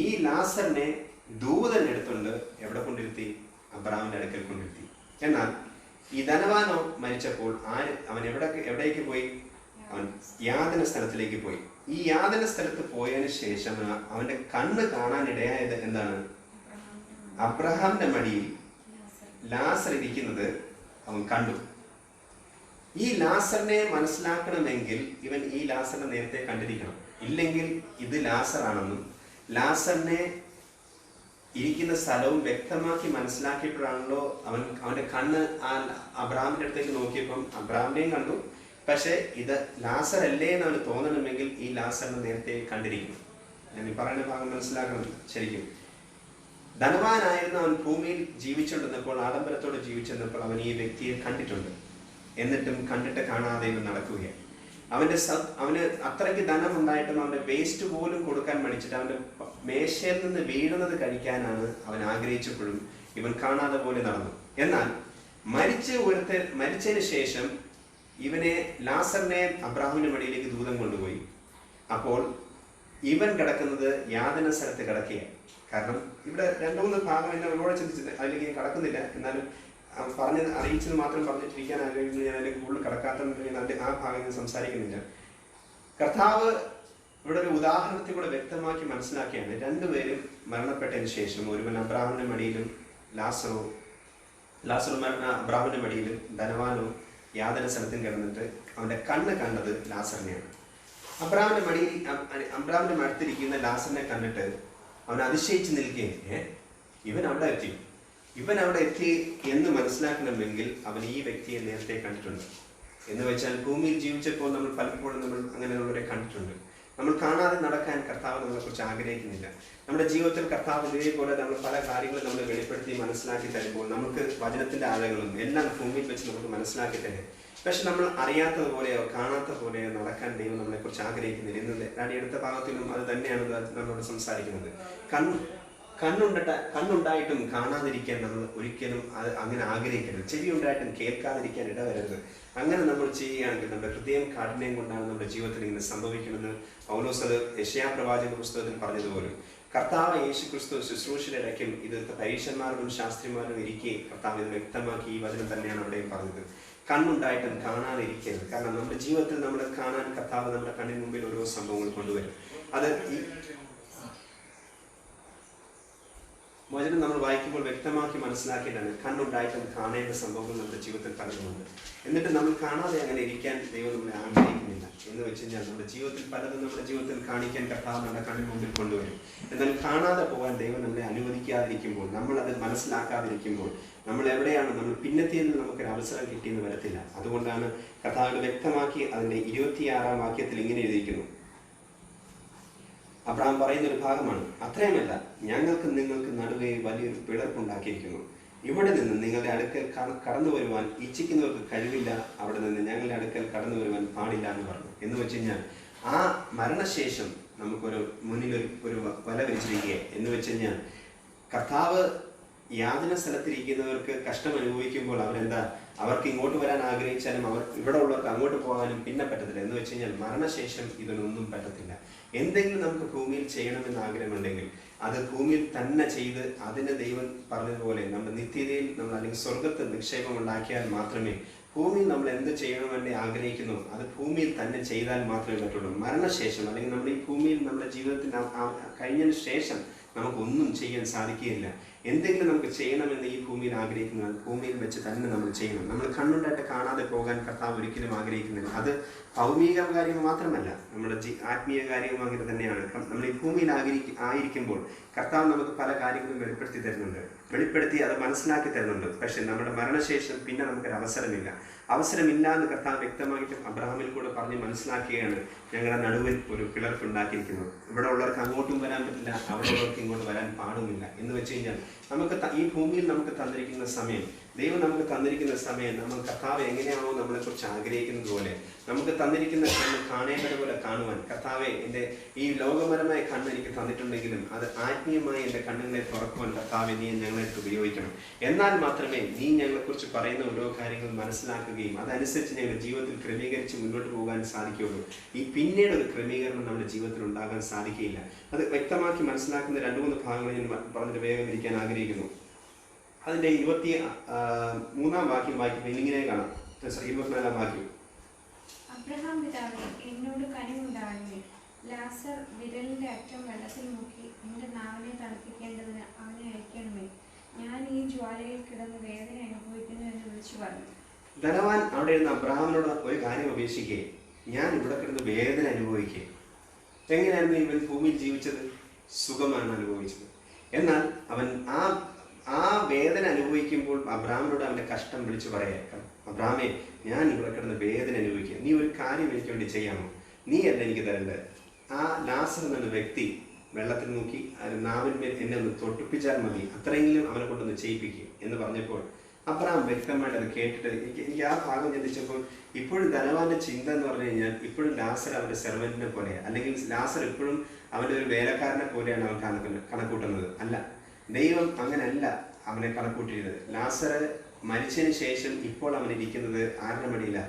ഈ ലാസറിനെ ദൂതൻ എടുത്തുകൊണ്ട് എവിടെ കൊണ്ടിരുത്തി? അബ്രഹാമിന്റെ അടുക്കൽ കൊണ്ടിരുത്തി. എന്നാൽ ഈ ധനവാനോ മരിച്ചപ്പോൾ അവൻ എവിടേക്ക് പോയി? അവൻ യാതന സ്ഥലത്തിലേക്ക് പോയി. ഈ യാതന സ്ഥലത്ത് പോയതിനു ശേഷം അവന്റെ കണ്ണ് കാണാനിടയായത് എന്താണ്? അബ്രഹാമിന്റെ മടിയിൽ ലാസർ ഇരിക്കുന്നത് അവൻ കണ്ടു. ഈ ലാസറിനെ മനസ്സിലാക്കണമെങ്കിൽ ഇവൻ ഈ ലാസറിനെ നേരത്തെ കണ്ടിരിക്കണം. ഇല്ലെങ്കിൽ ഇത് ലാസറാണെന്നും ലാസറിനെ ഇരിക്കുന്ന സ്ഥലവും വ്യക്തമാക്കി മനസ്സിലാക്കിയപ്പോഴാണല്ലോ അവന്റെ കണ്ണ് ആ അബ്രഹാമിന്റെ അടുത്തേക്ക് നോക്കിയപ്പം അബ്രഹാമിനെയും കണ്ടു. പക്ഷെ ഇത് ലാസർ അല്ലേ എന്ന് അവന് തോന്നണമെങ്കിൽ ഈ ലാസറിനെ നേരത്തെ കണ്ടിരിക്കണം. ഞാൻ ഈ പറയുന്ന ഭാഗം മനസ്സിലാക്കണം ശരിക്കും. ധനവാനായിരുന്നു അവൻ ഭൂമിയിൽ ജീവിച്ചുകൊണ്ടിരുന്നപ്പോൾ, ആഡംബരത്തോടെ ജീവിച്ചിരുന്നപ്പോൾ അവൻ ഈ വ്യക്തിയെ കണ്ടിട്ടുണ്ട്. എന്നിട്ടും കണ്ടിട്ട് കാണാതെ ഇവൻ നടക്കുകയാണ്. അവന് അത്രയ്ക്ക് ധനം ഉണ്ടായിട്ടും അവന്റെ വേസ്റ്റ് പോലും കൊടുക്കാൻ മടിച്ചിട്ട് അവന്റെ മേശയിൽ നിന്ന് വീഴുന്നത് കഴിക്കാനാണ് അവൻ ആഗ്രഹിച്ചപ്പോഴും ഇവൻ കാണാതെ പോലെ നടന്നു. എന്നാൽ മരിച്ചതിന് ശേഷം ലാസറിനെ അബ്രഹാമിന്റെ മടിയിലേക്ക് ദൂതം കൊണ്ടുപോയി. അപ്പോൾ ഇവൻ കിടക്കുന്നത് യാതന സ്ഥലത്ത് കിടക്കുകയാണ്. കാരണം ഇവിടെ 2-3 ഭാഗം എന്നെ ഒരുപാട് ചിന്തിച്ചത് അതിലേക്ക് ഞാൻ കടക്കുന്നില്ല. എന്നാലും അറിയിച്ചത് മാത്രം പറഞ്ഞിട്ടിരിക്കാൻ ആഗ്രഹിക്കുന്നത്. ഞാൻ അതിലേക്ക് കൂടുതൽ കടക്കാത്ത ആ ഭാഗം ഞാൻ സംസാരിക്കുന്നില്ല. കർത്താവ് ഇവിടെ ഒരു ഉദാഹരണത്തിൽ കൂടെ വ്യക്തമാക്കി മനസ്സിലാക്കിയാണ്. രണ്ടുപേരും മരണപ്പെട്ടതിന് ശേഷം ഒരുവൻ അബ്രഹാമിന്റെ മടിയിലും ലാസറോ അബ്രഹാമിന്റെ മടിയിലും ധനവാനോ യാതന സ്ഥലത്തും കിടന്നിട്ട് അവന്റെ കണ്ണ് കണ്ടത് ലാസറിനെയാണ്. അബ്രഹാമിന്റെ മടുത്തിരിക്കുന്ന ലാസറിനെ കണ്ടിട്ട് അവൻ അതിശയിച്ച് നിൽക്കുകയും ഇവൻ അവിടെ എത്തി എന്ന് മനസ്സിലാക്കണമെങ്കിൽ അവൻ ഈ വ്യക്തിയെ നേരത്തെ കണ്ടിട്ടുണ്ട്. എന്ന് വെച്ചാൽ ഭൂമിയിൽ ജീവിച്ചപ്പോൾ നമ്മൾ പലപ്പോഴും അങ്ങനെയുള്ളവരെ കണ്ടിട്ടുണ്ട്. നമ്മൾ കാണാതെ നടക്കാൻ കർത്താവ് നമ്മളെക്കുറിച്ച് ആഗ്രഹിക്കുന്നില്ല. നമ്മുടെ ജീവിതത്തിൽ കർത്താവ് ഇതേപോലെ നമ്മൾ പല കാര്യങ്ങളും നമ്മൾ വെളിപ്പെടുത്തി മനസ്സിലാക്കി തരുമ്പോൾ നമുക്ക് വചനത്തിന്റെ ആഴങ്ങളും എല്ലാം ഭൂമിയിൽ വെച്ച് നമുക്ക് മനസ്സിലാക്കി തരും. പക്ഷെ നമ്മൾ അറിയാത്തതുപോലെയോ കാണാത്ത പോലെയോ നടക്കാൻ ദൈവം നമ്മളെക്കുറിച്ച് ആഗ്രഹിക്കുന്നില്ല. ഇന്ന് അടുത്ത ഭാഗത്തിലും അത് തന്നെയാണ് നമ്മളോട് സംസാരിക്കുന്നത്. കണ്ണുണ്ടായിട്ടും കാണാതിരിക്കാൻ നമ്മൾ ഒരിക്കലും അങ്ങനെ ആഗ്രഹിക്കരുത്. ചെവി ഉണ്ടായിട്ടും കേൾക്കാതിരിക്കാൻ ഇടവരരുത്. അങ്ങനെ നമ്മൾ ചെയ്യുകയാണെങ്കിൽ നമ്മുടെ ഹൃദയം കാഠിന്യം കൊണ്ടാണ് നമ്മുടെ ജീവിതത്തിൽ ഇങ്ങനെ സംഭവിക്കുന്നത്. പൗലോസ് അത് യെശയ്യാ പ്രവാചക പുസ്തകത്തിൽ പറഞ്ഞതുപോലും കർത്താവ് യേശു ക്രിസ്തു ശുശ്രൂഷയുടെ ഇടയ്ക്കും ഇത് പരീക്ഷന്മാരും ശാസ്ത്രിമാരും ഇരിക്കെ കർത്താവ് ഇത് വ്യക്തമാക്കി ഈ വചനം തന്നെയാണ് അവിടെയും പറഞ്ഞത്. കണ്ണുണ്ടായിട്ടും കാണാതിരിക്കരുത്. കാരണം നമ്മുടെ ജീവിതത്തിൽ നമ്മൾ കാണാൻ കർത്താവ് നമ്മുടെ കണ്ണിന് മുമ്പിൽ ഓരോ സംഭവങ്ങൾ കൊണ്ടുവരും. അത് ഈ വചനം നമ്മൾ വായിക്കുമ്പോൾ വ്യക്തമാക്കി മനസ്സിലാക്കിയിട്ടാണ് കണ്ണുണ്ടായിട്ടും കാണേണ്ട സംഭവങ്ങൾ നമ്മുടെ ജീവിതത്തിൽ പലതുമുണ്ട്. എന്നിട്ട് നമ്മൾ കാണാതെ അങ്ങനെ ഇരിക്കാൻ ദൈവം നമ്മളെ ആഗ്രഹിക്കുന്നില്ല. എന്ന് വെച്ച് കഴിഞ്ഞാൽ നമ്മുടെ ജീവിതത്തിൽ പലതും നമ്മുടെ ജീവിതത്തിൽ കാണിക്കാൻ കർത്താവ് നമ്മുടെ കണ്ണിന് മുമ്പിൽ കൊണ്ടുവരും. എന്നാൽ കാണാതെ പോകാൻ ദൈവം നമ്മളെ അനുവദിക്കാതിരിക്കുമ്പോൾ, നമ്മളത് മനസ്സിലാക്കാതിരിക്കുമ്പോൾ നമ്മൾ എവിടെയാണ് നമ്മൾ പിന്നത്തിയിൽ നിന്ന് നമുക്കൊരു അവസരം കിട്ടിയെന്ന് വരത്തില്ല. അതുകൊണ്ടാണ് കർത്താവ് വ്യക്തമാക്കി അതിൻ്റെ 26-ാം വാക്യത്തിൽ ഇങ്ങനെ എഴുതിയിരിക്കുന്നു. അബ്രഹാം പറയുന്ന ഒരു ഭാഗമാണ്. അത്രയുമല്ല, ഞങ്ങൾക്ക് നിങ്ങൾക്ക് നടുവേ വലിയൊരു പിളർപ്പുണ്ടാക്കിയിരിക്കുന്നു. ഇവിടെ നിന്ന് നിങ്ങളുടെ അടുക്കൽ കടന്നു വരുവാൻ ഇച്ഛിക്കുന്നവർക്ക് കഴിവില്ല. അവിടെ നിന്ന് ഞങ്ങളുടെ അടുക്കൽ കടന്നു വരുവാൻ പാടില്ല എന്ന് പറഞ്ഞു. എന്ന് വെച്ച് കഴിഞ്ഞാൽ ആ മരണശേഷം നമുക്കൊരു മുന്നിൽ ഒരു വല വെച്ചിരിക്കുക. എന്ന് വെച്ച് കഴിഞ്ഞാൽ കർത്താവ് യാതന സ്ഥലത്തിരിക്കുന്നവർക്ക് കഷ്ടം അനുഭവിക്കുമ്പോൾ അവർക്ക് ഇങ്ങോട്ട് വരാൻ ആഗ്രഹിച്ചാലും ഇവിടെ ഉള്ളവർക്ക് അങ്ങോട്ട് പോകാനും പിന്നെ പറ്റത്തില്ല. എന്ന് വെച്ച് കഴിഞ്ഞാൽ മരണശേഷം ഇതിനൊന്നും പറ്റത്തില്ല. എന്തെങ്കിലും നമുക്ക് ഭൂമിയിൽ ചെയ്യണമെന്ന് ആഗ്രഹമുണ്ടെങ്കിൽ അത് ഭൂമിയിൽ തന്നെ ചെയ്ത് അതിന് ദൈവം പറഞ്ഞതുപോലെ നമ്മുടെ നിത്യതയിൽ നമ്മൾ അല്ലെങ്കിൽ സ്വർഗത്ത് നിക്ഷേപം ഉണ്ടാക്കിയാൽ മാത്രമേ ഭൂമിയിൽ നമ്മൾ എന്ത് ചെയ്യണമെന്ന് ആഗ്രഹിക്കുന്നു അത് ഭൂമിയിൽ തന്നെ ചെയ്താൽ മാത്രമേ പറ്റുള്ളൂ. മരണശേഷം അല്ലെങ്കിൽ നമ്മൾ ഈ ഭൂമിയിൽ നമ്മുടെ ജീവിതത്തിൽ കഴിഞ്ഞതിന് ശേഷം നമുക്കൊന്നും ചെയ്യാൻ സാധിക്കുകയില്ല. എന്തെങ്കിലും നമുക്ക് ചെയ്യണമെന്ന് ഈ ഭൂമിയിൽ ആഗ്രഹിക്കുന്നത് ഭൂമിയിൽ വെച്ച് തന്നെ നമ്മൾ ചെയ്യണം. നമ്മൾ കണ്ണുണ്ടായിട്ട് കാണാതെ പോകാൻ കർത്താവ് ഒരിക്കലും ആഗ്രഹിക്കുന്നില്ല. അത് ഭൗമിക കാര്യം മാത്രമല്ല, നമ്മുടെ ആത്മീയ കാര്യവും അങ്ങനെ തന്നെയാണ്. നമ്മൾ ഈ ഭൂമിയിൽ ആയിരിക്കുമ്പോൾ കർത്താവ് നമുക്ക് പല കാര്യങ്ങളും വെളിപ്പെടുത്തി അത് മനസ്സിലാക്കി തരുന്നുണ്ട്. പക്ഷെ നമ്മുടെ മരണശേഷം പിന്നെ നമുക്കൊരു അവസരമില്ല എന്ന് കർത്താവ് വ്യക്തമായിട്ടും അബ്രഹാമിൽ കൂടെ പറഞ്ഞ് മനസ്സിലാക്കുകയാണ്. ഞങ്ങളുടെ നടുവിൽ ഒരു പിളർപ്പ് ഉണ്ടാക്കിയിരിക്കുന്നു. ഇവിടെ ഉള്ളവർക്ക് അങ്ങോട്ടും വരാൻ പറ്റില്ല, അവിടെ ഉള്ളവർക്ക് ഇങ്ങോട്ട് വരാൻ പാടുമില്ല. എന്ന് വെച്ച് കഴിഞ്ഞാൽ നമുക്ക് ഈ ഭൂമിയിൽ നമുക്ക് തന്നിരിക്കുന്ന സമയം, ദൈവം നമുക്ക് തന്നിരിക്കുന്ന സമയം നമ്മൾ കർത്താവ് എങ്ങനെയാണോ നമ്മളെക്കുറിച്ച് ആഗ്രഹിക്കുന്നത് പോലെ നമുക്ക് തന്നിരിക്കുന്ന കണ്ണ് കാണേണ്ടത് പോലെ കാണുവാൻ കർത്താവെ എൻ്റെ ഈ ലോകപരമായ കണ്ണ് എനിക്ക് തന്നിട്ടുണ്ടെങ്കിലും അത് ആത്മീയമായി എൻ്റെ കണ്ണുകളെ തുറക്കുവാൻ കർത്താവെ നീ ഞങ്ങളെ ഉപയോഗിക്കണം. എന്നാൽ മാത്രമേ നീ ഞങ്ങളെക്കുറിച്ച് പറയുന്ന ഓരോ കാര്യങ്ങളും മനസ്സിലാക്കുകയും അതനുസരിച്ച് ഞങ്ങളുടെ ജീവിതത്തിൽ ക്രമീകരിച്ച് മുന്നോട്ട് പോകാൻ സാധിക്കുകയുള്ളൂ. ഈ പിന്നീട് ഒരു ക്രമീകരണം നമ്മുടെ ജീവിതത്തിൽ ഉണ്ടാകാൻ സാധിക്കുകയില്ല. അത് വ്യക്തമാക്കി മനസ്സിലാക്കുന്ന 2-3 ഭാഗങ്ങൾ ഞാൻ പറഞ്ഞിട്ട് വേഗം ഇരിക്കാൻ ആഗ്രഹിക്കുന്നു. അതിൻ്റെ 23-ാം വാക്യം വായിക്കുമ്പോൾ ഇങ്ങനെ കാണാം. 24-ാം വാക്യം. അബ്രഹാം പിതാവേ, എന്നോട് കനിവുണ്ടാകണമേ. ലാസർ വിരലിന്റെ അറ്റം വെള്ളത്തിൽ മുക്കി എന്റെ നാവിനെ തണുപ്പിക്കേണ്ടതിന് അവനെ അയക്കണമേ. ഞാൻ ഈ ജ്വാലയിൽ കിടന്ന് വേദന അനുഭവിക്കുന്നു എന്ന് വിളിച്ചു പറഞ്ഞു. ധനവാൻ അവിടെ ഇരുന്ന് അബ്രഹാമിനോട് ഒരു കാര്യം അപേക്ഷിക്കേ, ഞാൻ ഇവിടെ കിടന്ന് വേദന അനുഭവിക്കേ. എങ്ങനെയായിരുന്നു ഇവൻ ഭൂമിയിൽ ജീവിച്ചത്? സുഖമാണ് അനുഭവിച്ചത്. എന്നാൽ അവൻ ആ വേദന അനുഭവിക്കുമ്പോൾ അബ്രഹാമിനോട് അവന്റെ കഷ്ടം വിളിച്ചു പറയാം. അബ്രഹാമേ, ഞാൻ ഇവിടെ കിടന്ന് വേദന അനുഭവിക്കുക, നീ ഒരു കാര്യം എനിക്ക് വേണ്ടി ചെയ്യാമോ? നീ അല്ല എനിക്ക് തരേണ്ടത്. ആ ലാസർ എന്ന വ്യക്തി വെള്ളത്തിൽ നോക്കി നാവിന്മേൽ എന്നെ ഒന്ന് തൊട്ടിപ്പിച്ചാൽ മതി, അത്രയെങ്കിലും അവനെ കൊണ്ടൊന്ന് ചെയ്യിപ്പിക്കുക എന്ന് പറഞ്ഞപ്പോൾ അബ്രഹാം വ്യക്തമായിട്ട് അത് കേട്ടിട്ട് എനിക്ക് ആ ഭാഗം ചിന്തിച്ചപ്പോൾ ഇപ്പോഴും ധനവാന്റെ ചിന്ത എന്ന് പറഞ്ഞു കഴിഞ്ഞാൽ ഇപ്പോഴും ലാസർ അവന്റെ സെർവന്റിനെ പോലെ, അല്ലെങ്കിൽ ലാസർ ഇപ്പോഴും അവന്റെ ഒരു വേലക്കാരനെ പോലെയാണ് അവൻ കണക്കൂട്ടുന്നത്. അല്ല, ദൈവം അങ്ങനല്ല അവനെ കണക്കൂട്ടിയിരുന്നത്. ലാസർ മരിച്ചതിന് ശേഷം ഇപ്പോൾ അവൻ ഇരിക്കുന്നത് ആരുടെ മടിയില്ല?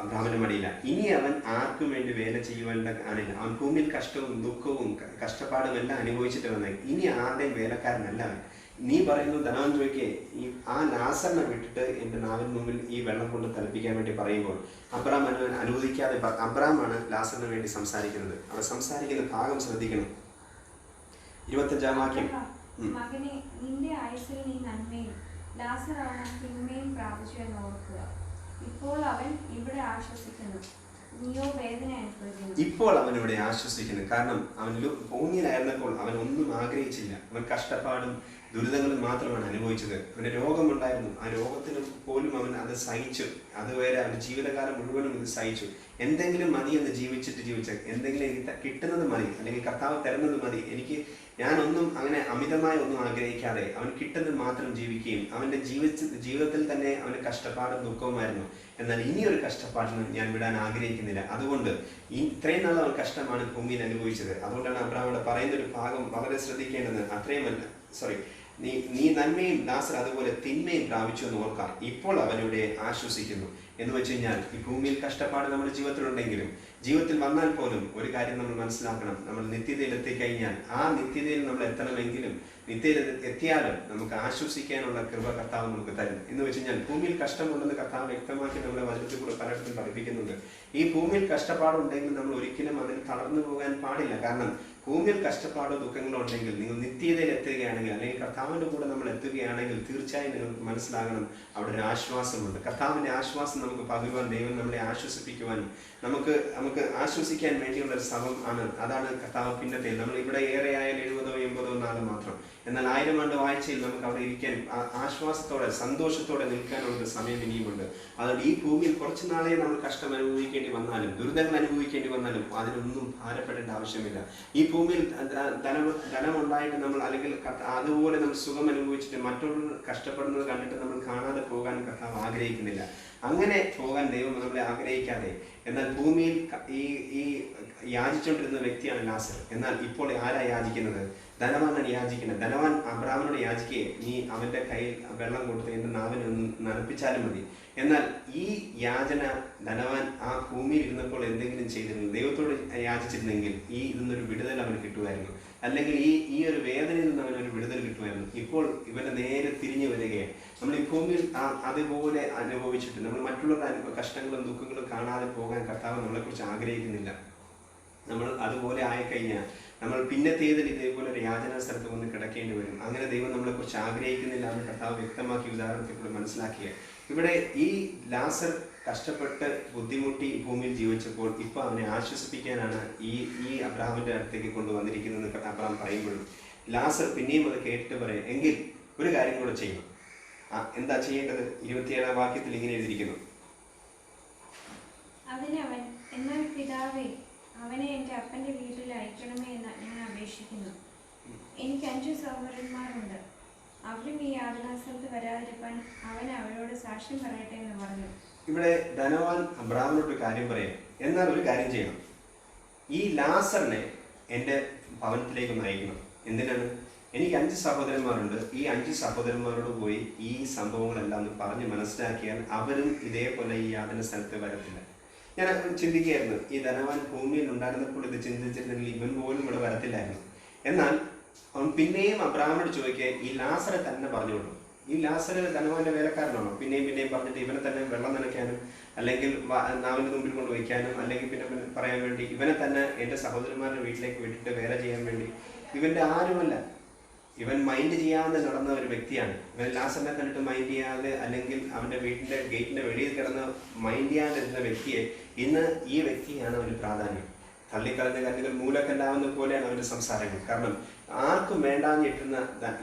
അബ്രഹാമിന്റെ മടിയില്ല. ഇനി അവൻ ആർക്കും വേണ്ടി വേല ചെയ്യുവാനുള്ള ആണില്ല. അവൻ ഭൂമിയിൽ കഷ്ടവും ദുഃഖവും കഷ്ടപ്പാടും എല്ലാം അനുഭവിച്ചിട്ട് വന്നേ. ഇനി ആരുടെയും വേലക്കാരനല്ല അവൻ. നീ പറയുന്നു ധനവൻ ചോദിക്കേ, ആ ലാസറിനെ വിട്ടിട്ട് എൻ്റെ നാവിന് മുമ്പിൽ ഈ വെള്ളം കൊണ്ട് തളിപ്പിക്കാൻ വേണ്ടി പറയുമ്പോൾ അബ്രഹാം അനുവദിക്കാതെ അബ്രഹാമാണ് ലാസറിന് വേണ്ടി സംസാരിക്കുന്നത്. അവൻ സംസാരിക്കുന്ന ഭാഗം ശ്രദ്ധിക്കണം. 25-ാം വാക്യം. മകനെ, നിന്റെ ആയുസ്സിൽ നീ നന്മയും ലാസർ അവൻ തിന്മയും പ്രാപിച്ചു എന്ന് ഓർക്കുക. ഇപ്പോൾ അവൻ ഇവിടെ ആശ്വസിക്കുന്നു, നീയോ വേദന അനുഭവിക്കുന്നു. ഇപ്പോൾ അവൻ ഇവിടെ ആശ്വസിക്കുന്നു. കാരണം അവൻ ഭൂമിയിലായിരുന്നപ്പോൾ അവൻ ഒന്നും ആഗ്രഹിച്ചില്ല. അവൻ കഷ്ടപ്പാടും ദുരിതങ്ങളും മാത്രമാണ് അനുഭവിച്ചത്. അവന് രോഗമുണ്ടായിരുന്നു. ആ രോഗത്തിന് പോലും അവൻ അത് സഹിച്ചു. അതുവരെ അവൻ്റെ ജീവിതകാലം മുഴുവനും ഇത് സഹിച്ചു. എന്തെങ്കിലും മതി എന്ന് ജീവിച്ച എന്തെങ്കിലും എനിക്ക് കിട്ടുന്നത് മതി, അല്ലെങ്കിൽ കർത്താവ് തരുന്നത് മതി, ഞാനൊന്നും അങ്ങനെ അമിതമായി ഒന്നും ആഗ്രഹിക്കാതെ അവൻ കിട്ടുന്നത് മാത്രം ജീവിക്കുകയും അവൻ്റെ ജീവിതത്തിൽ തന്നെ അവന് കഷ്ടപ്പാടും ദുഃഖവുമായിരുന്നു. എന്നാൽ ഇനിയൊരു കഷ്ടപ്പാടിന് ഞാൻ വിടാൻ ആഗ്രഹിക്കുന്നില്ല. അതുകൊണ്ട് ഇത്രയും നാൾ അവൻ കഷ്ടമാണ് ഭൂമിയിൽ അനുഭവിച്ചത്. അതുകൊണ്ടാണ് അബ്രഹാമിനോട് പറയുന്നൊരു ഭാഗം വളരെ ശ്രദ്ധിക്കേണ്ടത്. നീ നന്മയും ലാസർ അതുപോലെ തിന്മയും പ്രാപിച്ചു എന്ന് ഓർക്കാം. ഇപ്പോൾ അവനിവിടെ ആശ്വസിക്കുന്നു. എന്ന് വെച്ച് കഴിഞ്ഞാൽ ഈ ഭൂമിയിൽ കഷ്ടപ്പാട് നമ്മുടെ ജീവിതത്തിലുണ്ടെങ്കിലും ജീവിതത്തിൽ വന്നാൽ പോലും ഒരു കാര്യം നമ്മൾ മനസ്സിലാക്കണം. നമ്മൾ നിത്യതയിൽ എത്തിക്കഴിഞ്ഞാൽ ആ നിത്യതയിൽ നമ്മൾ എത്തണമെങ്കിലും നിത്യയിൽ എത്തിയാലും നമുക്ക് ആശ്വസിക്കാനുള്ള കൃപ കർത്താവ് നമുക്ക് തരും. എന്ന് വെച്ച് കഴിഞ്ഞാൽ ഭൂമിയിൽ കഷ്ടമുണ്ടെന്ന് കർത്താവ് വ്യക്തമാക്കി നമ്മുടെ വചനത്തിൽ കൂടെ പലയിടത്തും പഠിപ്പിക്കുന്നുണ്ട്. ഈ ഭൂമിയിൽ കഷ്ടപ്പാടുണ്ടെങ്കിൽ നമ്മൾ ഒരിക്കലും അതിൽ തളർന്നു പോകാൻ പാടില്ല. കാരണം ഭൂമിയിൽ കഷ്ടപ്പാടോ ദുഃഖങ്ങളോ ഉണ്ടെങ്കിൽ നിങ്ങൾ നിത്യതയിൽ എത്തുകയാണെങ്കിൽ, അല്ലെങ്കിൽ കർത്താവിൻ്റെ കൂടെ നമ്മൾ എത്തുകയാണെങ്കിൽ തീർച്ചയായും നിങ്ങൾക്ക് മനസ്സിലാകണം അവിടെ ഒരു ആശ്വാസമുണ്ട്. കർത്താവിൻ്റെ ആശ്വാസം നമുക്ക് പകരുവാൻ, ദൈവം നമ്മളെ ആശ്വസിപ്പിക്കുവാനും നമുക്ക് ആശ്വസിക്കാൻ വേണ്ടിയുള്ള ഒരു ശ്രമം ആണ്. അതാണ് കർത്താവ് പിന്നത്തെ. നമ്മൾ ഇവിടെ ഏറെയായാൽ 70 80 നാളും മാത്രം. എന്നാൽ 1000 ആണ്ട് വാഴ്ചയിൽ നമുക്ക് അവിടെ ഇരിക്കാൻ ആശ്വാസത്തോടെ സന്തോഷത്തോടെ നിൽക്കാനുള്ള സമയം ഇനിയുമുണ്ട്. അതുകൊണ്ട് ഈ ഭൂമിയിൽ കുറച്ച് നാളെ നമ്മൾ കഷ്ടം അനുഭവിക്കേണ്ടി വന്നാലും ദുരിതങ്ങൾ അനുഭവിക്കേണ്ടി വന്നാലും അതിനൊന്നും ഭാരപ്പെടേണ്ട ആവശ്യമില്ല. ഈ ഭൂമിയിൽ ധനമുണ്ടായിട്ട് നമ്മൾ, അല്ലെങ്കിൽ അതുപോലെ നമ്മൾ സുഖം അനുഭവിച്ചിട്ട് മറ്റുള്ളവർ കഷ്ടപ്പെടുന്നത് കണ്ടിട്ട് നമ്മൾ കാണാതെ പോകാൻ കർത്താവ് ആഗ്രഹിക്കുന്നില്ല. അങ്ങനെ പോകാൻ ദൈവം നമ്മളെ ആഗ്രഹിക്കാതെ, എന്നാൽ ഭൂമിയിൽ ഈ യാചിച്ചുകൊണ്ടിരുന്ന വ്യക്തിയാണ് ലാസർ. എന്നാൽ ഇപ്പോൾ ആരാ യാചിക്കുന്നത്? ധനവാനാണ് യാചിക്കുന്നത്. ധനവാൻ അബ്രഹാമിനോട് യാചിക്കുകയെ, നീ അവൻ്റെ കയ്യിൽ വെള്ളം കൊടുത്ത് എൻ്റെ നാവിനെ ഒന്ന് നനപ്പിച്ചാലും മതി. എന്നാൽ ഈ യാചന ധനവാൻ ആ ഭൂമിയിൽ ഇരുന്നപ്പോൾ എന്തെങ്കിലും ചെയ്തിരുന്നു, ദൈവത്തോട് യാചിച്ചിരുന്നെങ്കിൽ ഇതിന്നൊരു വിടുതൽ അവന് കിട്ടുമായിരുന്നു, അല്ലെങ്കിൽ ഈ ഒരു വേദനയിൽ നിന്ന് അവനൊരു വിടുതൽ കിട്ടുമായിരുന്നു. ഇപ്പോൾ ഇവൻ്റെ നേരെ തിരിഞ്ഞു വരികയാണ്. നമ്മൾ ഈ ഭൂമിയിൽ അതുപോലെ അനുഭവിച്ചിട്ട് നമ്മൾ മറ്റുള്ളവരുടെ കഷ്ടങ്ങളും ദുഃഖങ്ങളും കാണാതെ പോകാൻ കർത്താവ് നമ്മളെക്കുറിച്ച് ആഗ്രഹിക്കുന്നില്ല. നമ്മൾ അതുപോലെ ആയിക്കഴിഞ്ഞാൽ നമ്മൾ പിന്നത്തേതിൽ ഇതേപോലെ ഒരു യാചനാ സ്ഥലത്ത് വന്ന് കിടക്കേണ്ടി വരും. അങ്ങനെ ദൈവം നമ്മളെക്കുറിച്ച് ആഗ്രഹിക്കുന്നില്ല എന്ന് കർത്താവ് വ്യക്തമാക്കി ഉദാഹരണത്തിൽ കൂടെ മനസ്സിലാക്കിയ ഇവിടെ ഈ ലാസർ കഷ്ടപ്പെട്ട് ബുദ്ധിമുട്ടി ഭൂമിയിൽ ജീവിച്ചപ്പോൾ ഇപ്പൊ അവനെ ആശ്വസിപ്പിക്കാനാണ് ഈ അബ്രഹാമിന്റെ അടുത്തേക്ക് കൊണ്ടുവന്നിരിക്കുന്നത് അബ്രഹാം പറയുമ്പോഴും ലാസർ പിന്നെയും അത് കേട്ടിട്ട് പറയാം, എങ്കിൽ ഒരു കാര്യം കൂടെ ചെയ്യണം. എന്താ ചെയ്യേണ്ടത്? 27-ാം വാക്യത്തിൽ ഇങ്ങനെ എഴുതിയിരിക്കുന്നു, അതിനവൻ, എന്നാൽ പിതാവേ, അവനെ എൻ്റെ അപ്പൻ്റെ വീട്ടിൽ അയക്കണമേ എന്ന് ഞാൻ അപേക്ഷിക്കുന്നു. എനിക്ക് 5 സഹോദരന്മാരുണ്ട്. അവരും ഈ യാതനാസ്ഥലത്ത് വരാതിരിക്കാൻ അവൻ അവരോട് സാക്ഷ്യം പറയട്ടെ എന്ന് പറഞ്ഞു. ഇവിടെ ധനവാൻ അബ്രഹാമിനോട് കാര്യം പറയാം, എന്നാൽ ഒരു കാര്യം ചെയ്യണം, ഈ ലാസറിനെ എൻ്റെ ഭവനത്തിലേക്ക് നയിക്കണം. എന്തിനാണ്? എനിക്ക് 5 സഹോദരന്മാരുണ്ട്. ഈ 5 സഹോദരന്മാരോട് പോയി ഈ സംഭവങ്ങളെല്ലാം ഒന്ന് പറഞ്ഞ് മനസ്സിലാക്കിയാൽ അവരും ഇതേപോലെ ഈ യാതന സ്ഥലത്ത് വരത്തില്ല. ഞാൻ ചിന്തിക്കുകയായിരുന്നു, ഈ ധനവാൻ ഭൂമിയിൽ ഉണ്ടായിരുന്നപ്പോൾ ഇത് ചിന്തിച്ചിരുന്നെങ്കിൽ ഇവൻ പോലും ഇവിടെ വരത്തില്ലായിരുന്നു. എന്നാൽ അവൻ പിന്നെയും അബ്രഹാമിനോട് ചോദിക്കുക, ഈ ലാസറെ തന്നെ പറഞ്ഞോളൂ. ഈ ലാസർ ധനവാന്റെ വേലക്കാരനാണോ? പിന്നെയും പറഞ്ഞിട്ട് ഇവനെ തന്നെ വെള്ളം നനയ്ക്കാനും അല്ലെങ്കിൽ നാവിൻ്റെ മുമ്പിൽ കൊണ്ട് വയ്ക്കാനും അല്ലെങ്കിൽ പിന്നെ പറയാൻ വേണ്ടി ഇവനെ തന്നെ എൻ്റെ സഹോദരന്മാരുടെ വീട്ടിലേക്ക് വിട്ടിട്ട് വേല ചെയ്യാൻ വേണ്ടി ഇവൻ്റെ ആരുമല്ല. ഇവൻ മൈൻഡ് ചെയ്യാതെ നടന്ന ഒരു വ്യക്തിയാണ്. ഇവൻ ലാസറിനെ കണ്ടിട്ട് മൈൻഡ് ചെയ്യാതെ അല്ലെങ്കിൽ അവൻ്റെ വീട്ടിൻ്റെ ഗേറ്റിൻ്റെ വെളിയിൽ കിടന്ന് മൈൻഡ് ചെയ്യാതിരുന്ന വ്യക്തിയെ ഇന്ന് ഈ വ്യക്തിയാണ് അവന് പ്രാധാന്യം. തള്ളിക്കളഞ്ഞ കല്ലുകൾ മൂലക്കല്ലാവുന്ന പോലെയാണ് അവൻ്റെ സംസാരങ്ങൾ. കാരണം ആർക്കും വേണ്ടാഞ്ഞിട്ടുന്ന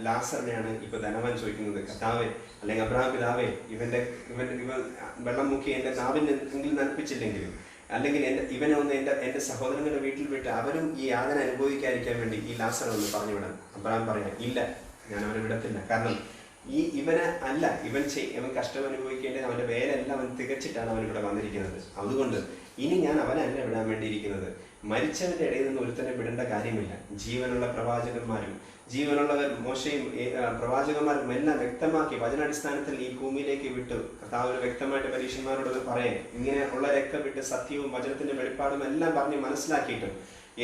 ലാസറിനെയാണ് ഇപ്പൊ ധനവാൻ ചോദിക്കുന്നത്, കർത്താവേ അല്ലെങ്കിൽ അബ്രഹാം പിതാവേ, ഇവൻ വെള്ളം മുക്കി എൻ്റെ നാവിന് എങ്കിലും നനപ്പിച്ചില്ലെങ്കിലും അല്ലെങ്കിൽ ഇവനെ ഒന്ന് എൻ്റെ സഹോദരങ്ങളുടെ വീട്ടിൽ വിട്ട് അവരും ഈ യാതന അനുഭവിക്കാതിരിക്കാൻ വേണ്ടി ഈ ലാസർ ഒന്ന് പറഞ്ഞു വിടാൻ. അബ്രഹാം പറയാം, ഇല്ല, ഞാൻ അവനെ വിടത്തില്ല. കാരണം ഇവന് അല്ല, ഇവൻ കഷ്ടം അനുഭവിക്കേണ്ടത് അവൻ്റെ വേലെല്ലാം അവൻ തികച്ചിട്ടാണ് അവൻ ഇവിടെ വന്നിരിക്കുന്നത്. അതുകൊണ്ട് ഇനി ഞാൻ അവനല്ല വിടാൻ വേണ്ടിയിരിക്കുന്നത്. മരിച്ചവന്റെ ഇടയിൽ നിന്ന് ഒരുത്തനെ വിടേണ്ട കാര്യമില്ല. ജീവനുള്ള പ്രവാചകന്മാരും ജീവനുള്ളവർ മോശയും പ്രവാചകന്മാരും എല്ലാം വ്യക്തമാക്കി വചനാടിസ്ഥാനത്തിൽ ഈ ഭൂമിയിലേക്ക് വിട്ടു. കർത്താവ് വ്യക്തമായിട്ട് പരീക്ഷന്മാരോട് പറയാം, ഇങ്ങനെ ഉള്ളവരൊക്കെ വിട്ട് സത്യവും വചനത്തിന്റെ വെളിപ്പാടും എല്ലാം പറഞ്ഞ് മനസ്സിലാക്കിയിട്ടും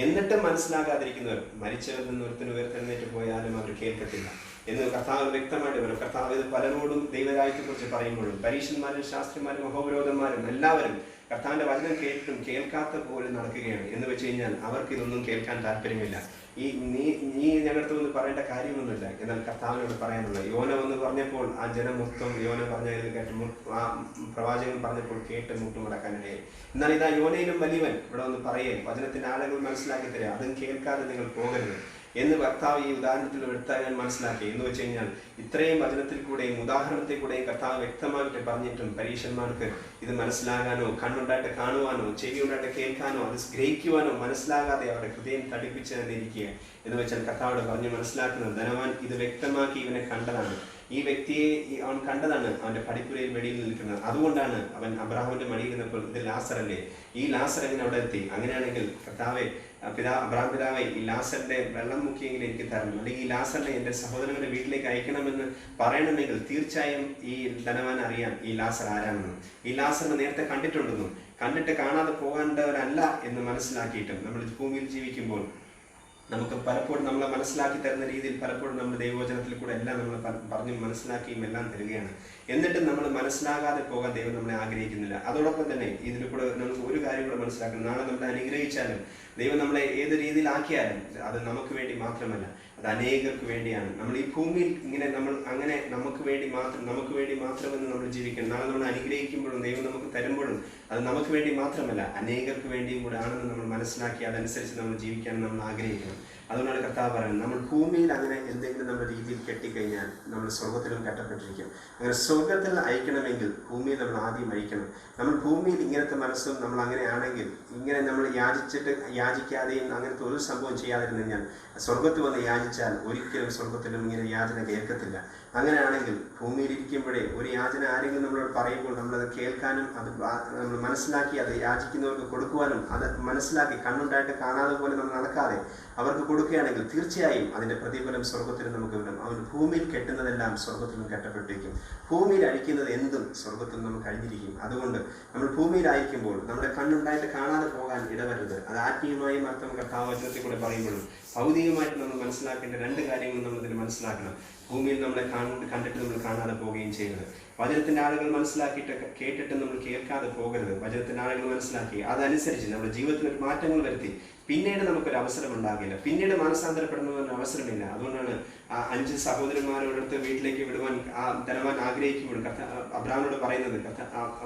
എന്നിട്ടും മനസ്സിലാകാതിരിക്കുന്നവർ മരിച്ചവരിൽ നിന്ന് ഒരുത്തിന് ഉയർത്തെഴുന്നേറ്റ് പോയാലും അവർ കേൾക്കത്തില്ല എന്ന് കർത്താവ് വ്യക്തമായിട്ട് വരും. കർത്താവ് ഇത് പലരോടും ദൈവരാജ്യത്തെക്കുറിച്ച് പറയുമ്പോഴും പരീക്ഷന്മാരും ശാസ്ത്രിമാരും മഹോപരോധന്മാരും എല്ലാവരും കർത്താവിന്റെ വചനം കേട്ടിട്ടും കേൾക്കാത്ത പോലെ നടക്കുകയാണ്. എന്ന് വെച്ച് കഴിഞ്ഞാൽ അവർക്ക് ഇതൊന്നും കേൾക്കാൻ താല്പര്യമില്ല. നീ ഞങ്ങളുടെ ഒന്ന് പറയേണ്ട കാര്യമൊന്നുമില്ല. എന്നാൽ കർത്താവിനോട് പറയാനുള്ള യോന വന്ന് പറഞ്ഞപ്പോൾ ആ ജനം മൊത്തം യോന പറഞ്ഞതിൽ കേട്ട് ആ പ്രവാചകൻ പറഞ്ഞപ്പോൾ കേട്ട് മുട്ടുമടക്കാനിടയായി. എന്നാൽ ഇതാ യോനയിലും വലിയവൻ ഇവിടെ വന്ന് പറയേ, വചനത്തിന്റെ ആളുകൾ മനസ്സിലാക്കി തരാം, അതും കേൾക്കാതെ നിങ്ങൾ പോകരുത് എന്ന് കർത്താവ് ഈ ഉദാഹരണത്തിൽ എടുത്താൽ ഞാൻ മനസ്സിലാക്കി. എന്ന് വെച്ച് കഴിഞ്ഞാൽ ഇത്രയും വചനത്തിൽ കൂടെയും ഉദാഹരണത്തിൽ കൂടെയും കർത്താവ് വ്യക്തമായിട്ട് പറഞ്ഞിട്ടും പരീക്ഷന്മാർക്ക് ഇത് മനസ്സിലാകാനോ കണ്ണുണ്ടായിട്ട് കാണുവാനോ ചെവിയുണ്ടായിട്ട് കേൾക്കാനോ അത് ഗ്രഹിക്കുവാനോ മനസ്സിലാകാതെ അവരുടെ ഹൃദയം തടിപ്പിച്ച് തന്നിരിക്കുക. എന്ന് വെച്ചാൽ കർത്താവോട് പറഞ്ഞ് മനസ്സിലാക്കുന്നത്, ധനവാൻ ഇത് വ്യക്തമാക്കി ഇവനെ കണ്ടതാണ്. ഈ വ്യക്തിയെ അവൻ കണ്ടതാണ് അവന്റെ പടിപ്പുരയിൽ വെളിയിൽ നിൽക്കുന്നത്. അതുകൊണ്ടാണ് അവൻ അബ്രഹാമിന്റെ മടിയിൽ നിന്നപ്പോൾ ഇത് ലാസറല്ലേ, ഈ ലാസർ എങ്ങനെ അവിടെ എത്തി? അങ്ങനെയാണെങ്കിൽ കർത്താവെ അബ്രഹാം പിതാവെ, ഈ ലാസറിന്റെ വെള്ളം മുക്കിയെങ്കിലും എനിക്ക് തരണം, അല്ലെങ്കിൽ ഈ ലാസറിനെ എൻ്റെ സഹോദരങ്ങളുടെ വീട്ടിലേക്ക് അയക്കണമെന്ന് പറയണമെങ്കിൽ തീർച്ചയായും ഈ ധനവാൻ അറിയാം ഈ ലാസർ ആരാണെന്നും ഈ ലാസറിനെ നേരത്തെ കണ്ടിട്ടുണ്ടെന്നും കണ്ടിട്ട് കാണാതെ പോകേണ്ടവരല്ല എന്ന് മനസ്സിലാക്കിയിട്ടും നമ്മൾ ഭൂമിയിൽ ജീവിക്കുമ്പോൾ നമുക്ക് പലപ്പോഴും നമ്മളെ മനസ്സിലാക്കി തരുന്ന രീതിയിൽ പലപ്പോഴും നമ്മൾ ദൈവവചനത്തിൽ കൂടെ എല്ലാം നമ്മൾ പറഞ്ഞ് മനസ്സിലാക്കിയും എല്ലാം തരികയാണ്. എന്നിട്ടും നമ്മൾ മനസ്സിലാകാതെ പോകാൻ ദൈവം നമ്മളെ ആഗ്രഹിക്കുന്നില്ല. അതോടൊപ്പം തന്നെ ഇതിൽ കൂടെ നമുക്ക് ഒരു കാര്യം കൂടെ മനസ്സിലാക്കണം, നാളെ നമ്മളെ അനുഗ്രഹിച്ചാലും ദൈവം നമ്മളെ ഏത് രീതിയിലാക്കിയാലും അത് നമുക്ക് വേണ്ടി മാത്രമല്ല, അത് അനേകർക്ക് വേണ്ടിയാണ്. നമ്മൾ ഈ ഭൂമിയിൽ ഇങ്ങനെ നമുക്ക് വേണ്ടി മാത്രമെന്ന് നമ്മൾ ജീവിക്കണം. നാളെ നമ്മൾ അനുഗ്രഹിക്കുമ്പോഴും ദൈവം നമുക്ക് തരുമ്പോഴും അത് നമുക്ക് വേണ്ടി മാത്രമല്ല, അനേകർക്ക് വേണ്ടിയും കൂടെ ആണെന്ന് നമ്മൾ മനസ്സിലാക്കി അതനുസരിച്ച് നമ്മൾ ജീവിക്കാൻ നമ്മൾ ആഗ്രഹിക്കണം. അതുകൊണ്ടാണ് കർത്താവ് പറയുന്നത്, നമ്മൾ ഭൂമിയിൽ അങ്ങനെ എന്തെങ്കിലും നമ്മുടെ രീതിയിൽ കെട്ടിക്കഴിഞ്ഞാൽ നമ്മൾ സ്വർഗത്തിലും കെട്ടപ്പെട്ടിരിക്കും. അങ്ങനെ സ്വർഗത്തിൽ അയക്കണമെങ്കിൽ ഭൂമിയിൽ നമ്മൾ ആദ്യം അയക്കണം. നമ്മൾ ഭൂമിയിൽ ഇങ്ങനത്തെ മനസ്സും നമ്മൾ അങ്ങനെയാണെങ്കിൽ, ഇങ്ങനെ നമ്മൾ യാചിക്കാതെയും അങ്ങനത്തെ ഒരു സംഭവം ചെയ്യാതിരുന്നു കഴിഞ്ഞാൽ സ്വർഗത്തിൽ വന്ന് യാചിച്ചാൽ ഒരിക്കലും സ്വർഗത്തിലും ഇങ്ങനെ യാചന കേൾക്കത്തില്ല. അങ്ങനെയാണെങ്കിൽ ഭൂമിയിൽ ഇരിക്കുമ്പോഴേ ഒരു യാചന ആരെങ്കിലും നമ്മളോട് പറയുമ്പോൾ നമ്മളത് കേൾക്കാനും അത് നമ്മൾ മനസ്സിലാക്കി അത് യാചിക്കുന്നവർക്ക് കൊടുക്കുവാനും അത് മനസ്സിലാക്കി കണ്ണുണ്ടായിട്ട് കാണാതെ പോലെ നമ്മൾ നടക്കാതെ അവർക്ക് കൊടുക്കുകയാണെങ്കിൽ തീർച്ചയായും അതിൻ്റെ പ്രതിഫലം സ്വർഗത്തിൽ നമുക്ക് വരും. അവൻ ഭൂമിയിൽ കെട്ടുന്നതെല്ലാം സ്വർഗത്തിലും കെട്ടപ്പെട്ടിരിക്കും. ഭൂമിയിൽ അഴിക്കുന്നത് എന്തും സ്വർഗത്തിൽ നമുക്ക് കഴിഞ്ഞിരിക്കും. അതുകൊണ്ട് നമ്മൾ ഭൂമിയിലായിരിക്കുമ്പോൾ നമ്മുടെ കണ്ണുണ്ടായിട്ട് കാണാതെ പോകാൻ ഇടവരുത്. അത് ആത്മീയമായും അർത്ഥം കർത്താവ് വചനത്തിൽ കൂടെ പറയുമ്പോഴും ഭൗതികമായിട്ട് നമ്മൾ മനസ്സിലാക്കേണ്ട രണ്ട് കാര്യങ്ങൾ നമ്മളിതിൽ മനസ്സിലാക്കണം. ഭൂമിയിൽ നമ്മളെ കണ്ടിട്ട് നമ്മൾ കാണാതെ പോവുകയും ചെയ്യരുത്. വചനത്തിൻ്റെ ആളുകൾ മനസ്സിലാക്കിയിട്ട് കേട്ടിട്ട് നമ്മൾ കേൾക്കാതെ പോകരുത്. വചനത്തിൻ്റെ ആളുകൾ മനസ്സിലാക്കി അതനുസരിച്ച് നമ്മുടെ ജീവിതത്തിൽ ഒരു മാറ്റങ്ങൾ വരുത്തി പിന്നീട് നമുക്കൊരു അവസരം ഉണ്ടാകില്ല, പിന്നീട് മാനസാന്തരപ്പെടുന്നതിന് അവസരമില്ല. അതുകൊണ്ടാണ് ആ 5 സഹോദരന്മാരോടടുത്ത് വീട്ടിലേക്ക് വിടുവാൻ ധനവാൻ ആഗ്രഹിക്കുമ്പോൾ അബ്രാമിനോട് പറയുന്നത്,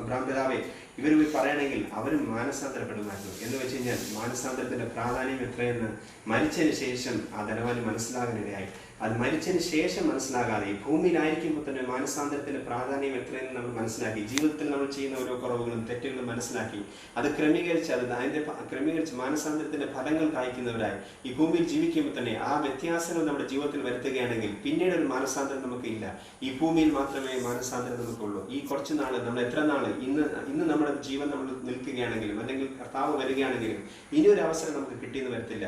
അബ്രാം പിതാവേ ഇവർ പറയണമെങ്കിൽ അവരും മാനസാന്തരപ്പെടുമായിരുന്നു. എന്ന് വെച്ച് കഴിഞ്ഞാൽ മാനസാന്തരത്തിൻ്റെ പ്രാധാന്യം എത്രയെന്ന് മരിച്ചതിന് ശേഷം ആ ധനവാന് മനസ്സിലാകാനിടയായി. അത് മരിച്ചതിന് ശേഷം മനസ്സിലാകാതെ ഈ ഭൂമിയിലായിരിക്കുമ്പോൾ തന്നെ മാനസാന്തരത്തിൻ്റെ പ്രാധാന്യം എത്രയെന്ന് നമ്മൾ മനസ്സിലാക്കി, ജീവിതത്തിൽ നമ്മൾ ചെയ്യുന്ന ഓരോ കുറവുകളും തെറ്റുകളും മനസ്സിലാക്കി അത് ക്രമീകരിച്ച് മാനസാന്തരത്തിൻ്റെ ഫലങ്ങൾ കായ്ക്കുന്നവരായി ഈ ഭൂമിയിൽ ജീവിക്കുമ്പോൾ തന്നെ ആ വ്യത്യാസങ്ങൾ നമ്മുടെ ജീവിതത്തിൽ വരുത്തുകയാണെങ്കിൽ പിന്നീട് ഒരു മാനസാന്തരം നമുക്ക് ഇല്ല. ഈ ഭൂമിയിൽ മാത്രമേ മാനസാന്തരം നമുക്കുള്ളൂ. ഈ കുറച്ച് നാൾ നമ്മൾ എത്ര നാൾ ഇന്ന് നമ്മുടെ ജീവൻ നമ്മൾ നിൽക്കുകയാണെങ്കിലും അല്ലെങ്കിൽ കർത്താവ് വരികയാണെങ്കിലും ഇനിയൊരു അവസരം നമുക്ക് കിട്ടിയെന്ന് വരത്തില്ല.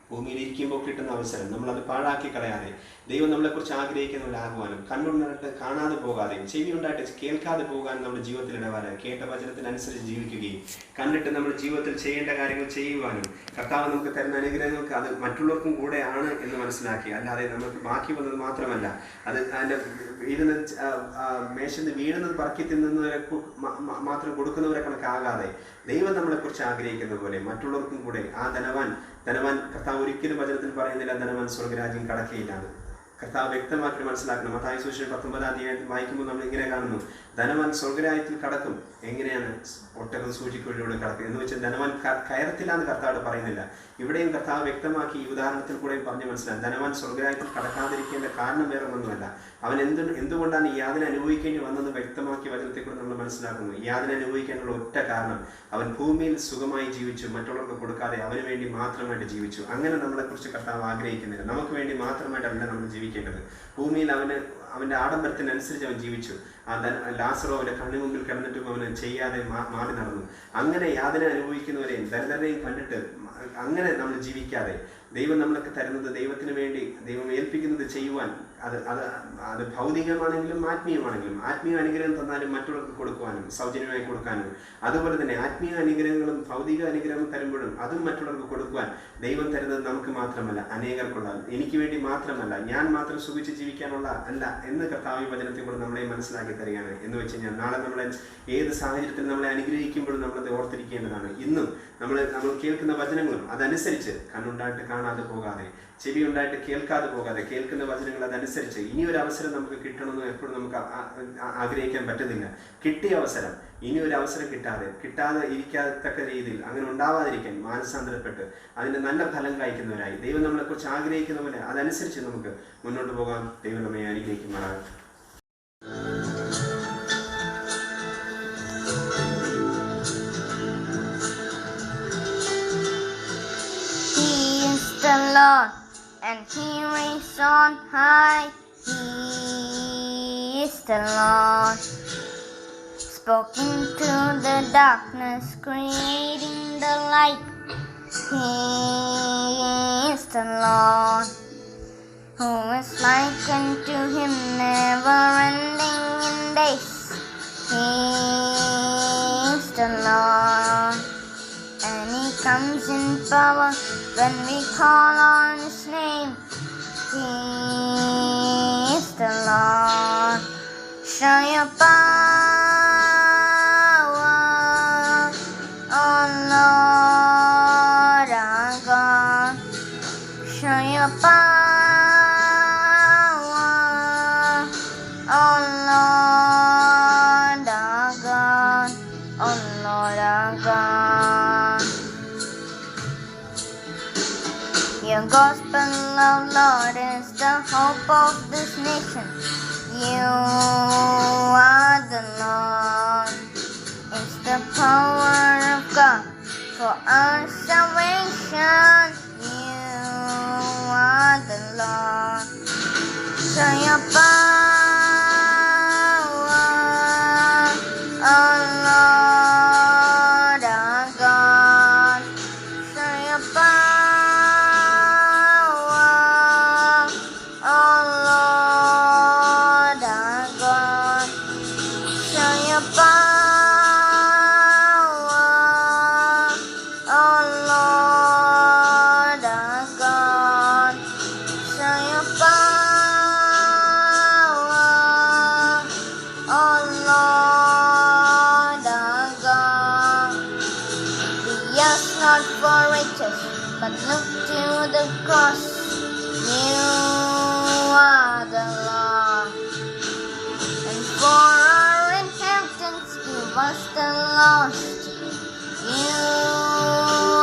ഭൂമിയിൽ ഇരിക്കുമ്പോൾ കിട്ടുന്ന അവസരം നമ്മളത് പാഴാക്കി കളയാതെ ദൈവം നമ്മളെക്കുറിച്ച് ആഗ്രഹിക്കുന്നവരാകുവാനും കണ്ണുണ്ടായിട്ട് കാണാതെ പോകാതെയും ചെവി ഉണ്ടായിട്ട് കേൾക്കാതെ പോകാനും നമ്മുടെ ജീവിതത്തിൽ ഇടവരാൻ കേട്ട വചനത്തിനനുസരിച്ച് ജീവിക്കുകയും കണ്ടിട്ട് നമ്മുടെ ജീവിതത്തിൽ ചെയ്യേണ്ട കാര്യങ്ങൾ ചെയ്യുവാനും കർത്താവ് നമുക്ക് തരുന്ന അനുഗ്രഹങ്ങൾക്ക് അത് മറ്റുള്ളവർക്കും കൂടെ ആണ് എന്ന് മനസ്സിലാക്കി, അല്ലാതെ നമുക്ക് ബാക്കി വന്നത് മാത്രമല്ല അത് അതിൻ്റെ മേശന്ന് വീഴുന്നത് പറക്കി തിന്നുന്നവരെ മാത്രം കൊടുക്കുന്നവരെ കണക്കാകാതെ ദൈവം നമ്മളെക്കുറിച്ച് ആഗ്രഹിക്കുന്ന പോലെ മറ്റുള്ളവർക്കും കൂടെ ആ ധനവാൻ കർത്താവ് ഒരിക്കലും വചനത്തിൽ പറയുന്നില്ല ധനവാൻ സ്വർഗരാജ്യം കടക്കുകയില്ലാന്ന്. കർത്താവ് വ്യക്തമാക്കി മനസ്സിലാക്കണം. മത്തായി സുവിശേഷം 19-ാം അധ്യായത്തിൽ വായിക്കുമ്പോൾ നമ്മൾ ഇങ്ങനെ കാണുന്നു, ധനവാൻ സ്വർഗരാജ്യത്തിൽ കടക്കും. എങ്ങനെയാണ്? ഒട്ടകം സൂചിക്കുഴിലൂടെ കടക്കും എന്ന് വെച്ചാൽ ധനവാൻ കയറത്തില്ലാന്ന് കർത്താവ് പറയുന്നില്ല. ഇവിടെയും കർത്താവ് വ്യക്തമാക്കി ഈ ഉദാഹരണത്തിൽ കൂടെയും പറഞ്ഞ് മനസ്സിലാക്കി. ധനവാൻ സ്വർഗരാജ്യത്തിൽ കടക്കാതിരിക്കേണ്ട കാരണം വേറെ ഒന്നുമല്ല, അവൻ എന്തുകൊണ്ടാണ് ഈ യാതന അനുഭവിക്കേണ്ടി വന്നെന്ന് വ്യക്തമാക്കി വചനത്തെ കൂടെ നമ്മൾ മനസ്സിലാക്കുന്നു. ഈ യാതന അനുഭവിക്കാനുള്ള ഒറ്റ കാരണം അവൻ ഭൂമിയിൽ സുഖമായി ജീവിച്ചു, മറ്റുള്ളവർക്ക് കൊടുക്കാതെ അവന് വേണ്ടി മാത്രമായിട്ട് ജീവിച്ചു. അങ്ങനെ നമ്മളെക്കുറിച്ച് കർത്താവ് ആഗ്രഹിക്കുന്നില്ല. നമുക്ക് വേണ്ടി മാത്രമായിട്ടല്ല നമ്മൾ ജീവിക്കേണ്ടത്. ഭൂമിയിൽ അവൻ്റെ ആഡംബരത്തിനനുസരിച്ച് അവൻ ജീവിച്ചു. ലാസറോ അവൻ്റെ കണ്ണു മുമ്പിൽ കിടന്നിട്ടും അവന് ചെയ്യാതെ മാറി നടന്നു. അങ്ങനെ യാതന അനുഭവിക്കുന്നവരെയും ദരിദ്രരെയും കണ്ടിട്ട് അങ്ങനെ നമ്മൾ ജീവിക്കാതെ ദൈവം നമ്മളൊക്കെ തരുന്നത് ദൈവത്തിന് വേണ്ടി ദൈവം ഏൽപ്പിക്കുന്നത് ചെയ്യുവാൻ അത് ഭൗതികമാണെങ്കിലും ആത്മീയമാണെങ്കിലും ആത്മീയ അനുഗ്രഹം തന്നാലും മറ്റുള്ളവർക്ക് കൊടുക്കുവാനും സൗജന്യമായി കൊടുക്കാനും, അതുപോലെ തന്നെ ആത്മീയ അനുഗ്രഹങ്ങളും ഭൗതിക അനുഗ്രഹം തരുമ്പോഴും അതും മറ്റുള്ളവർക്ക് കൊടുക്കുവാൻ ദൈവം തരുന്നത് നമുക്ക് മാത്രമല്ല അനേകർക്കുള്ള, എനിക്ക് വേണ്ടി മാത്രമല്ല, ഞാൻ മാത്രം സുഖിച്ച് ജീവിക്കാനുള്ള അല്ല എന്ന് കർത്താവ് വചനത്തിൽ കൂടെ നമ്മളെ മനസ്സിലാക്കി തരികയാണ്. എന്ന് വെച്ച് കഴിഞ്ഞാൽ നാളെ നമ്മളെ ഏത് സാഹചര്യത്തിൽ നമ്മളെ അനുഗ്രഹിക്കുമ്പോഴും നമ്മളത് ഓർത്തിരിക്കേണ്ടതാണ്. ഇന്നും നമ്മൾ കേൾക്കുന്ന വചനങ്ങളും അതനുസരിച്ച് കണ്ണുണ്ടായിട്ട് കാണാതെ പോകാതെ, ചെവി ഉണ്ടായിട്ട് കേൾക്കാതെ പോകാതെ കേൾക്കുന്ന വചനങ്ങൾ അതനുസരിച്ച് ഇനിയൊരു അവസരം നമുക്ക് കിട്ടണമെന്ന് എപ്പോഴും നമുക്ക് ആഗ്രഹിക്കാൻ പറ്റുന്നില്ല. കിട്ടിയ അവസരം ഇനിയൊരു അവസരം കിട്ടാതെ ഇരിക്കാത്തക്ക രീതിയിൽ അങ്ങനെ ഉണ്ടാവാതിരിക്കാൻ മാനസാന്തരപ്പെട്ട് അതിൻ്റെ നല്ല ഫലം കായ്ക്കുന്നവരായി ദൈവം നമ്മളെക്കുറിച്ച് ആഗ്രഹിക്കുന്ന പോലെ അതനുസരിച്ച് നമുക്ക് മുന്നോട്ട് പോകാൻ ദൈവം നമ്മെ അനുഗ്രഹിക്കുമാറാകട്ടെ. The Lord, and He reigns on high. He is the Lord, spoken to the darkness, creating the light. He is the Lord, who is like unto Him, never ending in days. He is the Lord, and He comes in power when we call on His name. He is the Lord. Show your power, oh Lord our God. Show your power, oh Lord our God, oh Lord our God. Your gospel, oh Lord, is the hope of this nation. You are the Lord. It's the power of God for our salvation. You are the Lord. Show your power, oh Lord our God. Show your power, us not for riches, but look to the cross. You are the Lord, and for our inheritance give us the lost. You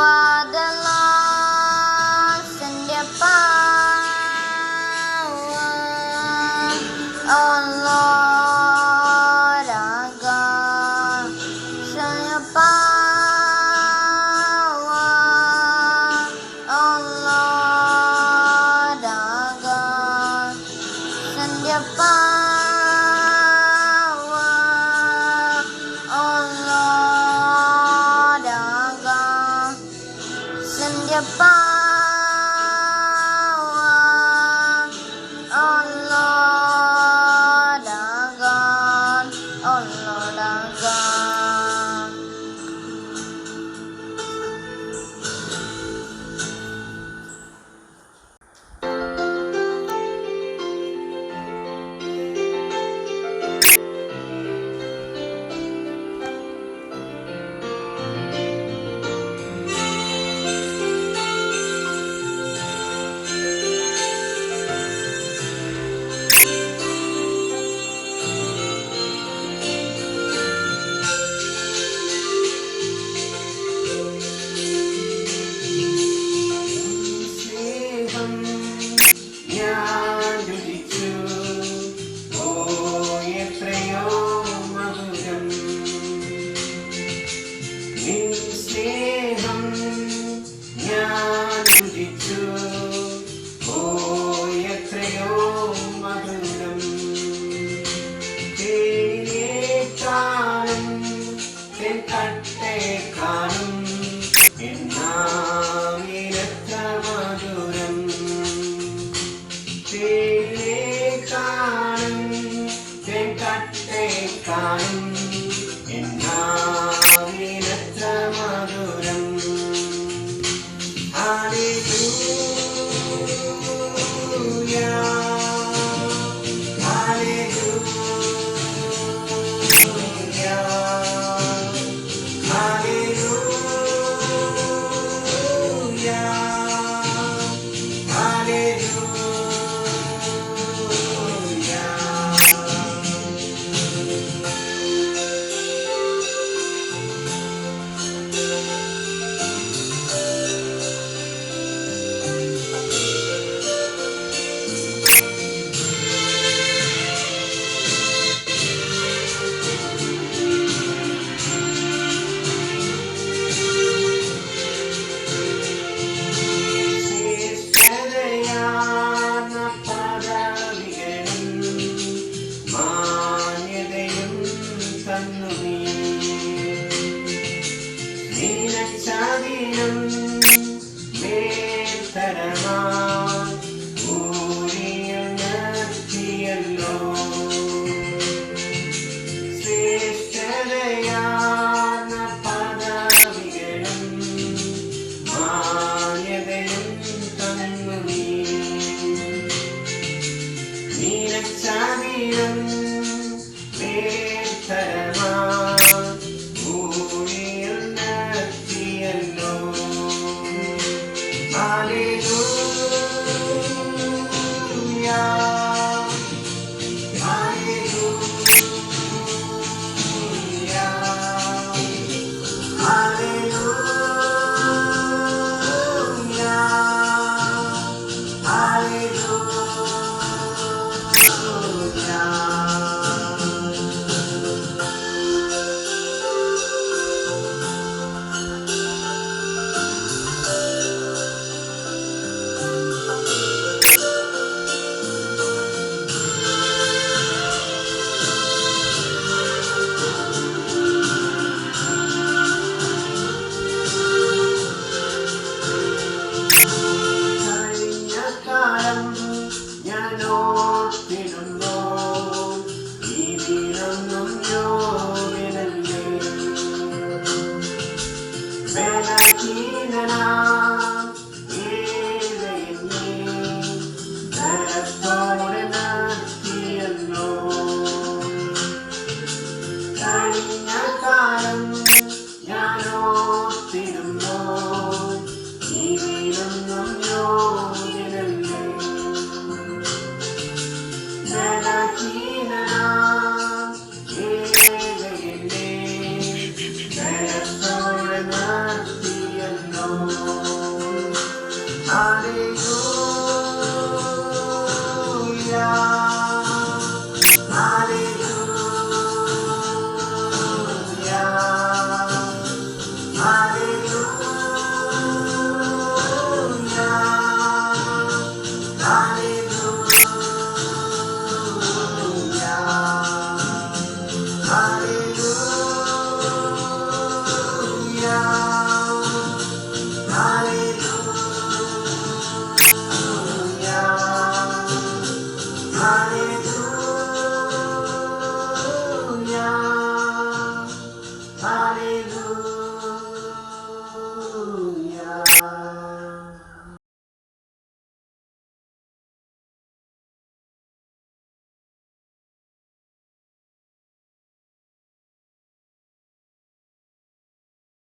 are the Lord, send your power, oh Lord our God, show your power, oh Lord our God, send your power, oh Lord our God, send your power, oh Lord our God, oh Lord our God. സ്നേഹം ഞാൻ രുചിച്ചു, ഓ എത്രയോ മധുരം. നിൻ സ്നേഹം ഞാൻ രുചിച്ചു, ഓ എത്രയോ മധുരം. തേനേക്കാളും തെൻകട്ടേക്കാളും എന്നാവിനത്ര മധുരം. തേനേക്കാളും തെൻകട്ടേക്കാളും എന്നാവിനത്ര മധുരം. ഹല്ലേലൂയ, ഹല്ലേലൂയ, ഹല്ലേലൂയ, ഹല്ലേലൂയ. ശ്രേഷ്ഠതയാർന്ന പദവികളും മാന്യതയും തന്നു നീ. നിനച്ചതിനും മേൽത്തരമായി ഊഴിയുണർത്തിയല്ലോ. ശ്രേഷ്ഠതയാർന്ന പദവികളും മാന്യതയും തന്നു നീ. നിനച്ചതിനും മേൽത്തരമായി ഊഴിയുണർത്തിയല്ലോ. ഹല്ലേലൂയ, ഹല്ലേലൂയ, ഹല്ലേലൂയ, കഴിഞ്ഞ കാലം ഞാൻ ഓർത്തിടുന്നു, ഇതിലൊന്നും യോഗ്യനല്ലേ. ബലഹീനനാം ഏവയെന്നെ ബലത്തോടെ നിർത്തിയല്ലോ. കഴിഞ്ഞ കാലം ഞാൻ ഓർത്തിടുന്നു, Hallelujah.